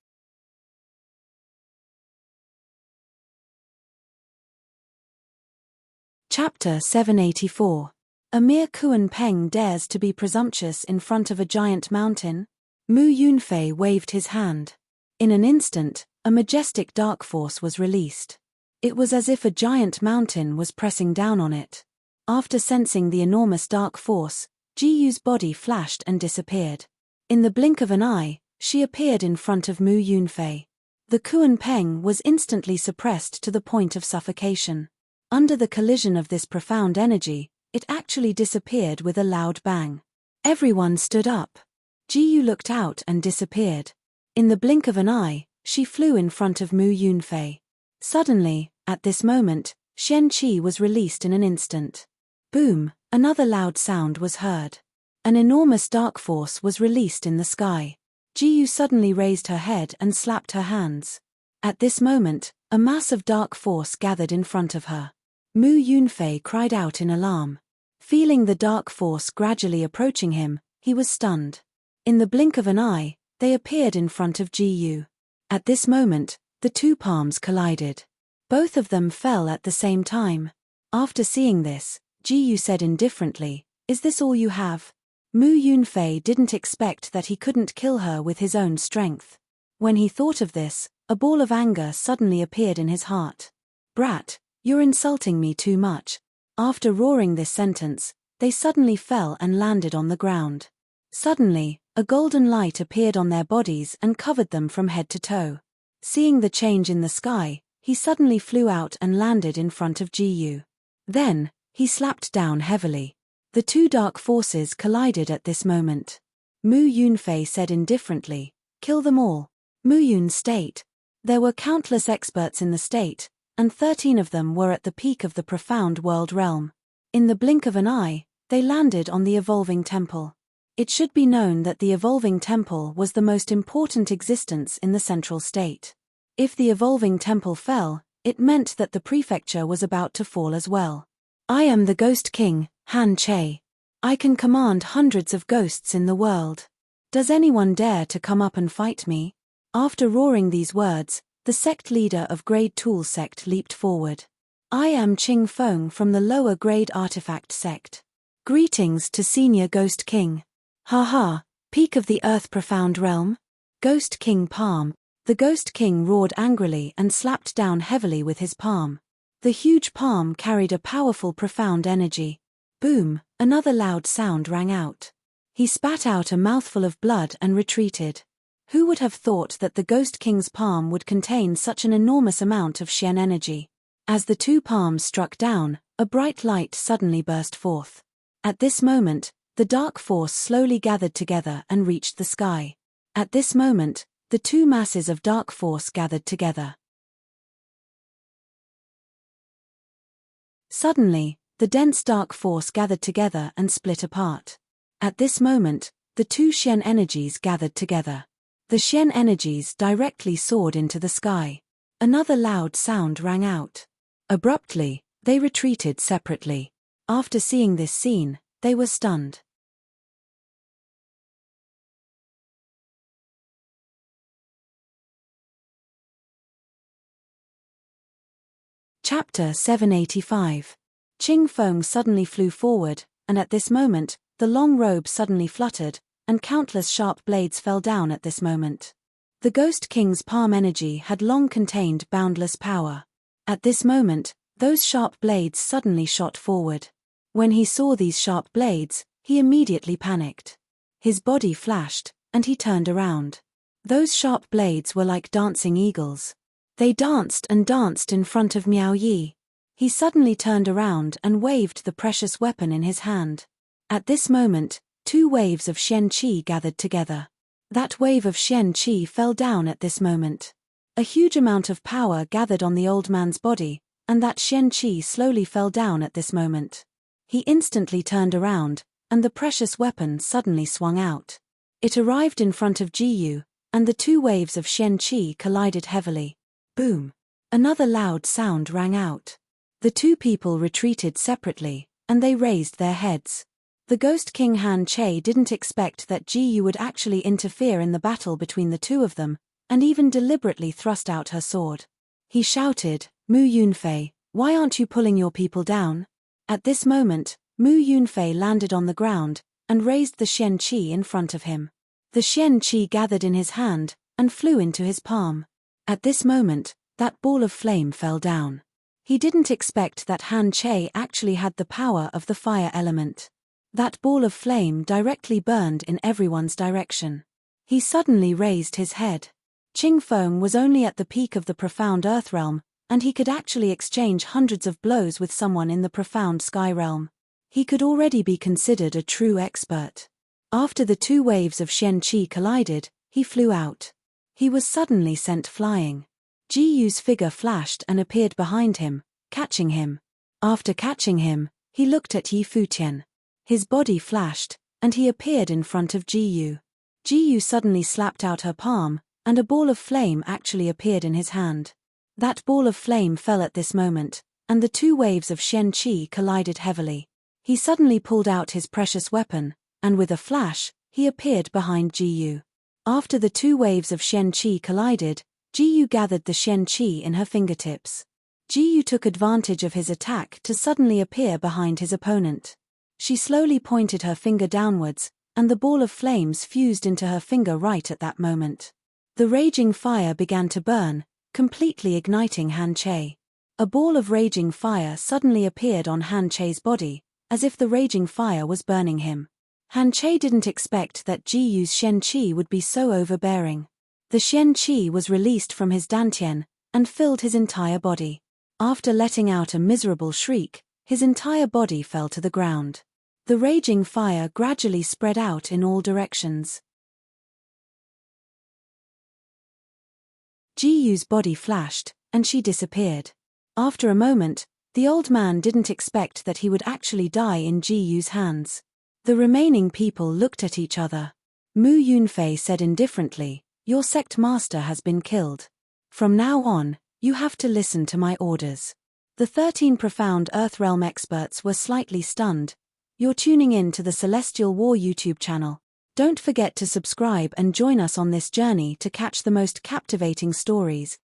Chapter 784. A mere Kuan Peng dares to be presumptuous in front of a giant mountain? Mu Yunfei waved his hand. In an instant, a majestic dark force was released. It was as if a giant mountain was pressing down on it. After sensing the enormous dark force, Ji body flashed and disappeared. In the blink of an eye, she appeared in front of Mu Yunfei. The Kuan Peng was instantly suppressed to the point of suffocation. Under the collision of this profound energy, it actually disappeared with a loud bang. Everyone stood up. Ji looked out and disappeared. In the blink of an eye, she flew in front of Mu Yunfei. Suddenly, at this moment, Xian Qi was released in an instant. Boom, another loud sound was heard. An enormous dark force was released in the sky. Ji suddenly raised her head and slapped her hands. At this moment, a mass of dark force gathered in front of her. Mu Yunfei cried out in alarm. Feeling the dark force gradually approaching him, he was stunned. In the blink of an eye, they appeared in front of Ji. At this moment, the two palms collided. Both of them fell at the same time. After seeing this, Ji said indifferently, "Is this all you have?" Mu Yunfei didn't expect that he couldn't kill her with his own strength. When he thought of this, a ball of anger suddenly appeared in his heart. "Brat, you're insulting me too much." After roaring this sentence, they suddenly fell and landed on the ground. Suddenly, a golden light appeared on their bodies and covered them from head to toe. Seeing the change in the sky, he suddenly flew out and landed in front of Ji. Then, he slapped down heavily. The two dark forces collided at this moment. Mu Yunfei said indifferently, "Kill them all." Mu Yun state. There were countless experts in the state, and 13 of them were at the peak of the profound world realm. In the blink of an eye, they landed on the evolving temple. It should be known that the evolving temple was the most important existence in the central state. If the evolving temple fell, it meant that the prefecture was about to fall as well. "I am the Ghost King, Han Che. I can command hundreds of ghosts in the world. Does anyone dare to come up and fight me?" After roaring these words, the sect leader of Grade Tool sect leaped forward. "I am Qing Feng from the lower grade artifact sect. Greetings to Senior Ghost King. Haha, peak of the earth profound realm? Ghost King palm." The Ghost King roared angrily and slapped down heavily with his palm. The huge palm carried a powerful profound energy. Boom, another loud sound rang out. He spat out a mouthful of blood and retreated. Who would have thought that the Ghost King's palm would contain such an enormous amount of Xian energy? As the two palms struck down, a bright light suddenly burst forth. At this moment, the dark force slowly gathered together and reached the sky. At this moment, the two masses of dark force gathered together. Suddenly, the dense dark force gathered together and split apart. At this moment, the two Xian energies gathered together. The Xian energies directly soared into the sky. Another loud sound rang out. Abruptly, they retreated separately. After seeing this scene, they were stunned. Chapter 785. Qing Feng suddenly flew forward, and at this moment, the long robe suddenly fluttered, and countless sharp blades fell down at this moment. The Ghost King's palm energy had long contained boundless power. At this moment, those sharp blades suddenly shot forward. When he saw these sharp blades, he immediately panicked. His body flashed, and he turned around. Those sharp blades were like dancing eagles. They danced and danced in front of Miao Yi. He suddenly turned around and waved the precious weapon in his hand. At this moment, two waves of Xian Qi gathered together. That wave of Xian Qi fell down at this moment. A huge amount of power gathered on the old man's body, and that Xian Qi slowly fell down at this moment. He instantly turned around, and the precious weapon suddenly swung out. It arrived in front of Ji, and the two waves of Xian Qi collided heavily. Boom! Another loud sound rang out. The two people retreated separately, and they raised their heads. The Ghost King Han Che didn't expect that Ji would actually interfere in the battle between the two of them, and even deliberately thrust out her sword. He shouted, "Mu Yunfei, why aren't you pulling your people down?" At this moment, Mu Yunfei landed on the ground, and raised the Xian Qi in front of him. The Xian Qi gathered in his hand, and flew into his palm. At this moment, that ball of flame fell down. He didn't expect that Han Che actually had the power of the fire element. That ball of flame directly burned in everyone's direction. He suddenly raised his head. Qing Feng was only at the peak of the profound Earth realm, and he could actually exchange hundreds of blows with someone in the profound Sky realm. He could already be considered a true expert. After the two waves of Xian Qi collided, he flew out. He was suddenly sent flying. Ji Yu's figure flashed and appeared behind him, catching him. After catching him, he looked at Yi Futian. His body flashed, and he appeared in front of Ji Yu. Ji Yu suddenly slapped out her palm, and a ball of flame actually appeared in his hand. That ball of flame fell at this moment, and the two waves of Xian Qi collided heavily. He suddenly pulled out his precious weapon, and with a flash, he appeared behind Ji Yu. After the two waves of Xian Qi collided, Ji Yu gathered the Xian Qi in her fingertips. Ji Yu took advantage of his attack to suddenly appear behind his opponent. She slowly pointed her finger downwards, and the ball of flames fused into her finger right at that moment. The raging fire began to burn, completely igniting Han Che. A ball of raging fire suddenly appeared on Han Che's body, as if the raging fire was burning him. Han Che didn't expect that Ji Yu's Xian Qi would be so overbearing. The Xian Qi was released from his dantian, and filled his entire body. After letting out a miserable shriek, his entire body fell to the ground. The raging fire gradually spread out in all directions. Ji Yu's body flashed, and she disappeared. After a moment, the old man didn't expect that he would actually die in Ji Yu's hands. The remaining people looked at each other. Mu Yunfei said indifferently, "Your sect master has been killed. From now on, you have to listen to my orders." The 13 profound Earth Realm experts were slightly stunned. You're tuning in to the Celestial War YouTube channel. Don't forget to subscribe and join us on this journey to catch the most captivating stories.